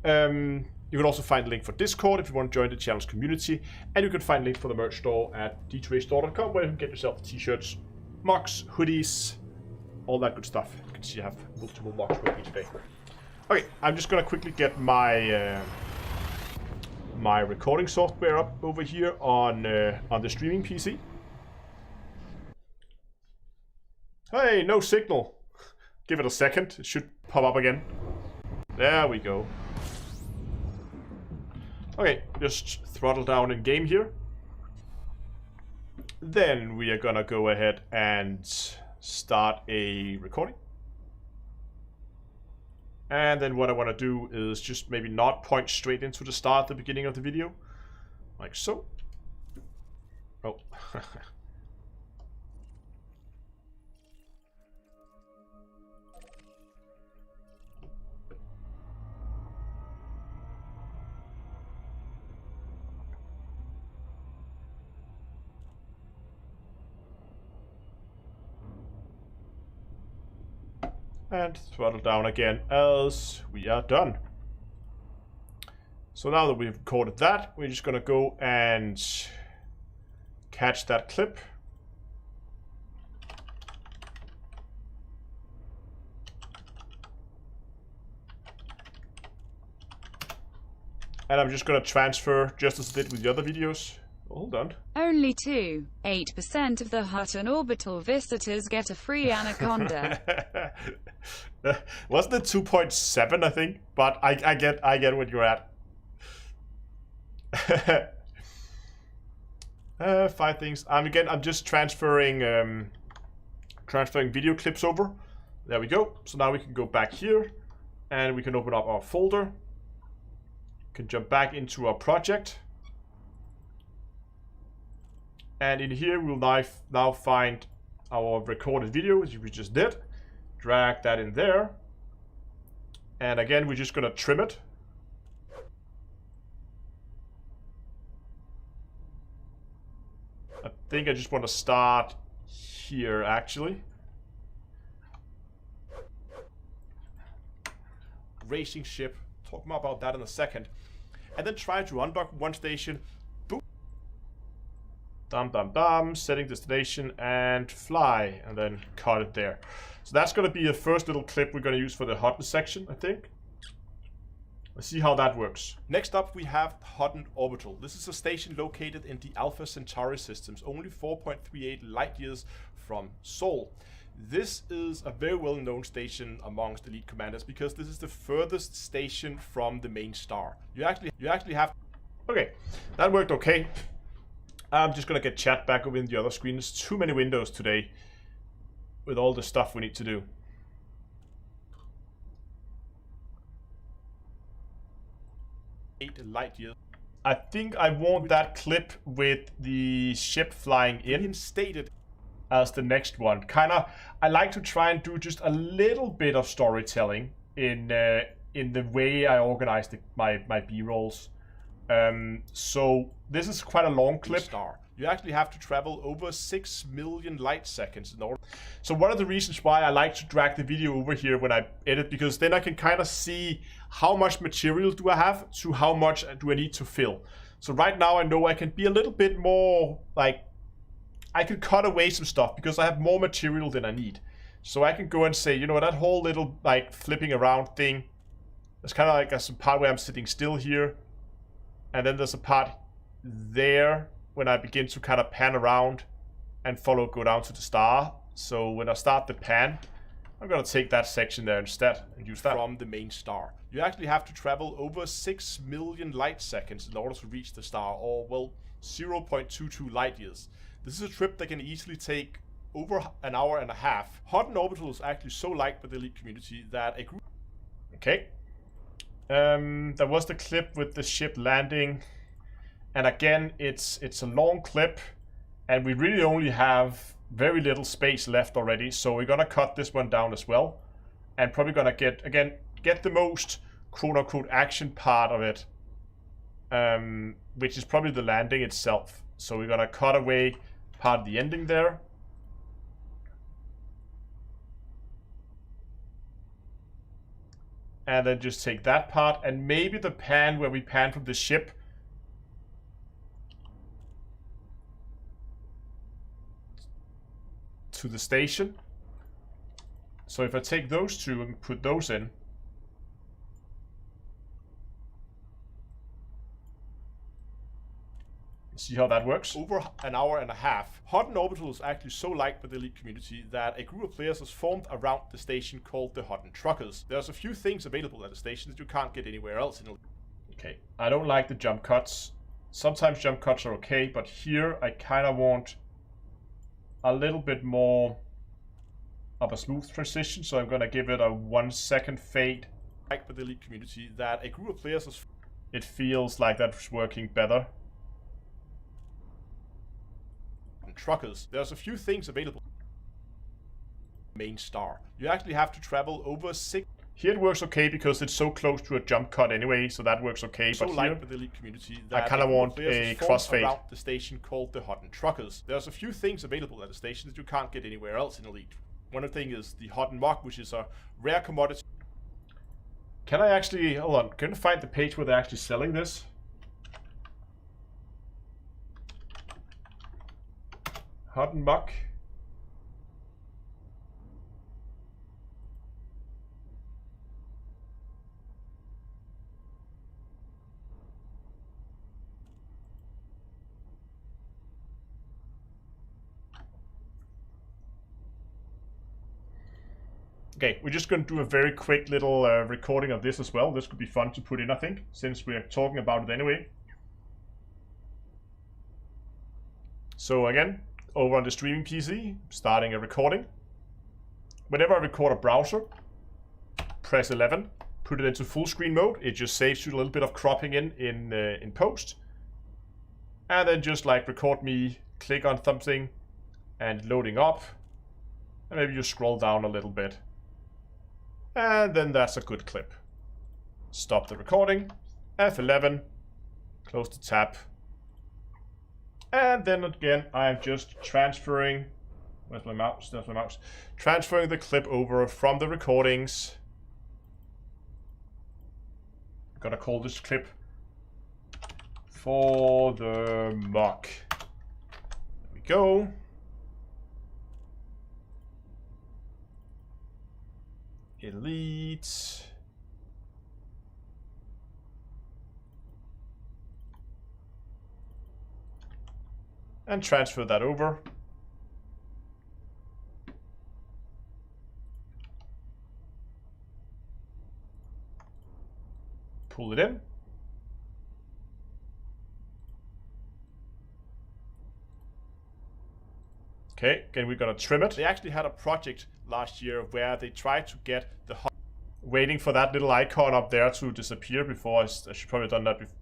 you can also find a link for Discord if you want to join the channel's community, and you can find a link for the merch store at d2astore.com, where you can get yourself t-shirts, mugs, hoodies, all that good stuff. You can see I have multiple mugs with me today. Okay, I'm just gonna quickly get my my recording software up over here on the streaming PC. Hey, no signal. Give it a second. It should pop up again. There we go. Okay, just throttle down in game here. Then we are gonna go ahead and start a recording. And then what I want to do is just maybe not point straight into the start at the beginning of the video. Like so. Oh. And throttle down again as we are done. So now that we've recorded that, we're just gonna go and catch that clip. And I'm just gonna transfer just as I did with the other videos. Hold on. Only 8% of the Hutton orbital visitors get a free anaconda. Wasn't it 2.7, I think? But I get what you're at. 5 things. Again, I'm just transferring video clips over. There we go. So now we can go back here, and we can open up our folder. Can jump back into our project. And in here, we'll now find our recorded video, as we just did. Drag that in there. And again, we're just going to trim it. I think I just want to start here, actually. Racing ship. Talk more about that in a second. And then try to undock one station. Dum dum dum, setting destination and fly, and then cut it there. So that's going to be the first little clip we're going to use for the Hutton section, I think. Let's see how that works. Next up, we have Hutton Orbital. This is a station located in the Alpha Centauri systems, only 4.38 light years from Sol. This is a very well-known station amongst elite commanders because this is the furthest station from the main star. You actually have. Okay, that worked okay. I'm just gonna get chat back over in the other screen. There's too many windows today with all the stuff we need to do. Light years. I think I want that clip with the ship flying in stated as the next one. I like to try and do just a little bit of storytelling in the way I organize my B-rolls. So this is quite a long clip. You actually have to travel over 6 million light seconds in order. So one of the reasons why I like to drag the video over here when I edit, because then I can kind of see how much material do I have to how much do I need to fill. So right now I know I can be a little bit more like, I can cut away some stuff because I have more material than I need. So I can go and say, you know, that whole little like flipping around thing, there's kind of like a part where I'm sitting still here. And then there's a part there when I begin to kind of pan around and go down to the star. So when I start the pan, I'm gonna take that section there instead and use that from the main star. You actually have to travel over 6 million light seconds in order to reach the star, or well, 0.22 light years. This is a trip that can easily take over an hour and a half. Hutton Orbital is actually so liked by the elite community that a group... Okay. There was the clip with the ship landing. And again, it's a long clip. And we really only have very little space left already. So we're gonna cut this one down as well. And probably gonna get the most quote-unquote action part of it. Which is probably the landing itself. So we're gonna cut away part of the ending there. And then just take that part, and maybe the pan where we pan from the ship to the station. So if I take those two and put those in, see how that works? Over an hour and a half. Hutton Orbital is actually so liked by the elite community that a group of players has formed around the station called the Hutton Truckers. There's a few things available at the station that you can't get anywhere else in. Okay, I don't like the jump cuts. Sometimes jump cuts are okay, but here I kind of want a little bit more of a smooth transition, so I'm gonna give it a 1 second fade. Liked by the elite community that a group of players has... It feels like that's working better. Truckers. There's a few things available. Main star. You actually have to travel over 6... Here it works okay because it's so close to a jump cut anyway, so that works okay. So but here, the elite community that I kind of want a crossfade around the station called the Hutton Truckers. There's a few things available at the station that you can't get anywhere else in Elite. One of the things is the Hutton Mug, which is a rare commodity. Can I actually... Hold on. Can I find the page where they're actually selling this? Hutton Mug. Okay, we're just going to do a very quick little recording of this as well. This could be fun to put in, I think, since we're talking about it anyway. So again, over on the streaming PC, starting a recording. Whenever I record a browser, press 11, put it into full screen mode. It just saves you a little bit of cropping in post. And then just like record me, click on something and loading up. And maybe you scroll down a little bit. And then that's a good clip. Stop the recording, F11, close the tab. And then again, I'm just transferring, where's my mouse? There's my mouse. Transferring the clip over from the recordings. I'm gonna call this clip For the Mug. There we go. Elite. And transfer that over. Pull it in. Okay, again we're gonna trim it. They actually had a project last year where they tried to get the waiting for that little icon up there to disappear before I should probably have done that before.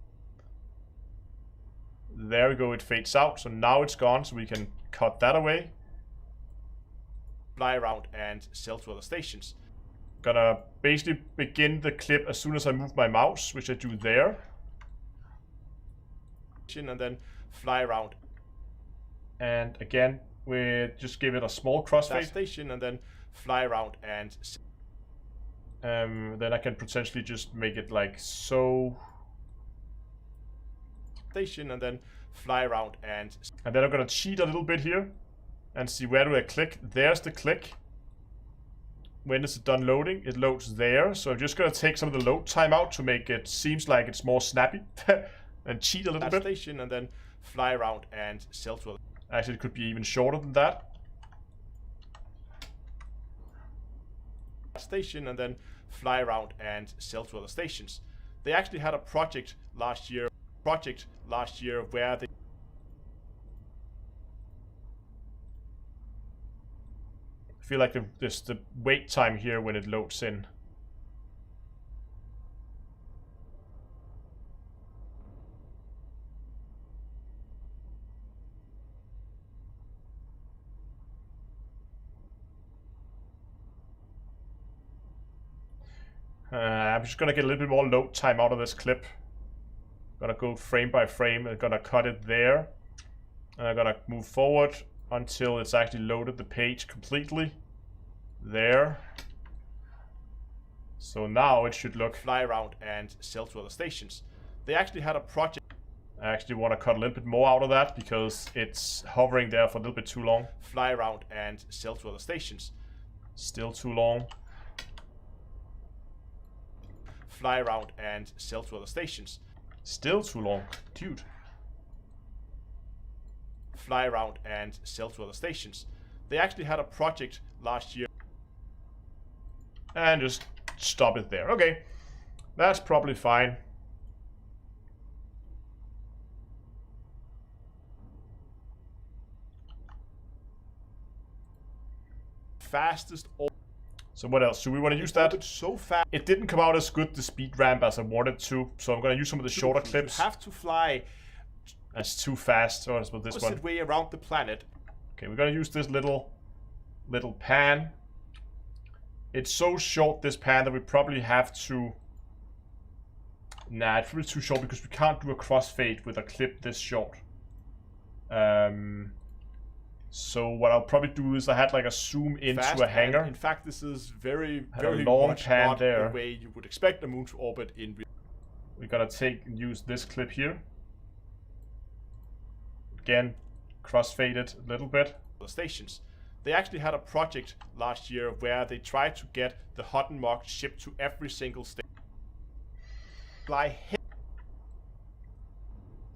There we go, it fades out, so now it's gone, so we can cut that away. Fly around and sell to other stations. Gonna basically begin the clip as soon as I move my mouse, which I do there. And then fly around. And again, we just give it a small crossfade. Station and then fly around and... then I can potentially just make it like so... Station and then fly around and then I'm gonna cheat a little bit here and see where do I click. There's the click. When is it done loading? It loads there, so I'm just gonna take some of the load time out to make it seems like it's more snappy and cheat a little bit. Station and then fly around and sell to other. Actually, it could be even shorter than that. station and then fly around and sell to other stations. They actually had a project last year where they I feel like there's the wait time here when it loads in. I'm just gonna get a little bit more load time out of this clip. Gonna go frame by frame and gonna cut it there. And I'm gonna move forward until it's actually loaded the page completely. There. So now it should look fly around and sell to other stations. They actually had a project. I actually want to cut a little bit more out of that because it's hovering there for a little bit too long. Fly around and sell to other stations. Still too long. Fly around and sell to other stations. Still too long, dude. Fly around and sell to other stations. They actually had a project last year. And just stop it there. Okay, that's probably fine. Fastest. So what else? Do we want to use that? It's so fast. It didn't come out as good the speed ramp as I wanted to, so I'm going to use some of the shorter clips. You have to fly. That's too fast. So that's what this one. Way around the planet. Okay, we're going to use this little pan. It's so short, this pan, that we probably have to. Nah, it's probably too short because we can't do a crossfade with a clip this short. So what I'll probably do is I had like a zoom into a hangar. In fact, this is very long pan not there. The way you would expect a moon to orbit in. We're gonna use this clip here. Again, crossfade it a little bit. The stations. They actually had a project last year where they tried to get the Hutton mark shipped to every single station. Fly.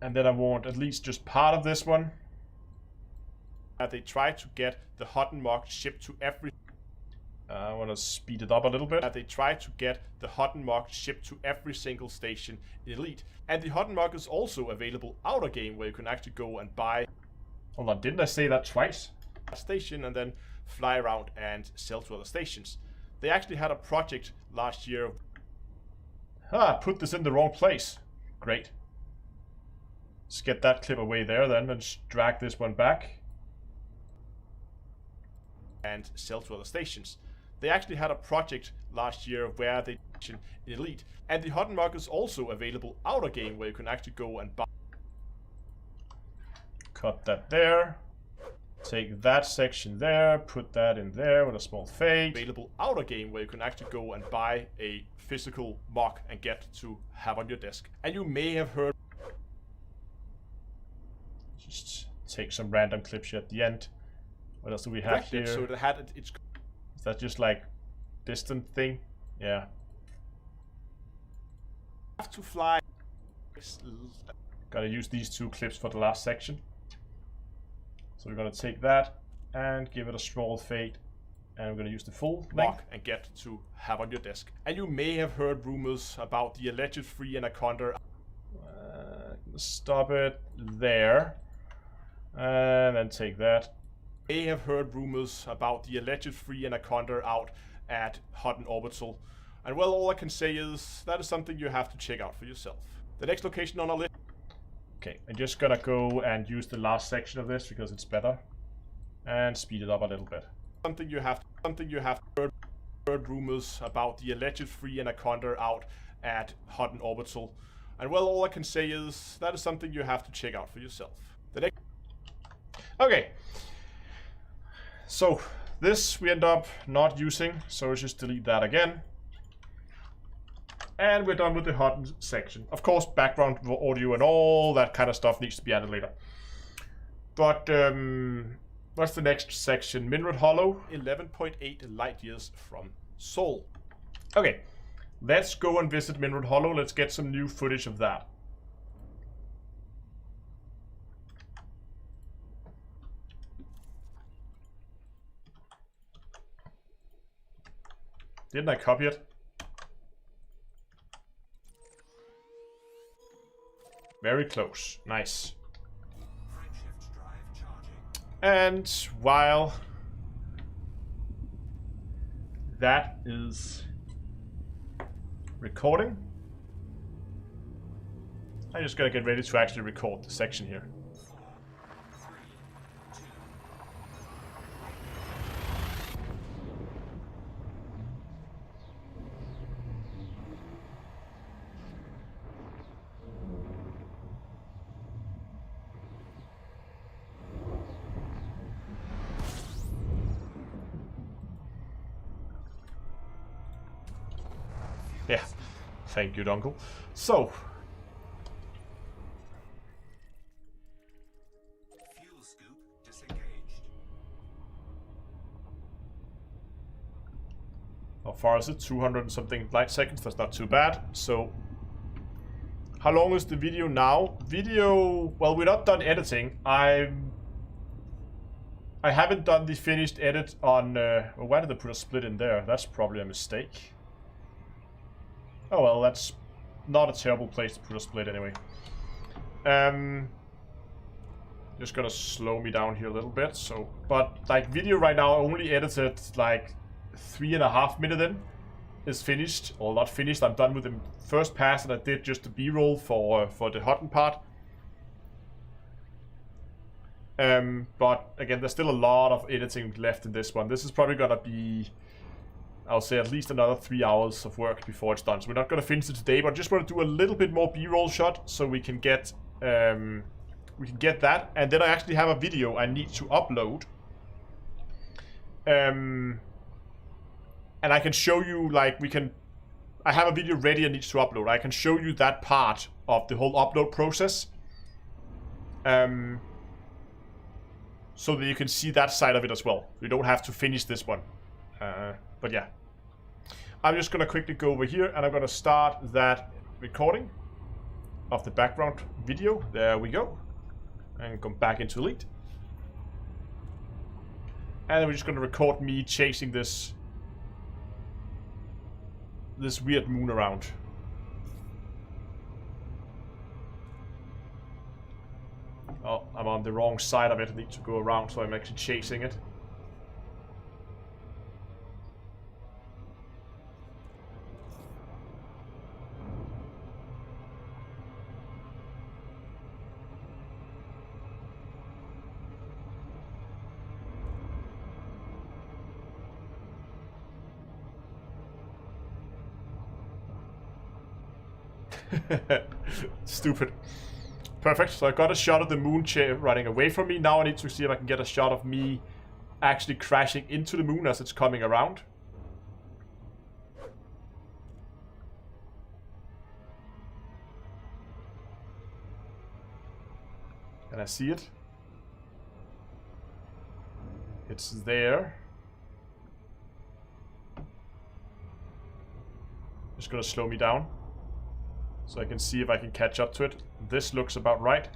And then I want at least just part of this one. They tried to get the Hutton mark shipped to every. I want to speed it up a little bit. They tried to get the Hutton mark shipped to every single station in Elite. And the Hutton mark is also available out of game where you can actually go and buy. Hold on, didn't I say that twice? Station and then fly around and sell to other stations. They actually had a project last year. Put this in the wrong place. Great. Let's get that clip away there then and just drag this one back. And sell to other stations. They actually had a project last year where they in Elite. And the Hutton mark is also available out of game where you can actually go and buy. Cut that there. Take that section there, put that in there with a small fade. Available out of game where you can actually go and buy a physical mock and get to have on your desk. And you may have heard. Just take some random clips here at the end. What else do we have here? So it had it's. Is that just like distant thing? Yeah. Have to fly. Gotta use these two clips for the last section. So we're gonna take that and give it a small fade, and we're gonna use the full length and get to have on your desk. And you may have heard rumors about the alleged free anaconda. Stop it there, and then take that. May have heard rumors about the alleged free anaconda out at Hutton Orbital, and well, all I can say is that is something you have to check out for yourself. The next location on our list. Okay, I'm just gonna go and use the last section of this because it's better, and speed it up a little bit. Something you have heard rumors about the alleged free anaconda out at Hutton Orbital, and well, all I can say is that is something you have to check out for yourself. The next. Okay. So this we end up not using, so let's just delete that again. And we're done with the Hutton section. Of course, background audio and all that kind of stuff needs to be added later. But what's the next section? Minrod Hollow, 11.8 light years from Sol. Okay, let's go and visit Minrod Hollow. Let's get some new footage of that. Didn't I copy it? Very close. Nice. And while that is recording, I'm just gonna get ready to actually record the section here. Yeah, thank you, Dunkel. So, fuel scoop disengaged. how far is it? 200 and something light seconds. That's not too bad. So, how long is the video now? Video. Well, we're not done editing. I haven't done the finished edit on. Well, why did they put a split in there? That's probably a mistake. Oh well, that's not a terrible place to put a split anyway. Just gonna slow me down here a little bit. So, but like video right now, I only edited like 3.5 minutes in. Is finished or not finished. I'm done with the first pass, and I did just the B-roll for the Hutton part. But again, there's still a lot of editing left in this one. This is probably gonna be, I'll say, at least another 3 hours of work before it's done. So we're not going to finish it today, but just want to do a little bit more B-roll shot so we can get that. And then I actually have a video I need to upload. And I can show you, like, I have a video ready I need to upload. I can show you that part of the whole upload process. So that you can see that side of it as well. You don't have to finish this one. But yeah. I'm just going to quickly go over here and I'm going to start that recording of the background video. There we go. And come back into Elite. And then we're just going to record me chasing this weird moon around. Oh, I'm on the wrong side of it. I need to go around, so I'm actually chasing it. Stupid. Perfect. So I got a shot of the moon running away from me. Now I need to see if I can get a shot of me actually crashing into the moon as it's coming around. Can I see it? It's there. Just gonna slow me down so I can see if I can catch up to it. This looks about right.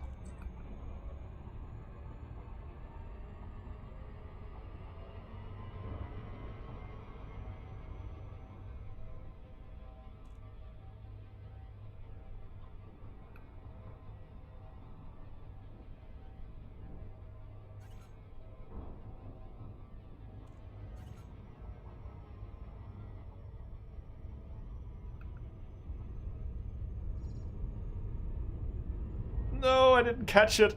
No, I didn't catch it.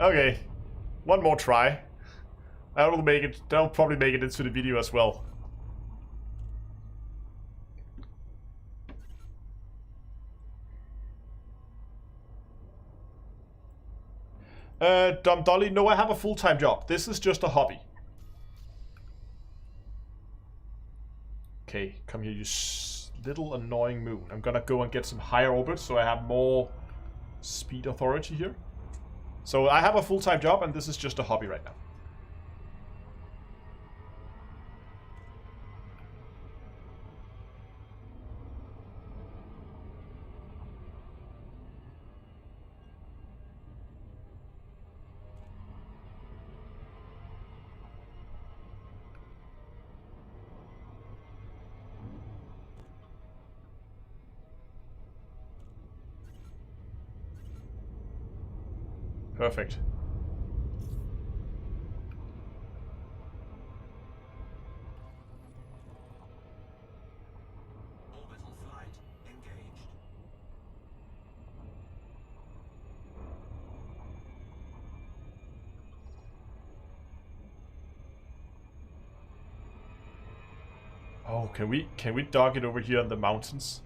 Okay, one more try. That'll make it. That'll probably make it into the video as well. Dumb Dolly, no, I have a full-time job. This is just a hobby. Okay, come here, you little annoying moon. I'm gonna go and get some higher orbits so I have more speed authority here. So I have a full-time job and this is just a hobby right now. Perfect. Orbital flight engaged. Oh, can we dock it over here in the mountains?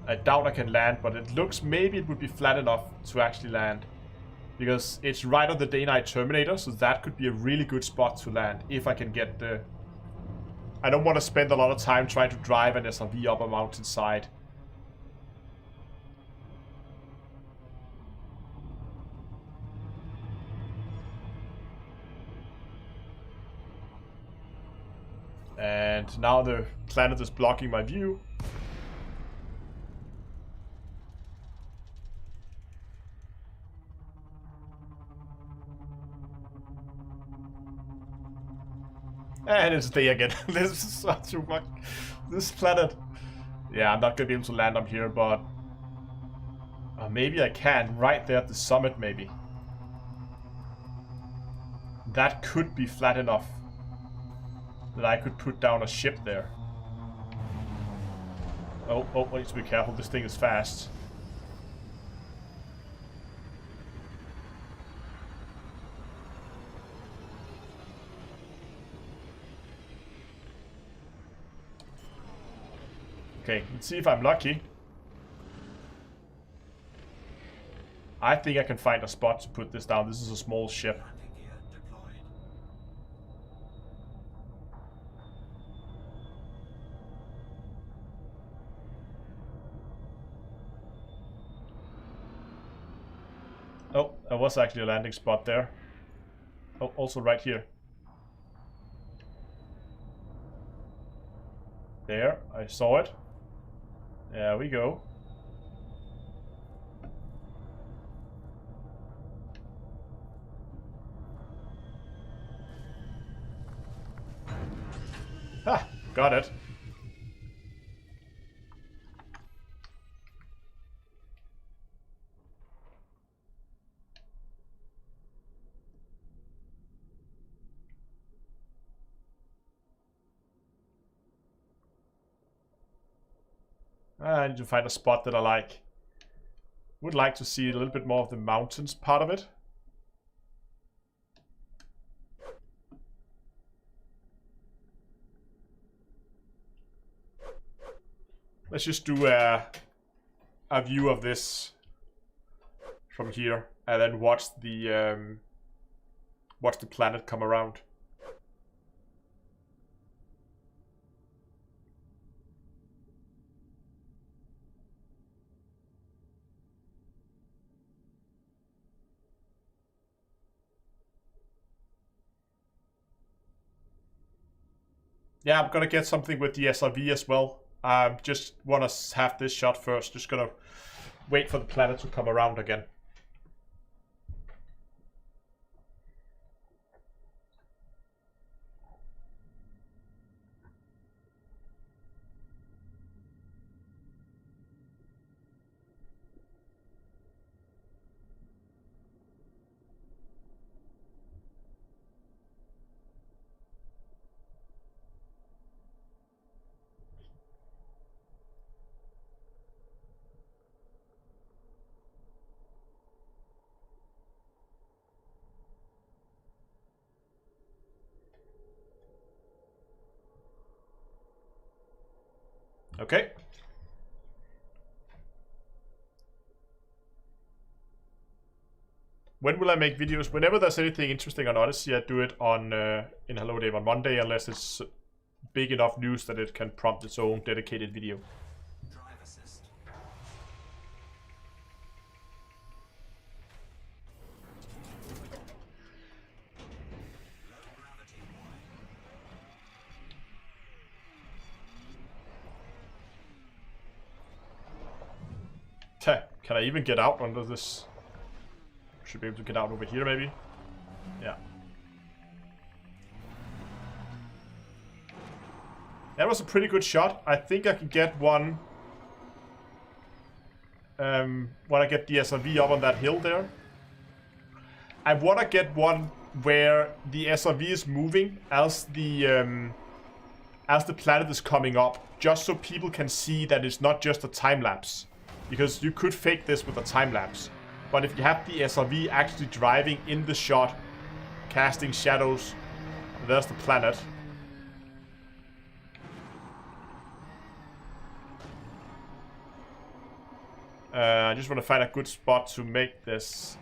I doubt I can land, but it looks maybe it would be flat enough to actually land. Because it's right on the day-night terminator, so that could be a really good spot to land if I can get the... I don't want to spend a lot of time trying to drive an SRV up a mountainside. And now the planet is blocking my view. And it's day again. This is such a fuck. This planet. Yeah, I'm not gonna be able to land up here, but maybe I can. Right there at the summit, maybe. That could be flat enough that I could put down a ship there. Oh, I need to be careful. This thing is fast. Okay, let's see if I'm lucky. I think I can find a spot to put this down. This is a small ship. Landing gear deployed. Oh, there was actually a landing spot there. Oh, also right here. There, I saw it. There we go. Ha! Got it. I need to find a spot that I like. Would like to see a little bit more of the mountains part of it. Let's just do a view of this from here, and then watch the planet come around. Yeah, I'm gonna get something with the SRV as well. Just want to have this shot first. Just gonna wait for the planet to come around again. Okay. When will I make videos? Whenever there's anything interesting on Odyssey, I do it on in Hello Dave on Monday, unless it's big enough news that it can prompt its own dedicated video. Drive assist. Low gravity warning. Can I even get out under this? Should be able to get out over here, maybe? Yeah. That was a pretty good shot. I think I can get one Want to get the SRV up on that hill there. I want to get one where the SRV is moving as the planet is coming up, just so people can see that it's not just a time lapse. Because you could fake this with a time lapse, but if you have the SRV actually driving in the shot, casting shadows, there's the planet. I just want to find a good spot to make this.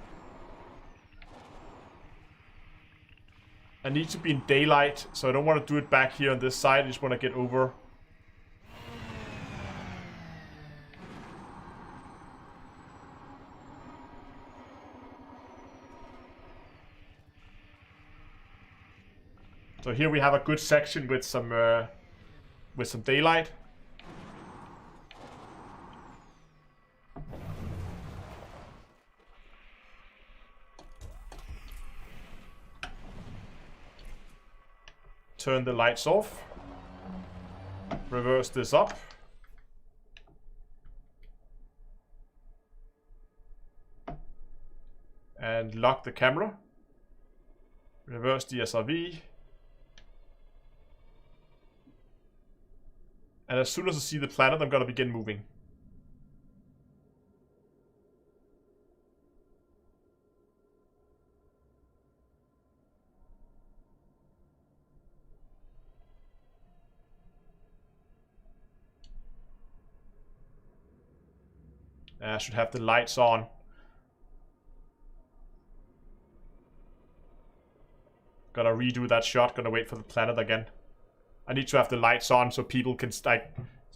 I need to be in daylight, so I don't want to do it back here on this side. I just want to get over. So here we have a good section with some daylight. Turn the lights off. Reverse this up. And lock the camera. Reverse the SRV. And as soon as I see the planet, I'm gonna begin moving. I should have the lights on. Gotta redo that shot, gonna wait for the planet again. I need to have the lights on so people can so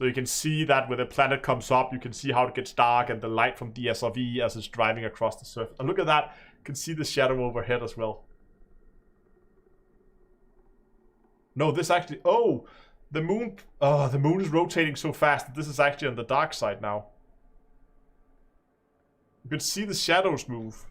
you can see that when the planet comes up, you can see how it gets dark and the light from the SRV as it's driving across the surface. And look at that, you can see the shadow overhead as well. No, this actually, oh, the moon is rotating so fast that this is actually on the dark side now. You can see the shadows move.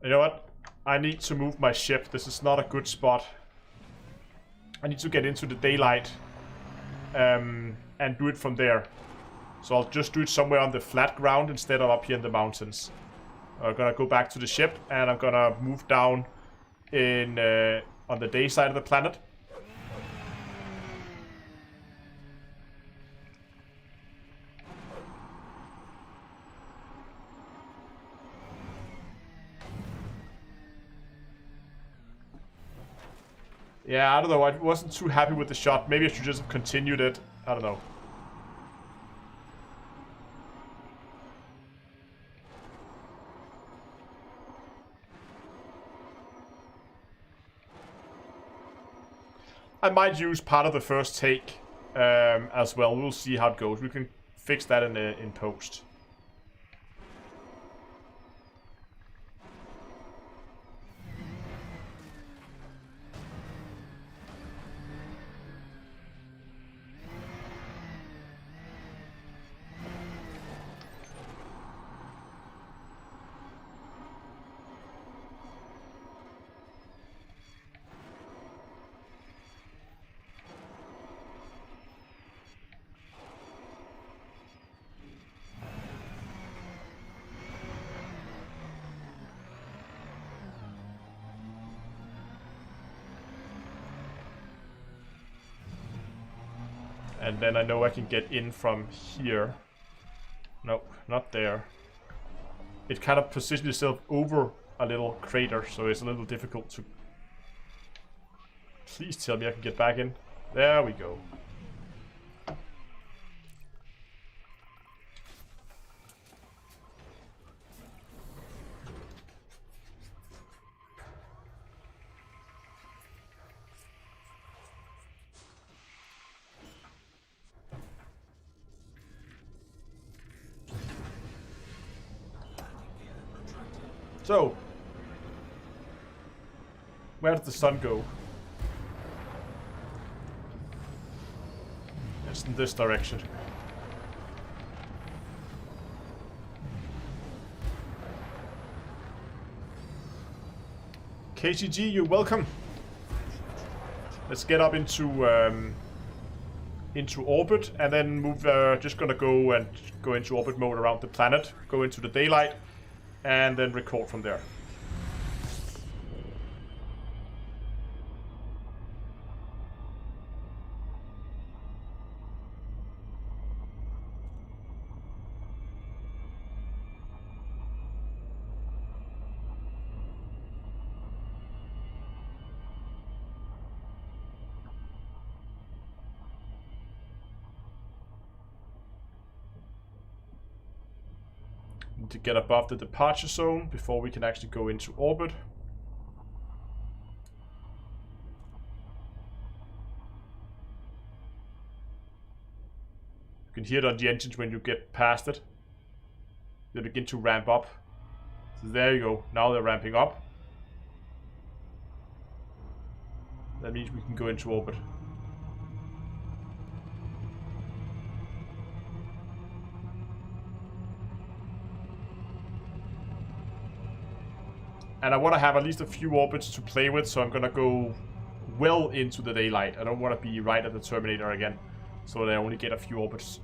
You know what? I need to move my ship. This is not a good spot. I need to get into the daylight and do it from there. So I'll just do it somewhere on the flat ground instead of up here in the mountains. I'm gonna go back to the ship and I'm gonna move down in on the day side of the planet. Yeah, I don't know. I wasn't too happy with the shot. Maybe I should just have continued it. I don't know. I might use part of the first take as well. We'll see how it goes. We can fix that in post. And then I know I can get in from here. Nope, not there. It kind of positions itself over a little crater, so it's a little difficult to... Please tell me I can get back in. There we go. So, where did the sun go? It's in this direction. KCG, you're welcome. Let's get up into orbit, and then move. Just gonna go into orbit mode around the planet, go into the daylight, and then record from there. To get above the departure zone before we can actually go into orbit. You can hear it on the engines when you get past it. They begin to ramp up. So there you go. Now they're ramping up. That means we can go into orbit. And I want to have at least a few orbits to play with, so I'm going to go well into the daylight. I don't want to be right at the Terminator again, so that I only get a few orbits.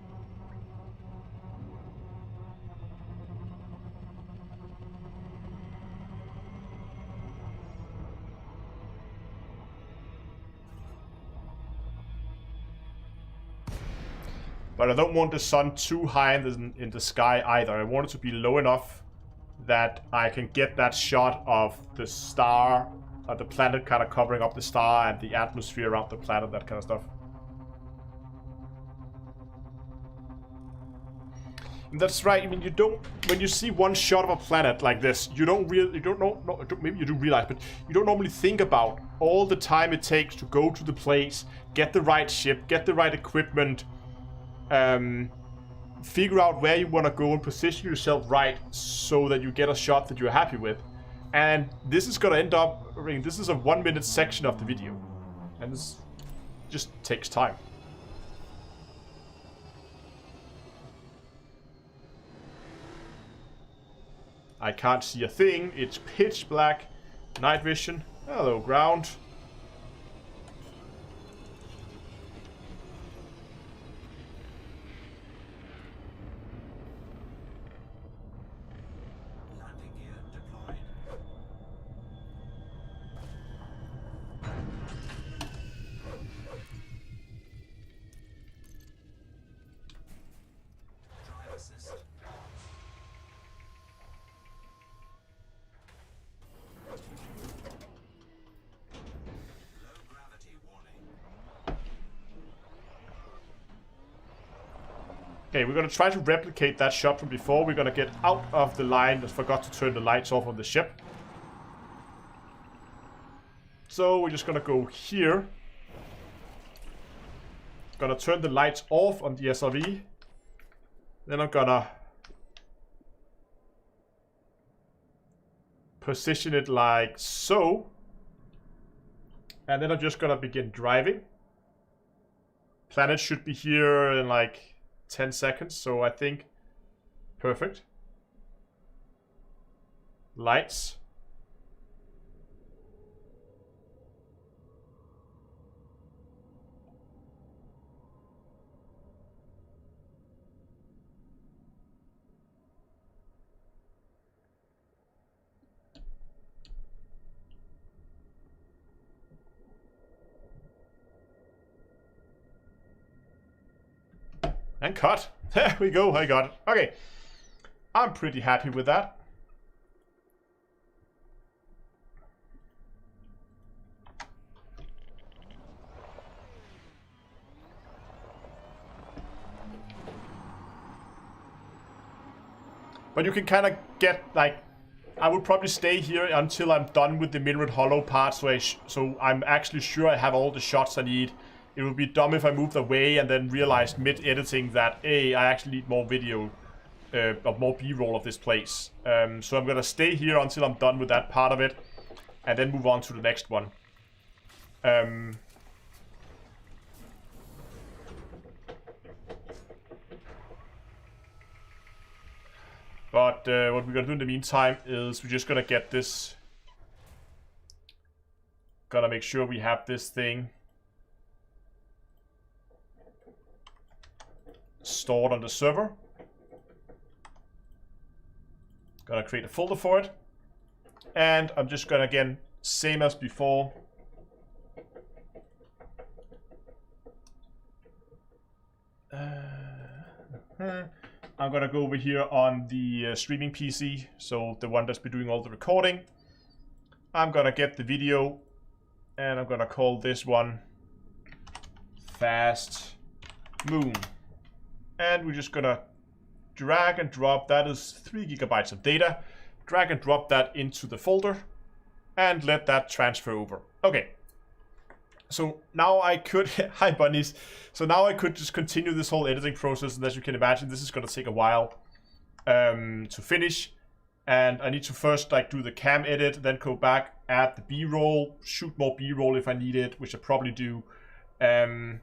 But I don't want the sun too high in the sky either. I want it to be low enough that I can get that shot of the star, of the planet kind of covering up the star and the atmosphere around the planet, that kind of stuff. And that's right. I mean, you don't, when you see one shot of a planet like this, you don't know, maybe you do realize, but you don't normally think about all the time it takes to go to the place, get the right ship, get the right equipment, figure out where you want to go and position yourself right so that you get a shot that you're happy with. And this is going to end up, I mean, this is a 1 minute section of the video, and this just takes time. I can't see a thing. It's pitch black. Night vision. Hello, ground. Landing gear deployed. Drive assist. Low gravity warning. Okay, we're gonna try to replicate that shot from before. We're gonna get out of the line. Just forgot to turn the lights off on the ship. So we're just gonna go here. Gonna turn the lights off on the SRV. Then I'm gonna position it like so. And then I'm just gonna begin driving. Planet should be here in like 10 seconds, so I think perfect. Lights. And cut. There we go, I got it. Okay. I'm pretty happy with that. But you can kind of get, like, I would probably stay here until I'm done with the Mineral Hollow part, so I'm actually sure I have all the shots I need. It would be dumb if I moved away and then realized mid-editing that, hey, I actually need more video, more B-roll of this place. So I'm gonna stay here until I'm done with that part of it, and then move on to the next one. But what we're gonna do in the meantime is we're just gonna get this. Gotta make sure we have this thing stored on the server. Gonna create a folder for it. And I'm just gonna, again, same as before, I'm gonna go over here on the streaming PC, so the one that's been doing all the recording. I'm gonna get the video, and I'm gonna call this one Fast Moon. And we're just gonna drag and drop, that is 3 gigabytes of data. Drag and drop that into the folder and let that transfer over. Okay. So now I could, hi bunnies. So now I could just continue this whole editing process, and as you can imagine, this is gonna take a while to finish. And I need to first like do the cam edit, then go back, add the B-roll, shoot more B-roll if I need it, which I probably do. And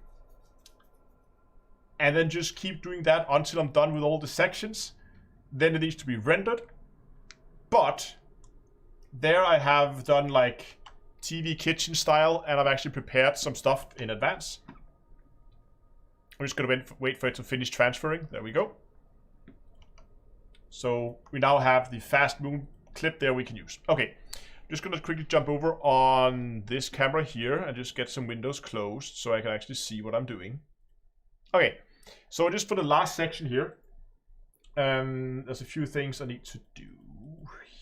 then just keep doing that until I'm done with all the sections. Then it needs to be rendered. But there I have done like TV kitchen style, and I've actually prepared some stuff in advance. I'm just gonna wait for it to finish transferring. There we go. So we now have the Fast Moon clip there we can use. Okay, just gonna quickly jump over on this camera here and just get some windows closed so I can actually see what I'm doing. Okay, so just for the last section here, there's a few things I need to do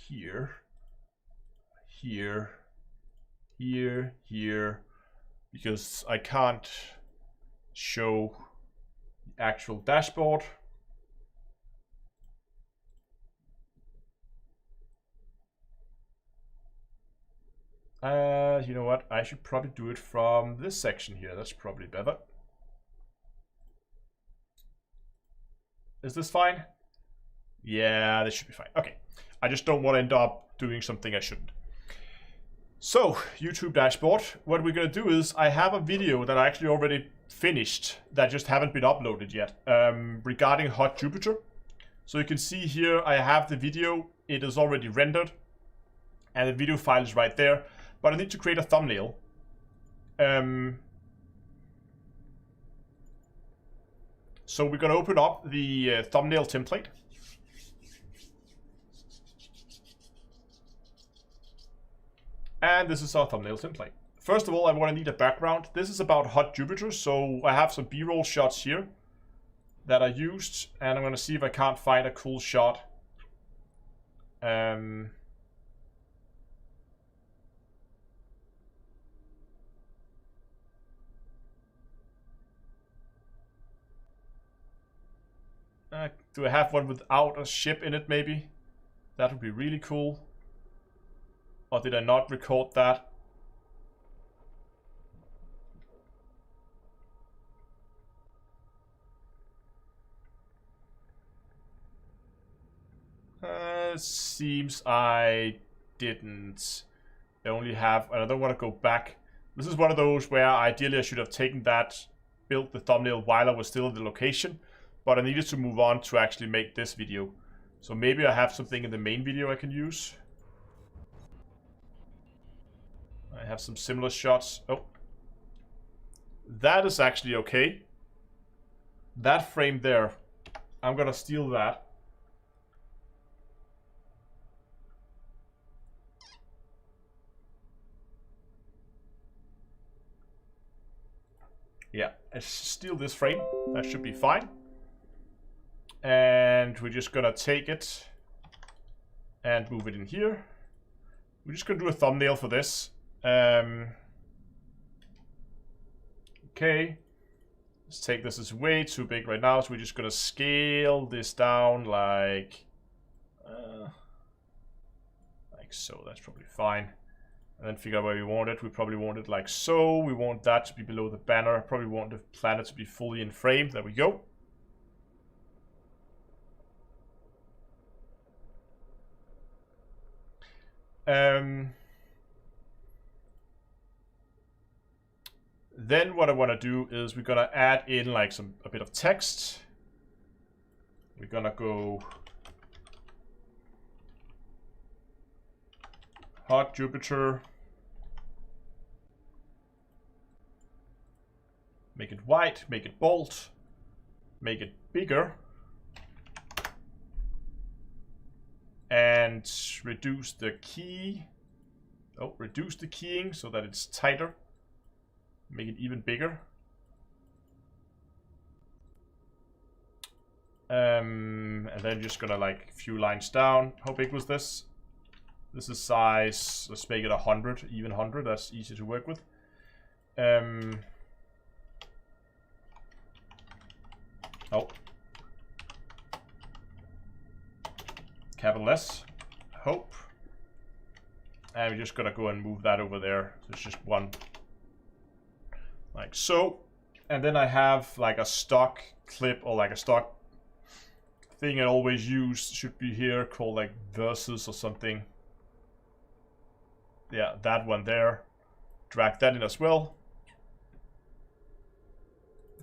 here, here, because I can't show the actual dashboard. You know what? I should probably do it from this section here. That's probably better. Is this fine? Yeah, this should be fine. Okay. I just don't want to end up doing something I shouldn't. So, YouTube dashboard. What we're going to do is I have a video that I actually already finished that just haven't been uploaded yet regarding hot Jupiter. So you can see here I have the video. It is already rendered. And the video file is right there. But I need to create a thumbnail. So we're going to open up the thumbnail template. And this is our thumbnail template. First of all, I'm going to need a background. This is about hot Jupiter, so I have some B-roll shots here that I used. And I'm going to see if I can't find a cool shot. Do I have one without a ship in it, maybe? That would be really cool. Or did I not record that? Seems I didn't. I only have, and I don't want to go back. This is one of those where ideally I should have taken that, built the thumbnail while I was still in the location. But I needed to move on to actually make this video. So maybe I have something in the main video I can use. I have some similar shots. Oh. That is actually okay. That frame there. I'm gonna steal that. Yeah, I steal this frame. That should be fine. And we're just gonna take it and move it in here. We're just gonna do a thumbnail for this. Okay. Let's take this. It's way too big right now, so we're just gonna scale this down like so. That's probably fine. And then figure out where we want it. We probably want it like so. We want that to be below the banner. Probably want the planet to be fully in frame. There we go. Then what I want to do is we're gonna add in like a bit of text. We're gonna go hot Jupiter. Make it white, make it bold, make it bigger. And reduce the key. Oh, reduce the keying so that it's tighter. Make it even bigger. And then just gonna like a few lines down. How big was this? This is size, let's make it 100, even 100, that's easy to work with. Oh. Capital S, hope. And we're just gonna go and move that over there. So it's just one. Like so. And then I have like a stock clip or like a stock thing I always use, should be here, called like versus or something. Yeah, that one there. Drag that in as well.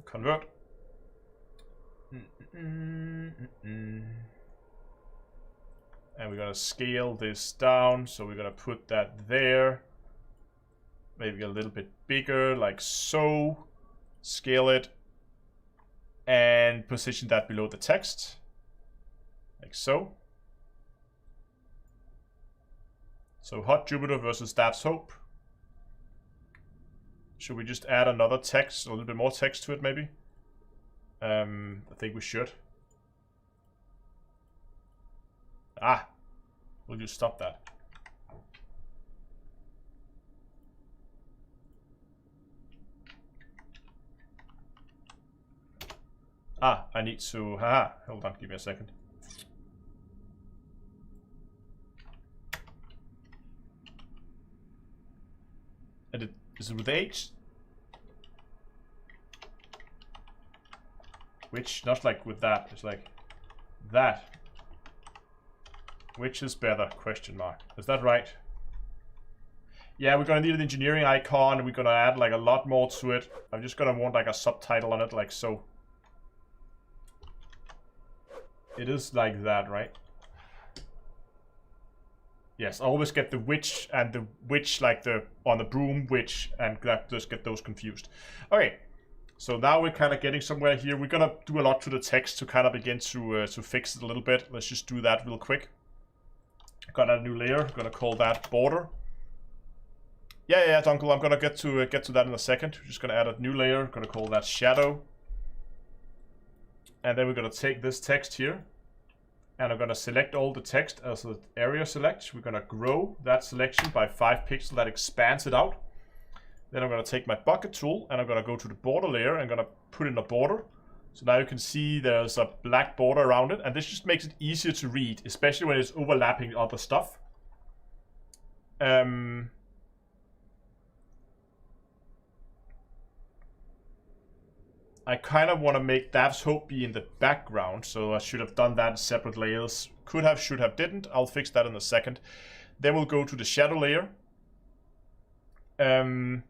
Convert. And we're gonna scale this down, so we're gonna put that there. Maybe a little bit bigger, like so. Scale it. And position that below the text. Like so. So hot Jupiter versus Daph's Hope. Should we just add another text, a little bit more text to it maybe? I think we should. Ah, will you stop that? Ah, I need to, haha, hold on, give me a second. And is it with H? Which, not like with that, it's like that. Which is better, question mark. Is that right? Yeah, we're gonna need an engineering icon, and we're gonna add like a lot more to it. I'm just gonna want like a subtitle on it, like so. It is like that, right? Yes, I always get the witch and the witch like the on the broom witch, and just get those confused. Okay, so now we're kind of getting somewhere here. We're gonna do a lot to the text to kind of begin to fix it a little bit. Let's just do that real quick. Got a new layer. Gonna call that border. Yeah, Dunkel. I'm gonna get to that in a second. We're just gonna add a new layer. Gonna call that shadow. And then we're gonna take this text here. And I'm gonna select all the text as an area select. We're gonna grow that selection by 5 pixels. That expands it out. Then I'm gonna take my bucket tool and I'm gonna go to the border layer and gonna put in a border. So now you can see there's a black border around it, and this just makes it easier to read, especially when it's overlapping other stuff. I kind of want to make Daph's Hope be in the background, so I should have done that in separate layers. Could have, should have, didn't. I'll fix that in a second. Then we'll go to the shadow layer. We're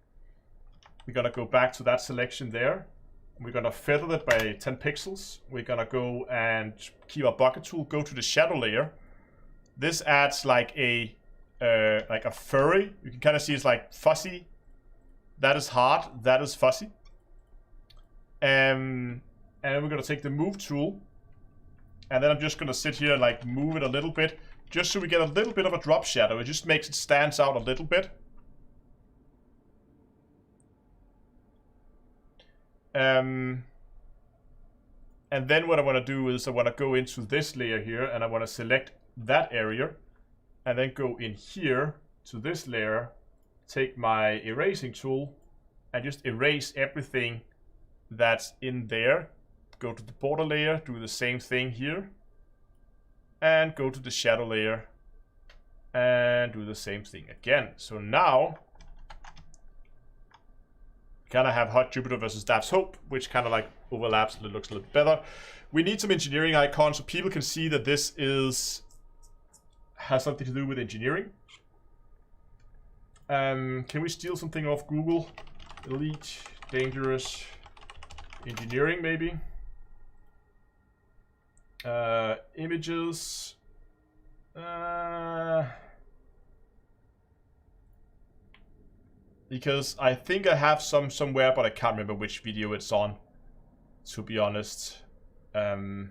gonna go back to that selection there. We're gonna feather that by 10 pixels. We're gonna go and keep our bucket tool, go to the shadow layer. This adds like a furry. You can kind of see it's like fuzzy. That is hard, that is fuzzy. And then we're gonna take the move tool, and then I'm just gonna sit here and like move it a little bit, just so we get a little bit of a drop shadow. It just makes it stands out a little bit. And then what I want to do is I want to go into this layer here, and I want to select that area, and then go in here to this layer, take my erasing tool, and just erase everything that's in there. Go to the border layer, do the same thing here, and go to the shadow layer and do the same thing again. So now kind of have hot Jupiter versus Daph's Hope, which kind of like overlaps and it looks a little better. We need some engineering icons so people can see that this has something to do with engineering. Can we steal something off Google? Elite, dangerous, engineering maybe. Images. Because I think I have some somewhere, but I can't remember which video it's on, to be honest. I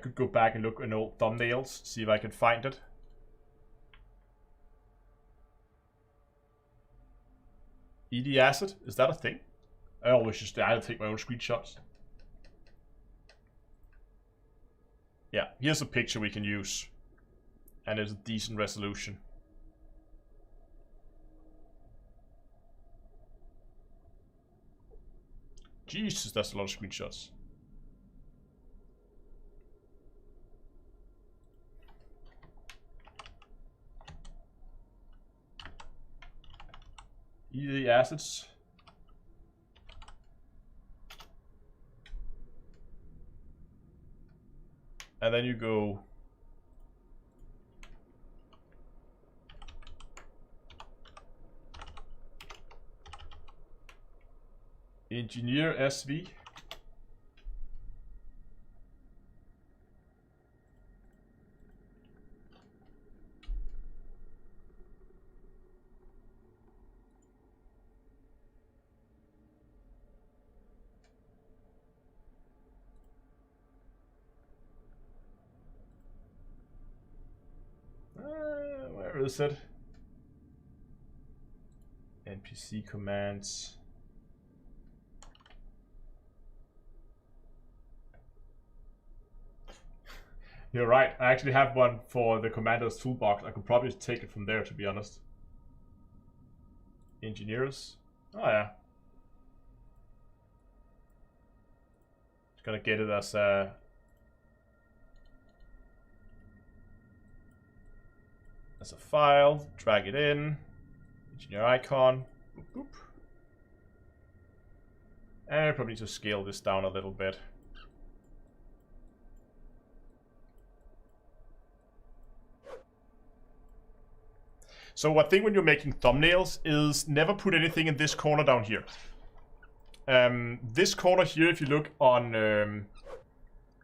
could go back and look in old thumbnails, see if I can find it. ED acid, is that a thing? I always just take my own screenshots. Yeah, here's a picture we can use. And it's a decent resolution. Jesus, that's a lot of screenshots. ED acids. And then you go engineer SV. Where is it? NPC commands. You're right, I actually have one for the commander's toolbox. I could probably take it from there, to be honest. Engineers. Oh yeah. Just gonna get it as a file, drag it in, engineer icon, boop, boop. And I probably need to scale this down a little bit. So one thing when you're making thumbnails is never put anything in this corner down here. This corner here, if you look on,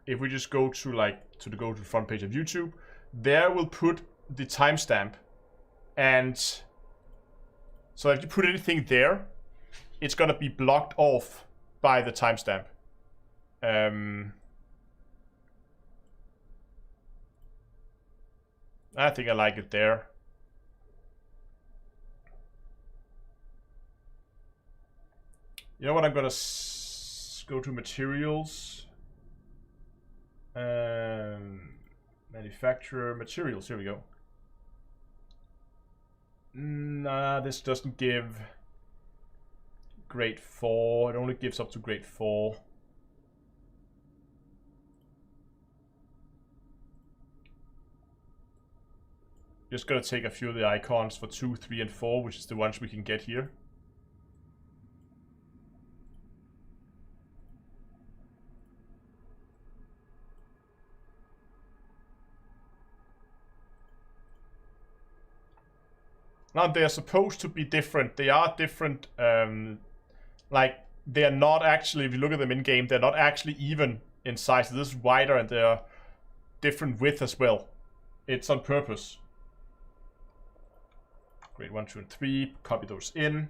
if we just go to go to the front page of YouTube, there we'll put the timestamp. And so if you put anything there, it's gonna be blocked off by the timestamp. I think I like it there. You know what, I'm gonna go to materials. Manufacturer materials, here we go. Nah, this doesn't give grade 4. It only gives up to grade 4. Just gonna take a few of the icons for 2, 3, and 4, which is the ones we can get here. Now they're supposed to be different. They are different. Like they're not actually. If you look at them in game, they're not actually even in size. This is wider and they're different width as well. It's on purpose. Grade 1, 2, and 3. Copy those in.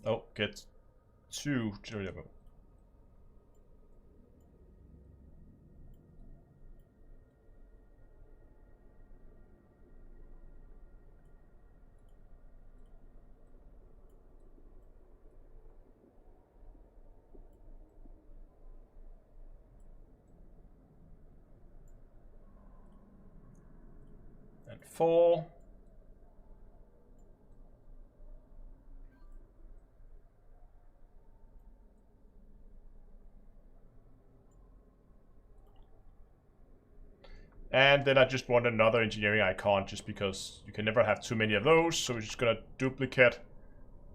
Oh, get 2. There we go. And 4. And then I just want another engineering icon just because you can never have too many of those. So we're just gonna duplicate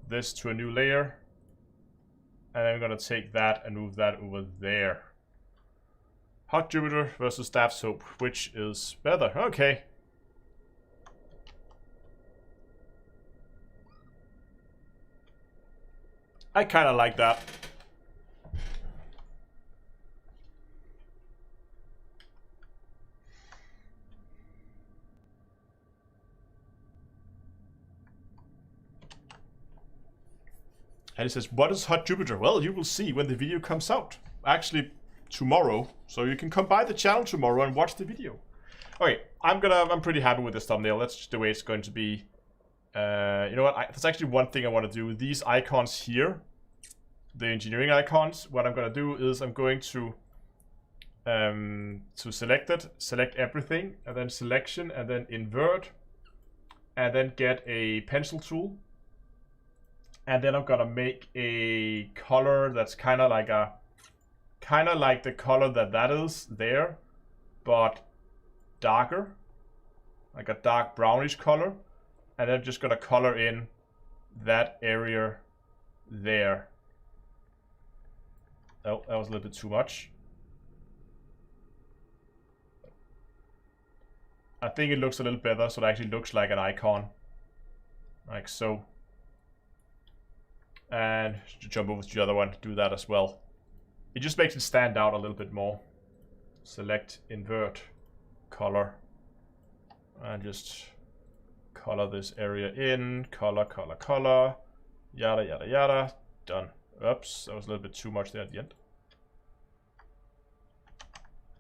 this to a new layer. And I'm gonna take that and move that over there. Hot Jupiter versus Staff Soap, which is better? Okay. I kind of like that. And it says, what is hot Jupiter? Well, you will see when the video comes out. Actually, tomorrow. So you can come by the channel tomorrow and watch the video. Okay, I'm pretty happy with this thumbnail. That's just the way it's going to be. You know what? There's actually one thing I want to do. These icons here, the engineering icons. What I'm going to do is I'm going to select it, select everything, and then selection, and then invert, and then get a pencil tool. And then I'm gonna make a color that's kind of like the color that is there, but darker, like a dark brownish color. And then just gonna color in that area there. Oh, that was a little bit too much. I think it looks a little better, so it actually looks like an icon, like so. And to jump over to the other one, do that as well. It just makes it stand out a little bit more. Select, invert, color, and just color this area in, color, yada, yada, yada, done. Oops, that was a little bit too much there at the end.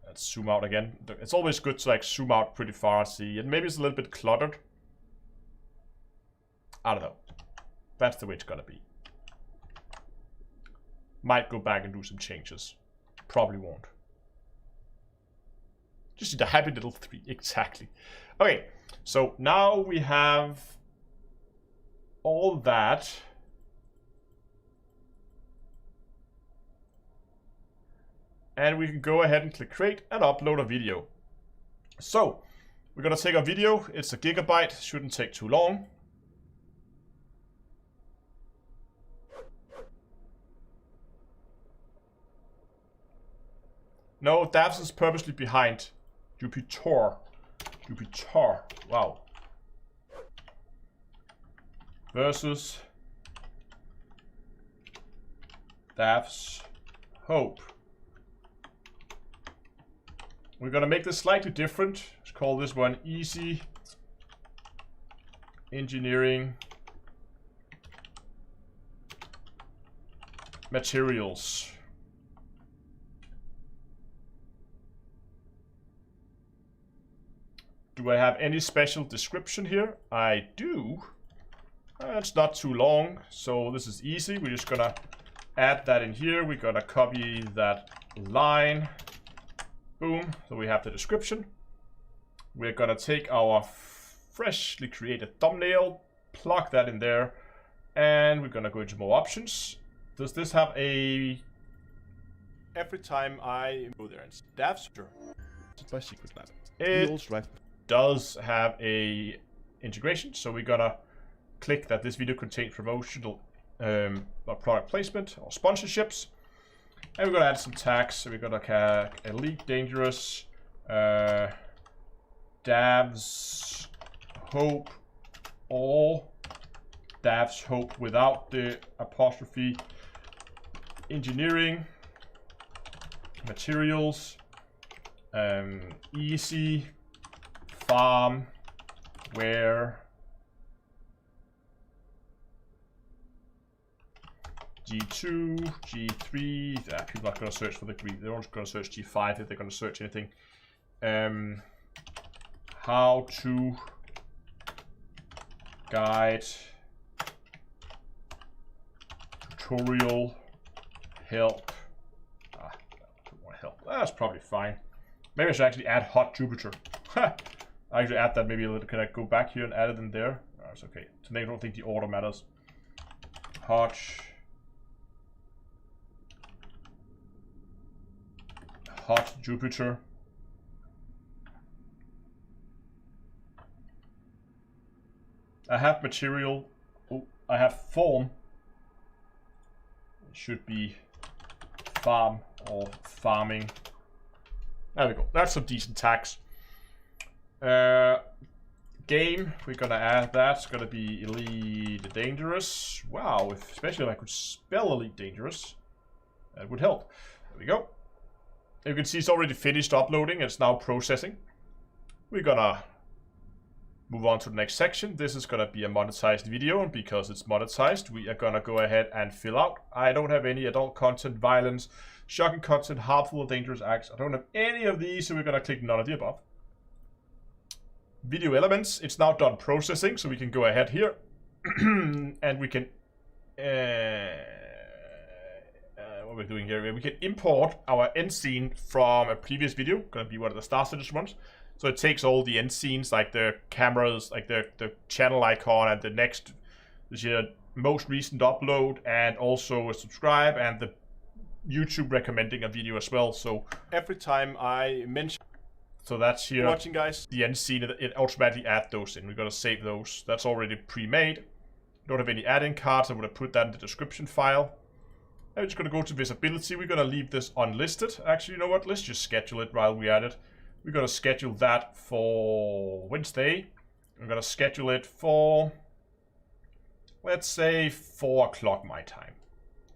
Let's zoom out again. It's always good to like zoom out pretty far and see, and maybe it's a little bit cluttered. I don't know. That's the way it's gonna be. Might go back and do some changes. Probably won't. Just need a happy little 3. Exactly. Okay, so now we have all that. And we can go ahead and click create and upload a video. So, we're gonna take our video. It's a gigabyte, shouldn't take too long. No, Davs is purposely behind. Jupiter. Wow. Versus Davs Hope. We're gonna make this slightly different. Let's call this one Easy Engineering Materials. Do I have any special description here? I do. It's not too long, so this is easy. We're just gonna add that in here. We're gonna copy that line. Boom. So we have the description. We're gonna take our freshly created thumbnail, plug that in there, and we're gonna go into more options. Does this have a... Every time I go there and Davs by SecretLab. It does have a integration, so we're gonna click that this video contains promotional or product placement or sponsorships, and we're gonna add some tags. So we're gonna elite, dangerous, Davs Hope, or Davs Hope without the apostrophe, engineering materials, easy farm where G2, G3, people are not going to search for the Greek, they're not going to search G5 if they're going to search anything. How to guide tutorial help. I don't want help. That's probably fine. Maybe I should actually add hot Jupiter. I actually add that maybe a little. Can I go back here and add it in there? Oh, it's okay. To make, I don't think the order matters. Hot Jupiter. I have material. Oh, I have form. It should be farm or farming. There we go. That's some decent tags. game. We're gonna add that. It's gonna be Elite Dangerous. Wow, especially if I could spell Elite Dangerous, that would help. There we go. You can see it's already finished uploading. It's now processing. We're gonna move on to the next section. This is gonna be a monetized video, and because it's monetized, we are gonna go ahead and fill out. I don't have any adult content, violence, shocking content, harmful or dangerous acts. I don't have any of these, so we're gonna click none of the above. Video elements, it's now done processing, so we can go ahead here and we can what we're doing here, we can import our end scene from a previous video. Gonna be one of the Star Citizen ones. So it takes all the end scenes, like the cameras, like the channel icon, and the next, the most recent upload, and also a subscribe, and the YouTube recommending a video as well. So every time I mention, so that's here, watching guys, the end scene, it automatically adds those in. We're gonna save those. That's already pre-made. Don't have any add-in cards. I would have put that in the description file. I'm just gonna go to visibility. We're gonna leave this unlisted. Actually, you know what? Let's just schedule it while we add it. We're gonna schedule that for Wednesday. I'm gonna schedule it for, let's say, 4 o'clock my time.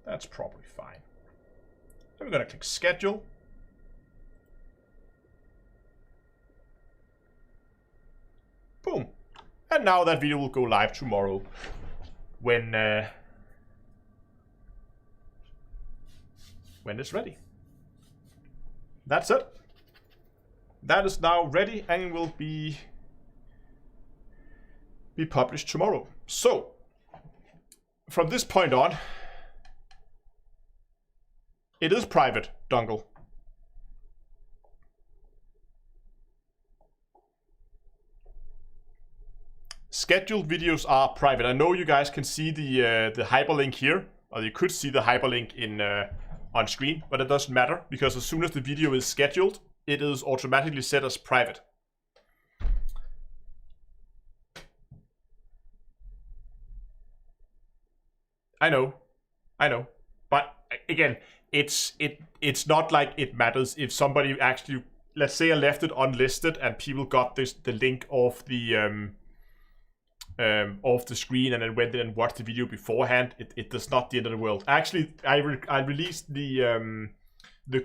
That's probably fine. Then we're gonna click schedule. Boom. And now that video will go live tomorrow when it's ready. That's it. That is now ready and will be published tomorrow. So, from this point on, it is private, Dongle. Scheduled videos are private. I know you guys can see the hyperlink here, or you could see the hyperlink in on screen, but it doesn't matter because as soon as the video is scheduled, it is automatically set as private. I know, but again, it's not like it matters if somebody actually, let's say I left it unlisted and people got the link off the screen and then went in and watched the video beforehand. It does not the end of the world. Actually, I released the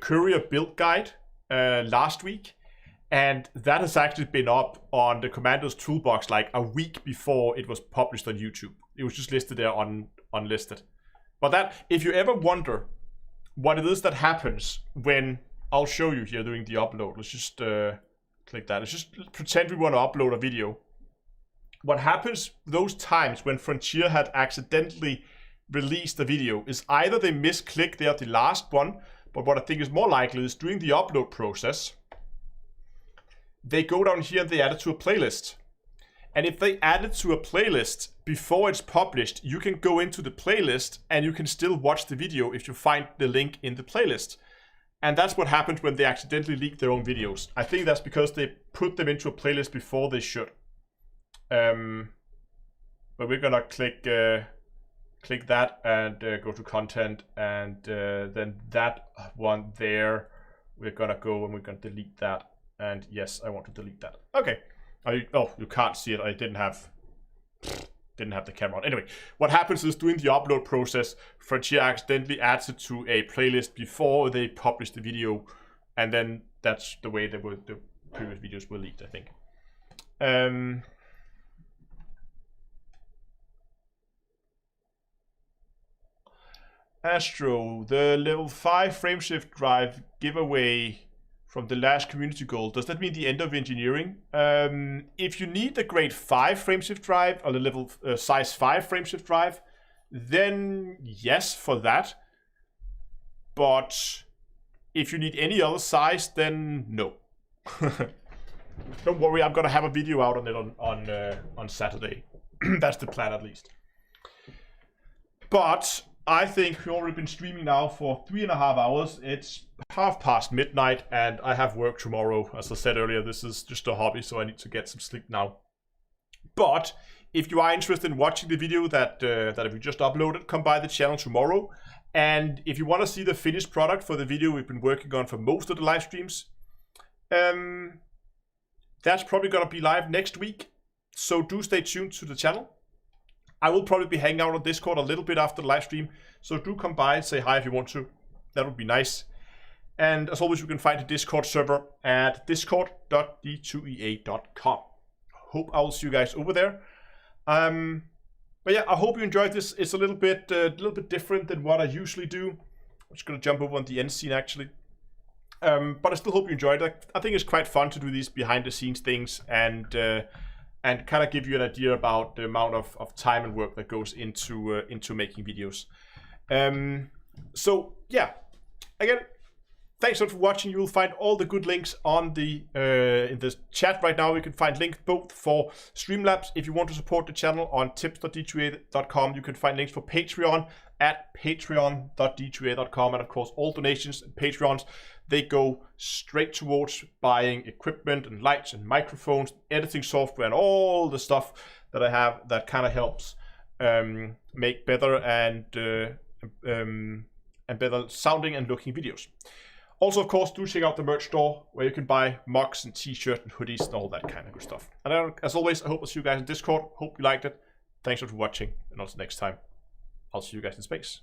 Courier build guide last week, and that has actually been up on the Commander's Toolbox like a week before it was published on YouTube. It was just listed there unlisted. But that, if you ever wonder what it is that happens when, I'll show you here doing the upload. Let's just click that. Let's just pretend we want to upload a video. What happens those times when Frontier had accidentally released a video is either they misclick there the last one, but what I think is more likely is during the upload process, they go down here and they add it to a playlist. And if they add it to a playlist before it's published, you can go into the playlist and you can still watch the video if you find the link in the playlist. And that's what happens when they accidentally leak their own videos. I think that's because they put them into a playlist before they should. But we're gonna click that and go to content, and then that one there, we're gonna go and we're gonna delete that. And yes, I want to delete that. Okay. Oh, you can't see it. I didn't have the camera on. Anyway, what happens is during the upload process, Frontier accidentally adds it to a playlist before they publish the video, and then that's the way the previous videos were leaked, I think. Astro, the level 5 frameshift drive giveaway from the last community goal, does that mean the end of engineering? If you need the grade 5 frameshift drive or the level size 5 frameshift drive, then yes for that. But if you need any other size, then no. Don't worry, I'm gonna have a video out on it on Saturday. That's the plan, at least. But I think we've already been streaming now for 3.5 hours. It's midnight, and I have work tomorrow. As I said earlier, this is just a hobby, so I need to get some sleep now. But if you are interested in watching the video that we just uploaded, come by the channel tomorrow. And if you want to see the finished product for the video we've been working on for most of the live streams, that's probably going to be live next week. So do stay tuned to the channel. I will probably be hanging out on Discord a little bit after the live stream, so do come by and say hi if you want to. That would be nice. And as always, you can find the Discord server at discord.d2ea.com. Hope I will see you guys over there. But yeah, I hope you enjoyed this. It's a little bit different than what I usually do. I'm just gonna jump over on the end scene actually. But I still hope you enjoyed it. I think it's quite fun to do these behind the scenes things and kind of give you an idea about the amount of time and work that goes into making videos. So yeah, again, thanks a lot for watching. You will find all the good links on the in the chat right now. You can find links both for Streamlabs if you want to support the channel on tips.d2ea.com. You can find links for Patreon at patreon.d2ea.com, and of course all donations and Patreons, they go straight towards buying equipment and lights and microphones, editing software, and all the stuff that I have that kind of helps make better and better sounding and looking videos. Also, of course, do check out the merch store where you can buy mugs and t-shirts and hoodies and all that kind of good stuff. And as always, I hope to see you guys in Discord. Hope you liked it. Thanks for watching, and until next time, I'll see you guys in space.